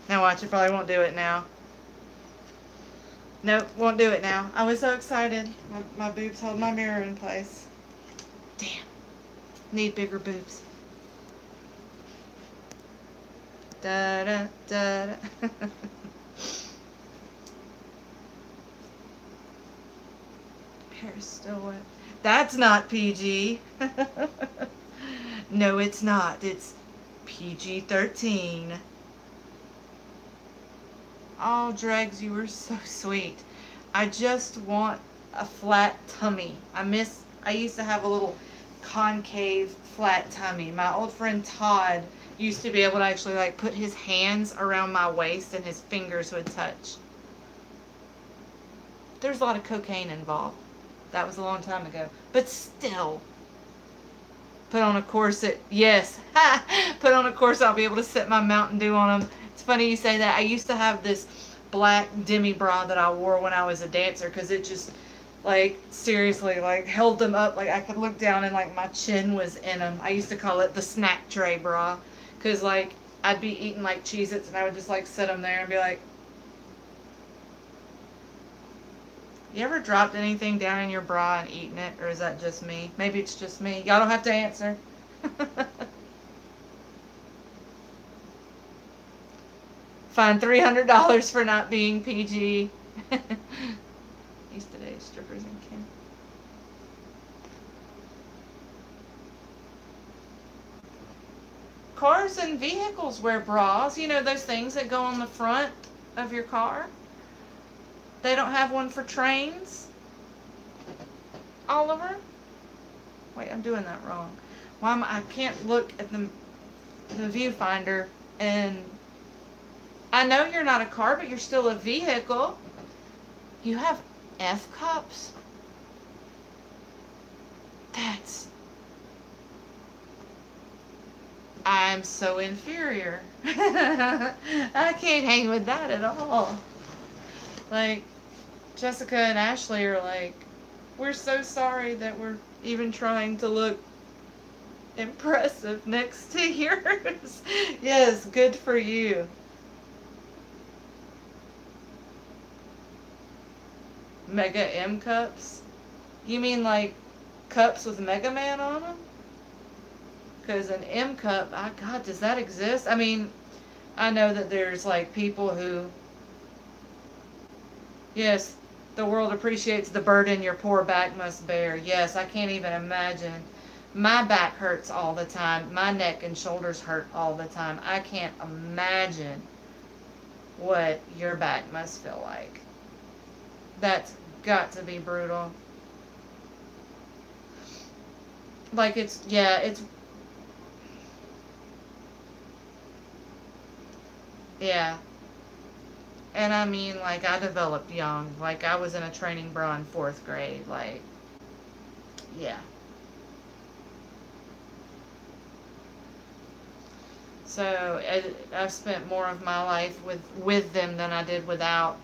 Now watch, it probably won't do it now. Nope, won't do it now. I was so excited. My boobs hold my mirror in place. Damn. Need bigger boobs. Da da da da. Hair's still wet. That's not PG. No, it's not. It's PG-13. Oh, Dregs, you were so sweet. I just want a flat tummy. I used to have a little concave flat tummy. My old friend Todd used to be able to actually like put his hands around my waist and his fingers would touch. There's a lot of cocaine involved. That was a long time ago. But still, put on a corset. Yes. Put on a corset. I'll be able to set my Mountain Dew on them. It's funny you say that. I used to have this black demi bra that I wore when I was a dancer because it just, like, seriously, like, held them up. Like, I could look down and, like, my chin was in them. I used to call it the snack tray bra because, like, I'd be eating, like, Cheez-Its and I would just, like, sit them there and be like, you ever dropped anything down in your bra and eaten it, or is that just me? Maybe it's just me. Y'all don't have to answer. Fine, $300 for not being PG. These today's strippers and Ken. Cars and vehicles wear bras. You know those things that go on the front of your car? They don't have one for trains? Oliver? Wait, I'm doing that wrong. I can't look at the viewfinder, and I know you're not a car, but you're still a vehicle. You have F cups? I'm so inferior. I can't hang with that at all. Like, Jessica and Ashley are like, we're so sorry that we're even trying to look impressive next to yours. Yes, good for you. Mega M cups? You mean like cups with Mega Man on them? Because an M cup, God, does that exist? I mean, I know that there's like people who, yes, the world appreciates the burden your poor back must bear. Yes, I can't even imagine. My back hurts all the time. My neck and shoulders hurt all the time. I can't imagine what your back must feel like. That's got to be brutal. Like yeah. And I mean, like, I developed young. Like, I was in a training bra in 4th grade. Like, yeah. So, I've spent more of my life with them than I did without.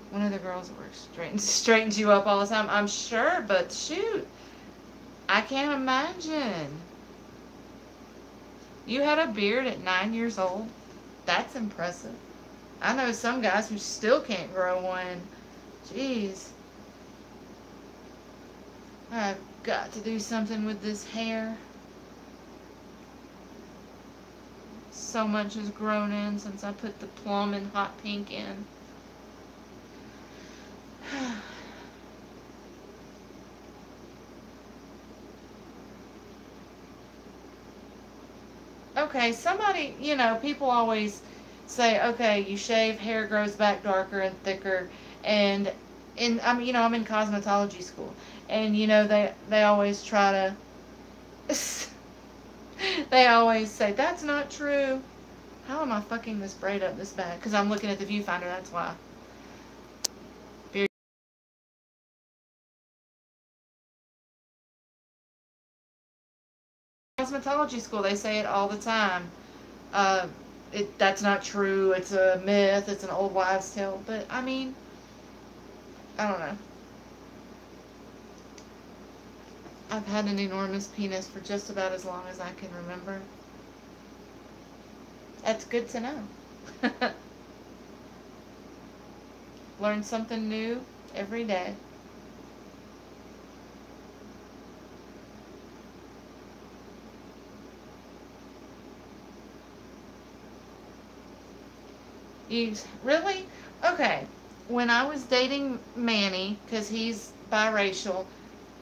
One of the girls at work straightens you up all the time, I'm sure, but shoot, I can't imagine. You had a beard at 9 years old? That's impressive. I know some guys who still can't grow one. Jeez. I've got to do something with this hair. So much has grown in since I put the plum and hot pink in. okay, somebody, people always say, okay, you shave, hair grows back darker and thicker, and I'm in cosmetology school, and they always try to, they always say that's not true. How am I fucking this braid up this bad? Because I'm looking at the viewfinder. That's why. Beard cosmetology school, they say it all the time. Uh, that's not true. It's a myth. It's an old wives' tale. But I mean, I don't know. I've had an enormous penis for just about as long as I can remember. That's good to know. Learn something new every day. You really? Okay. When I was dating Manny, because he's biracial,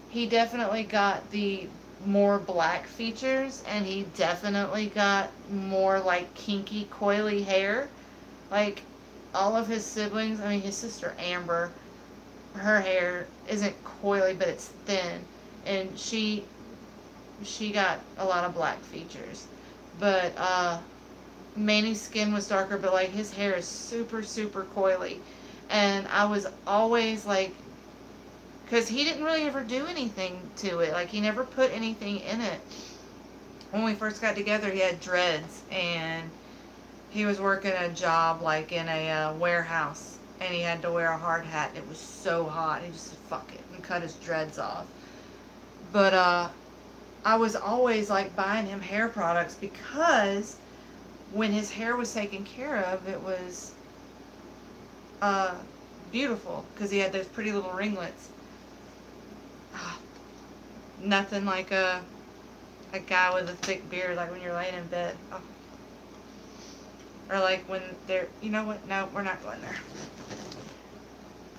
he definitely got the more black features, and he definitely got more like kinky, coily hair. Like all of his siblings, I mean, his sister Amber, her hair isn't coily, but it's thin, and she got a lot of black features. But Manny's skin was darker, but like his hair is super, super coily. And I was always like, because he didn't really ever do anything to it. Like he never put anything in it. When we first got together, he had dreads, and he was working a job like in a warehouse, and he had to wear a hard hat. It was so hot. He just said, fuck it, and cut his dreads off. But I was always like buying him hair products because when his hair was taken care of, it was uh, beautiful because he had those pretty little ringlets. Nothing like a guy with a thick beard, like when you're laying in bed. Oh. Or like when they're, you know what? No, we're not going there.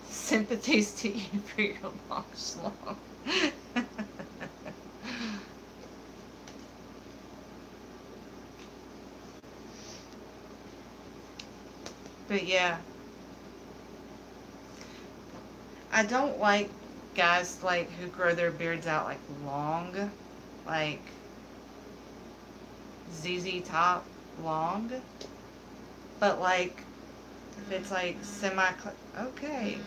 Sympathies to you for your long schlong. But yeah, I don't like guys like who grow their beards out like long, like ZZ Top long. But like if it's like semi, okay.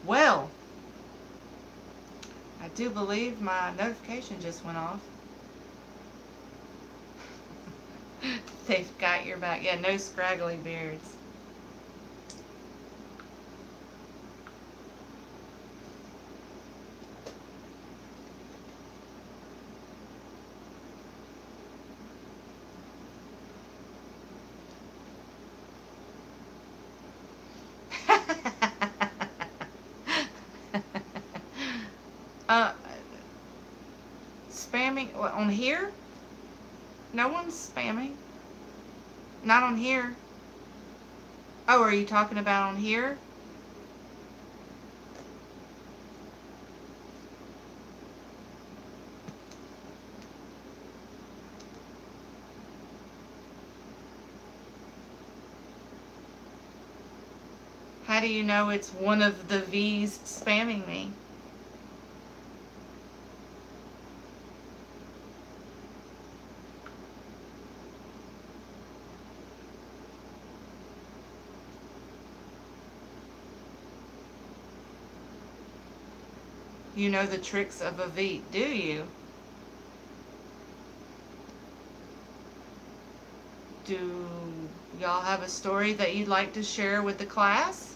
Well, I do believe my notification just went off. They've got your back. Yeah, no scraggly beards. uh, Spamming what, on here? No one's spamming. Not on here. Oh, are you talking about on here? How do you know it's one of the V's spamming me? You know the tricks of a V, do you? Do y'all have a story that you'd like to share with the class?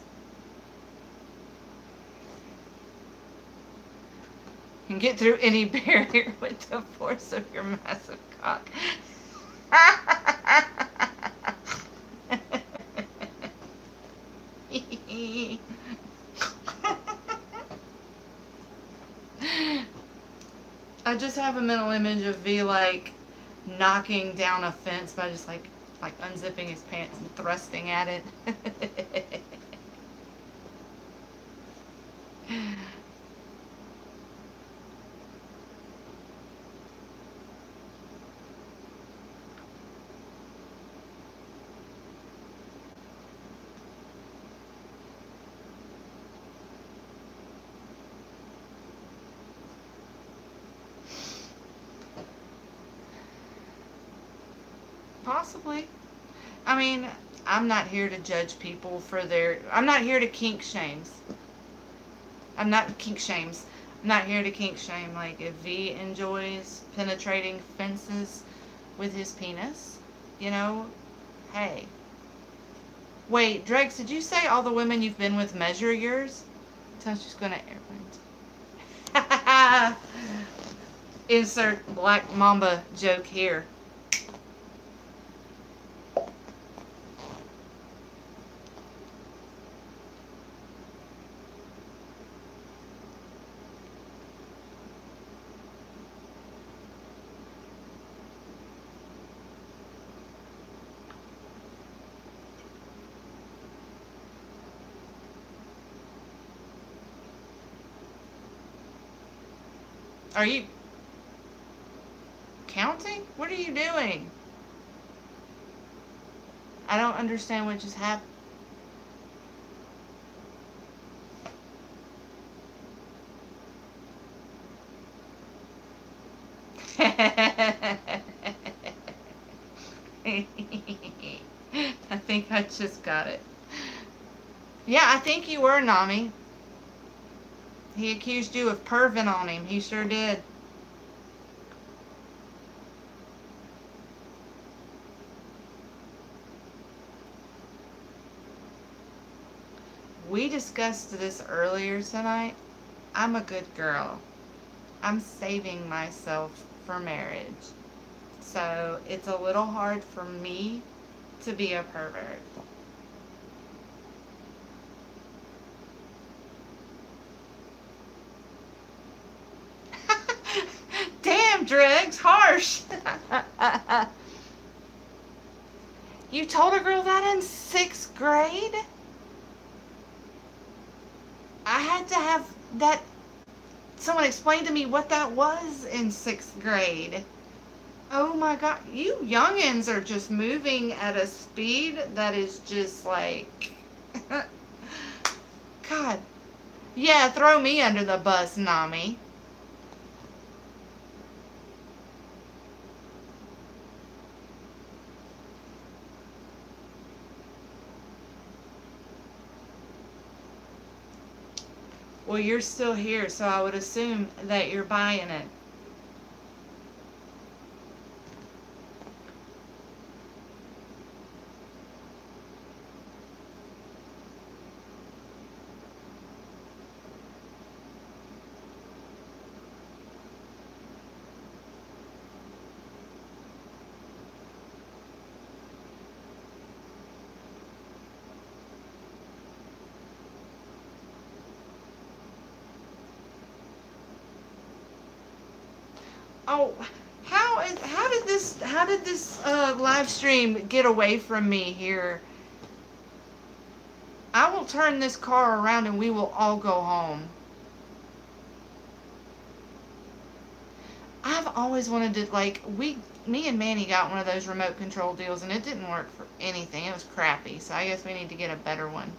You can get through any barrier with the force of your massive cock. I just have a mental image of V like knocking down a fence by just like unzipping his pants and thrusting at it. Possibly. I mean, I'm not here to judge people for their. I'm not here to kink shames. I'm not kink shames. I'm not here to kink shame. Like, if V enjoys penetrating fences with his penis, you know, hey. Wait, Drex, did you say all the women you've been with measure yours? So I was just going to airplanes. Insert Black Mamba joke here. Are you counting? What are you doing? I don't understand what just happened. I think I just got it. Yeah, I think you were, Nami. He accused you of perving on him. He sure did. We discussed this earlier tonight. I'm a good girl. I'm saving myself for marriage. So it's a little hard for me to be a pervert. Damn, Dregs, harsh. You told a girl that in 6th grade? I had to have that. Someone explain to me what that was in 6th grade. Oh my god, you youngins are just moving at a speed that is just like. God. Yeah, throw me under the bus, Nami. Well, you're still here, so I would assume that you're buying it. Oh, how did this live stream get away from me here? I will turn this car around and we will all go home. I've always wanted to, like, me and Manny got one of those remote control deals and it didn't work for anything. It was crappy. So I guess we need to get a better one.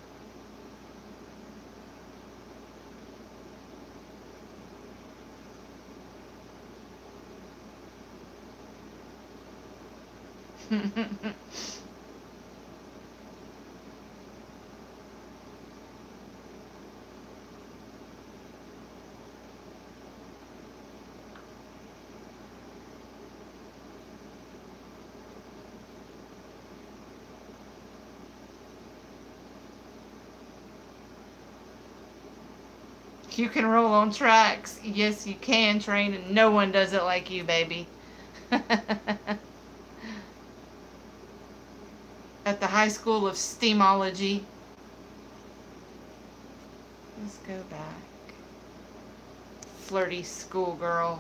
You can roll on tracks. Yes, you can, Train, and no one does it like you, baby. At the High School of Steamology. Let's go back. Flirty schoolgirl.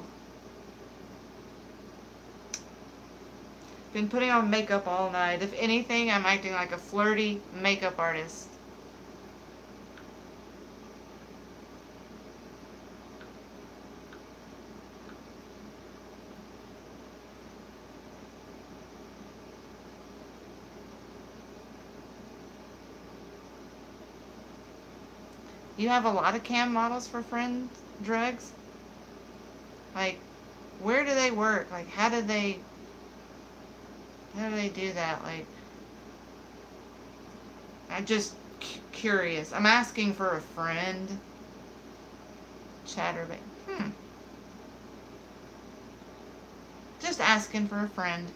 Been putting on makeup all night. If anything, I'm acting like a flirty makeup artist. You have a lot of cam models for friend drugs? Like, where do they work? Like, how do they do that? Like, I'm just curious. I'm asking for a friend. Chatterbait. Just asking for a friend.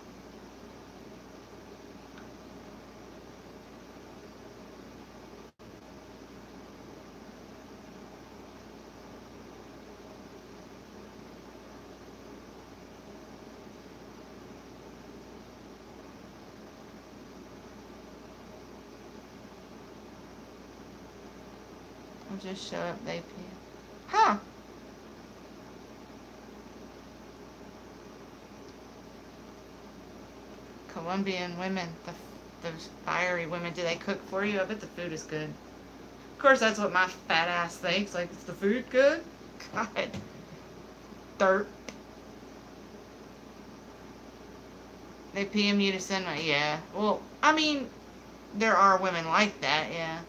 I'll just show up they pee. Huh. Colombian women. Those fiery women. Do they cook for you? I bet the food is good. Of course, that's what my fat ass thinks. Like, is the food good? God. Dirt. They PM you to send my. Yeah. Well, I mean, there are women like that, yeah.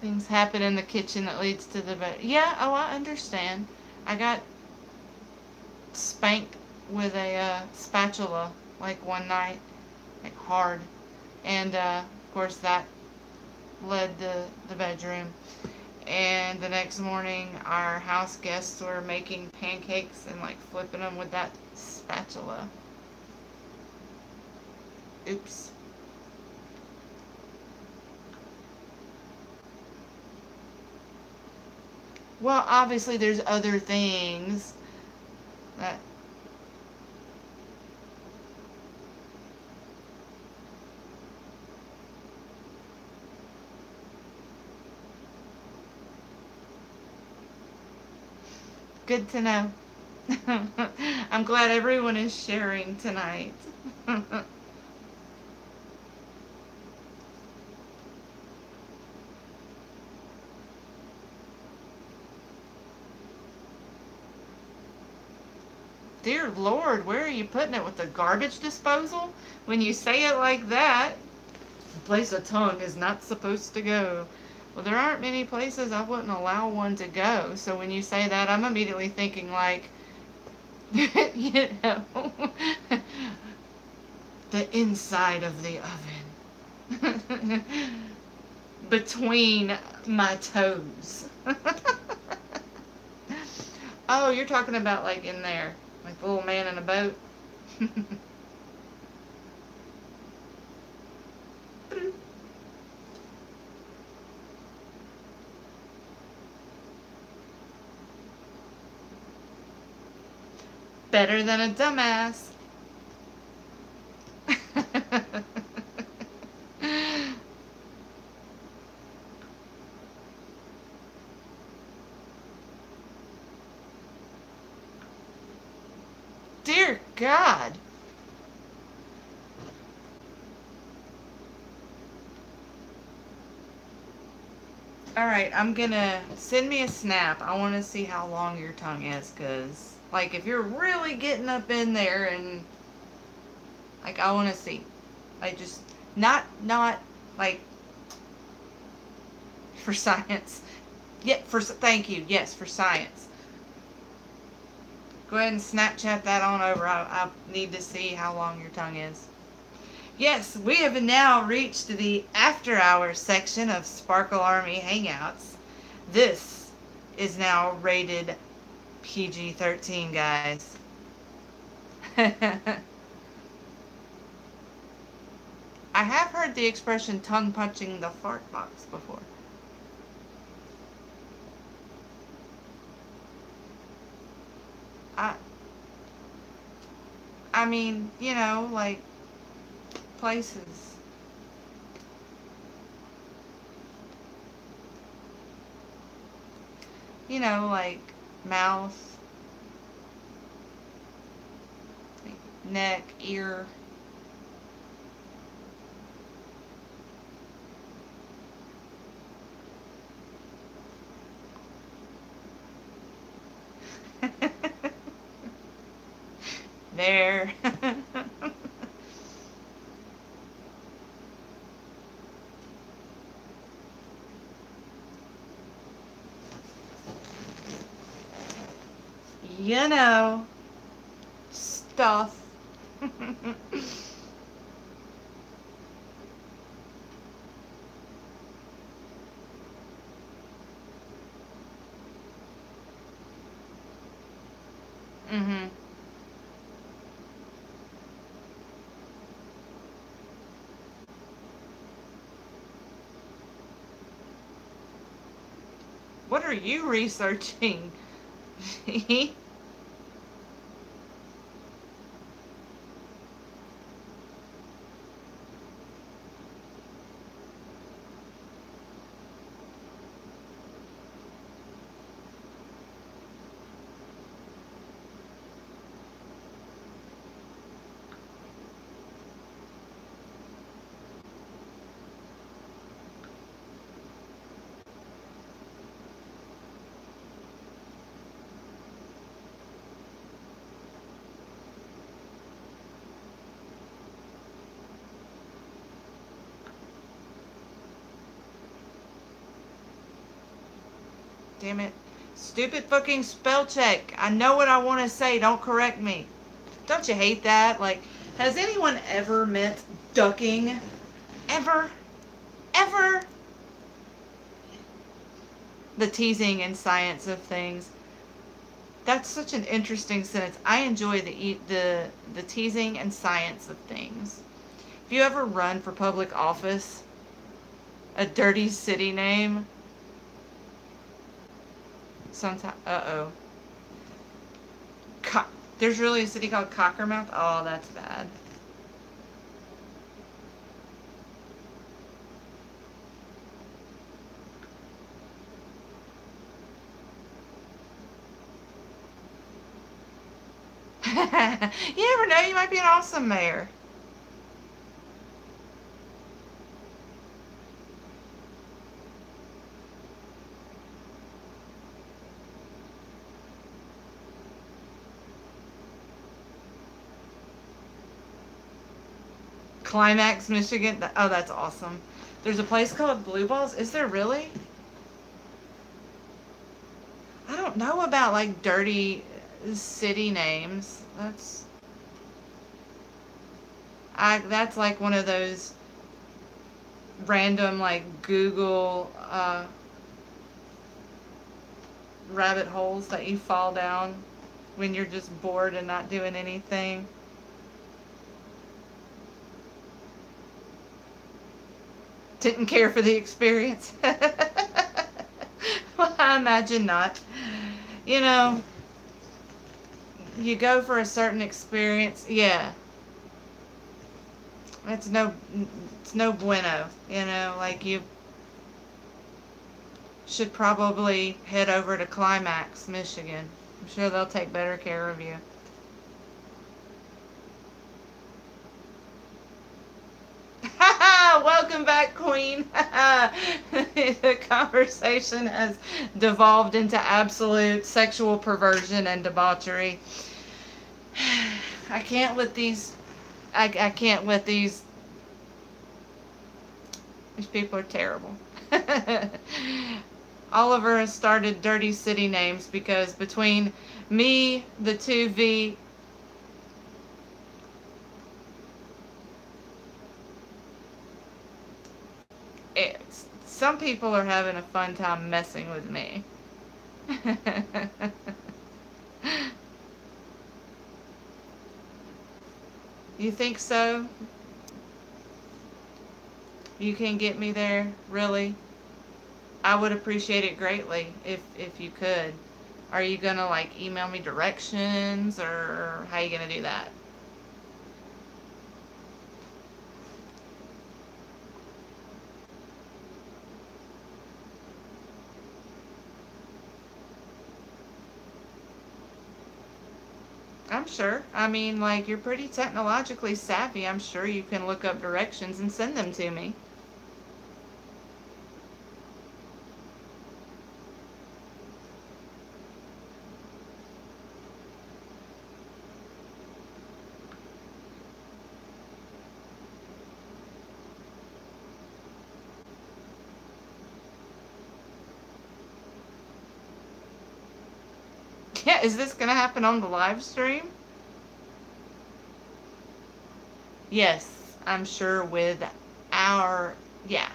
Things happen in the kitchen that leads to the bed. Yeah, oh, I understand. I got spanked with a spatula like one night, like hard, and of course that led to the bedroom. And the next morning, our house guests were making pancakes and like flipping them with that spatula. Oops. Well, obviously, there's other things that. Good to know. I'm glad everyone is sharing tonight. Dear Lord, where are you putting it with the garbage disposal? When you say it like that, the place a tongue is not supposed to go. Well, there aren't many places I wouldn't allow one to go. So when you say that, I'm immediately thinking like, you know, the inside of the oven. Between my toes. Oh, you're talking about like in there, like the little man in a boat. Better than a dumbass. Dear God. Alright, I'm gonna send me a snap. I want to see how long your tongue is, because, like, if you're really getting up in there and, like, I want to see. Like, just, not, like, for science. Yeah, thank you. Yes, for science. Go ahead and Snapchat that on over. I need to see how long your tongue is. Yes, we have now reached the after hours section of Sparkle Army Hangouts. This is now rated PG-13, guys. I have heard the expression tongue punching the fart box before. I I mean, like places. Like mouth. neck, ear. There. You know, stuff. Mhm. What are you researching? Damn it. Stupid fucking spell check. I know what I want to say. Don't correct me. Don't you hate that? Like, has anyone ever meant ducking? Ever? Ever? The teasing and science of things. That's such an interesting sentence. I enjoy the teasing and science of things. If you ever run for public office, a dirty city name, sometimes, uh-oh. Co- There's really a city called Cockermouth? Oh, that's bad. You never know, you might be an awesome mayor. Climax, Michigan. Oh, that's awesome. There's a place called Blue Balls. Is there really? I don't know about like dirty city names. That's like one of those random like Google rabbit holes that you fall down when you're just bored and not doing anything. Didn't care for the experience. Well, I imagine not. You know, you go for a certain experience. Yeah, it's no, it's no bueno. You know, like you should probably head over to Climax, Michigan. I'm sure they'll take better care of you. Welcome back, Queen. The conversation has devolved into absolute sexual perversion and debauchery. I can't let these. I can't let these. These people are terrible. Oliver has started dirty city names because between me, the 2V, some people are having a fun time messing with me. You think so? You can get me there? Really? I would appreciate it greatly if you could. Are you gonna like email me directions or how you gonna do that? I'm sure. I mean, like, you're pretty technologically savvy. I'm sure you can look up directions and send them to me. Yeah, is this going to happen on the live stream? Yes, I'm sure with our, yeah,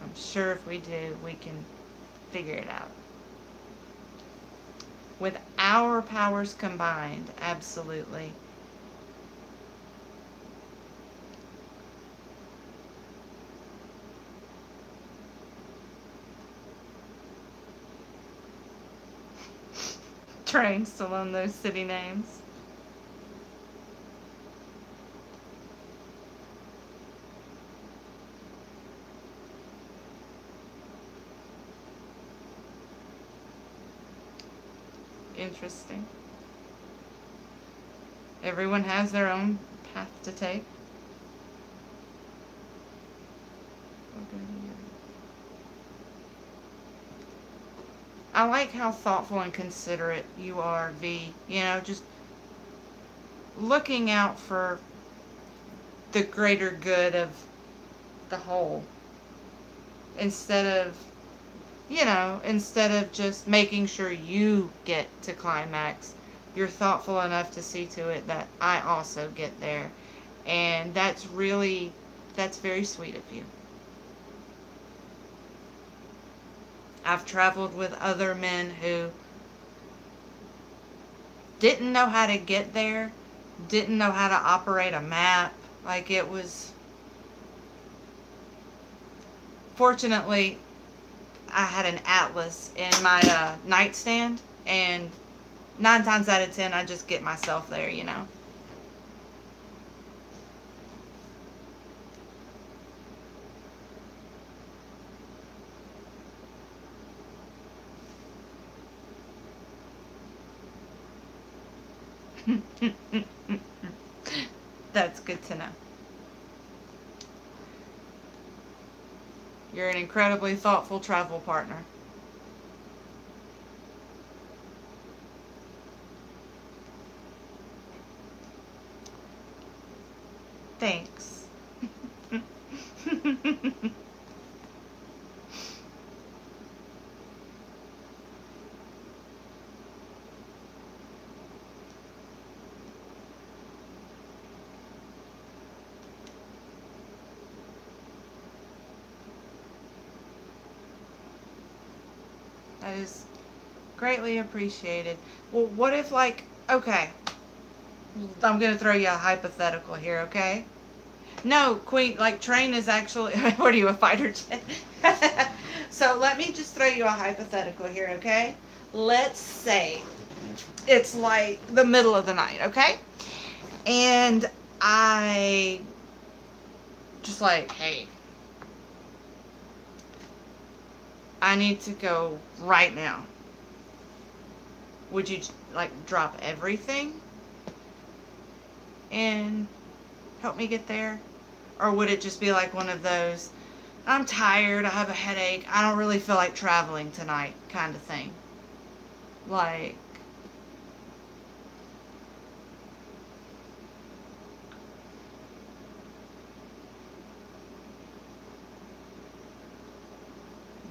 I'm sure if we do, we can figure it out. With our powers combined, absolutely. Train still on those city names. Interesting. Everyone has their own path to take. I like how thoughtful and considerate you are, V. You know, just looking out for the greater good of the whole instead of, instead of just making sure you get to climax. You're thoughtful enough to see to it that I also get there. And that's very sweet of you. I've traveled with other men who didn't know how to get there, didn't know how to operate a map. Like it was, fortunately, I had an atlas in my nightstand, and 9 times out of 10, I just get myself there, you know. That's good to know. You're an incredibly thoughtful travel partner. Thanks. That is greatly appreciated. Well, what if, like, okay, I'm going to throw you a hypothetical here, okay? No, Queen, like, train is actually, what are you, a fighter jet? So let me just throw you a hypothetical here, okay? Let's say it's like the middle of the night, okay? And I just like, hey, I need to go right now. Would you like drop everything and help me get there? Or would it just be like one of those, I'm tired, I have a headache, I don't really feel like traveling tonight kind of thing? Like,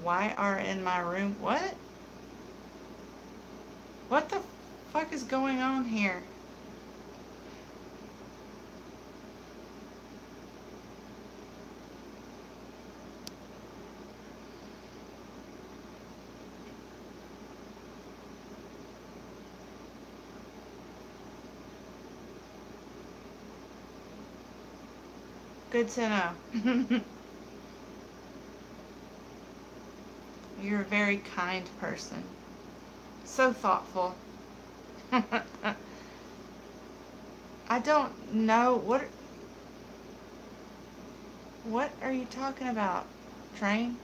why are in my room? What? What the fuck is going on here? Good to know. You're a very kind person. So thoughtful. I don't know what are you talking about? Train?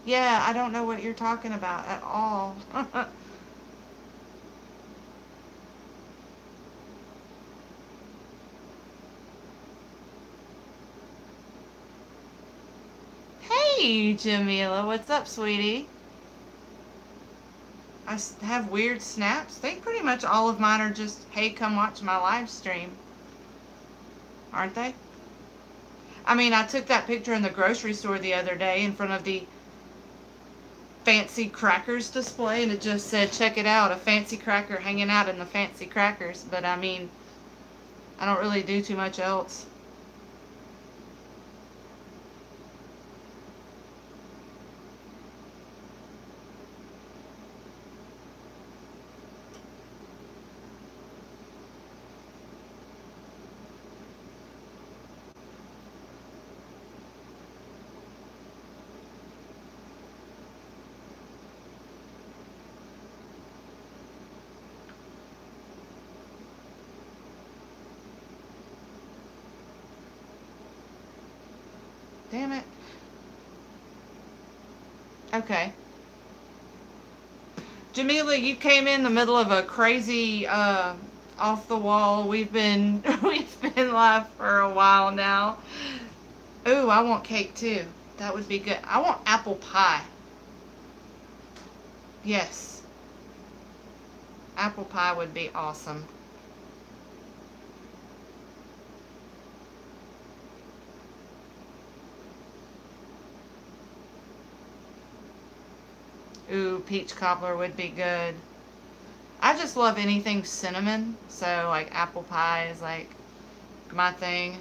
Yeah, I don't know what you're talking about at all. Hey, Jamila, what's up, sweetie? Have weird snaps. I think pretty much all of mine are just, hey, come watch my live stream, aren't they? I mean, I took that picture in the grocery store the other day in front of the fancy crackers display, and it just said, check it out, a fancy cracker hanging out in the fancy crackers. But I mean, I don't really do too much else. Damn it. Okay. Jamila, you came in the middle of a crazy, off the wall. We've been we've been live for a while now. Ooh, I want cake too. That would be good. I want apple pie. Yes, apple pie would be awesome. Ooh, peach cobbler would be good. I just love anything cinnamon, so like apple pie is like my thing.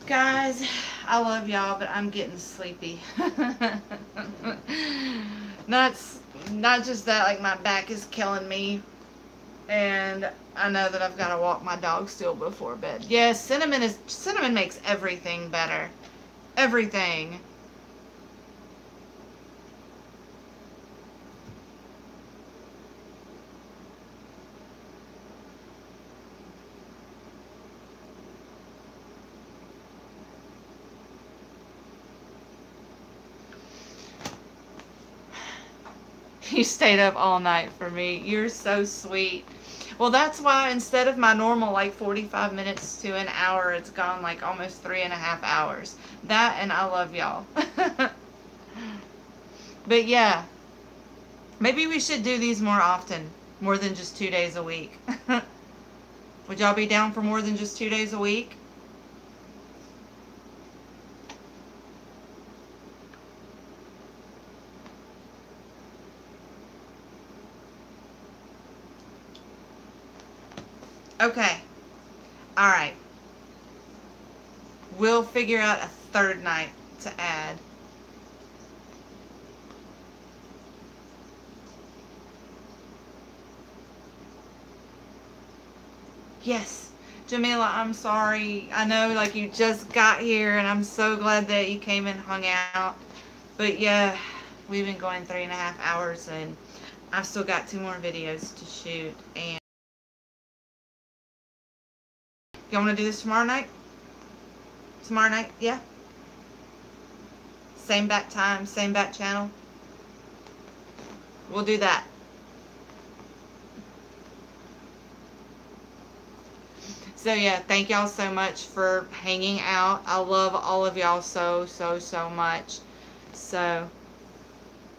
Guys, I love y'all, but I'm getting sleepy. not not just that, like my back is killing me, and I know that I've got to walk my dog still before bed. Yes, cinnamon makes everything better. Everything. You stayed up all night for me. You're so sweet. Well, that's why instead of my normal like 45 minutes to an hour, it's gone like almost 3.5 hours. That and I love y'all. But yeah, maybe we should do these more often, more than just 2 days a week. Would y'all be down for more than just 2 days a week? Okay. All right. We'll figure out a third night to add. Yes. Jamila, I'm sorry. I know like you just got here and I'm so glad that you came and hung out. But yeah, we've been going 3.5 hours and I've still got 2 more videos to shoot. And you want to do this tomorrow night? Tomorrow night? Yeah. Same back time, same back channel. We'll do that. So yeah, thank y'all so much for hanging out. I love all of y'all so much. So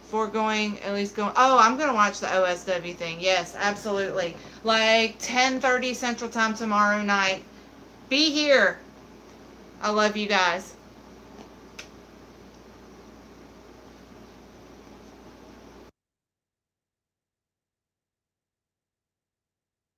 for going, at least going, oh, I'm going to watch the OSW thing. Yes, absolutely. Like 10:30 Central Time tomorrow night. Be here. I love you guys.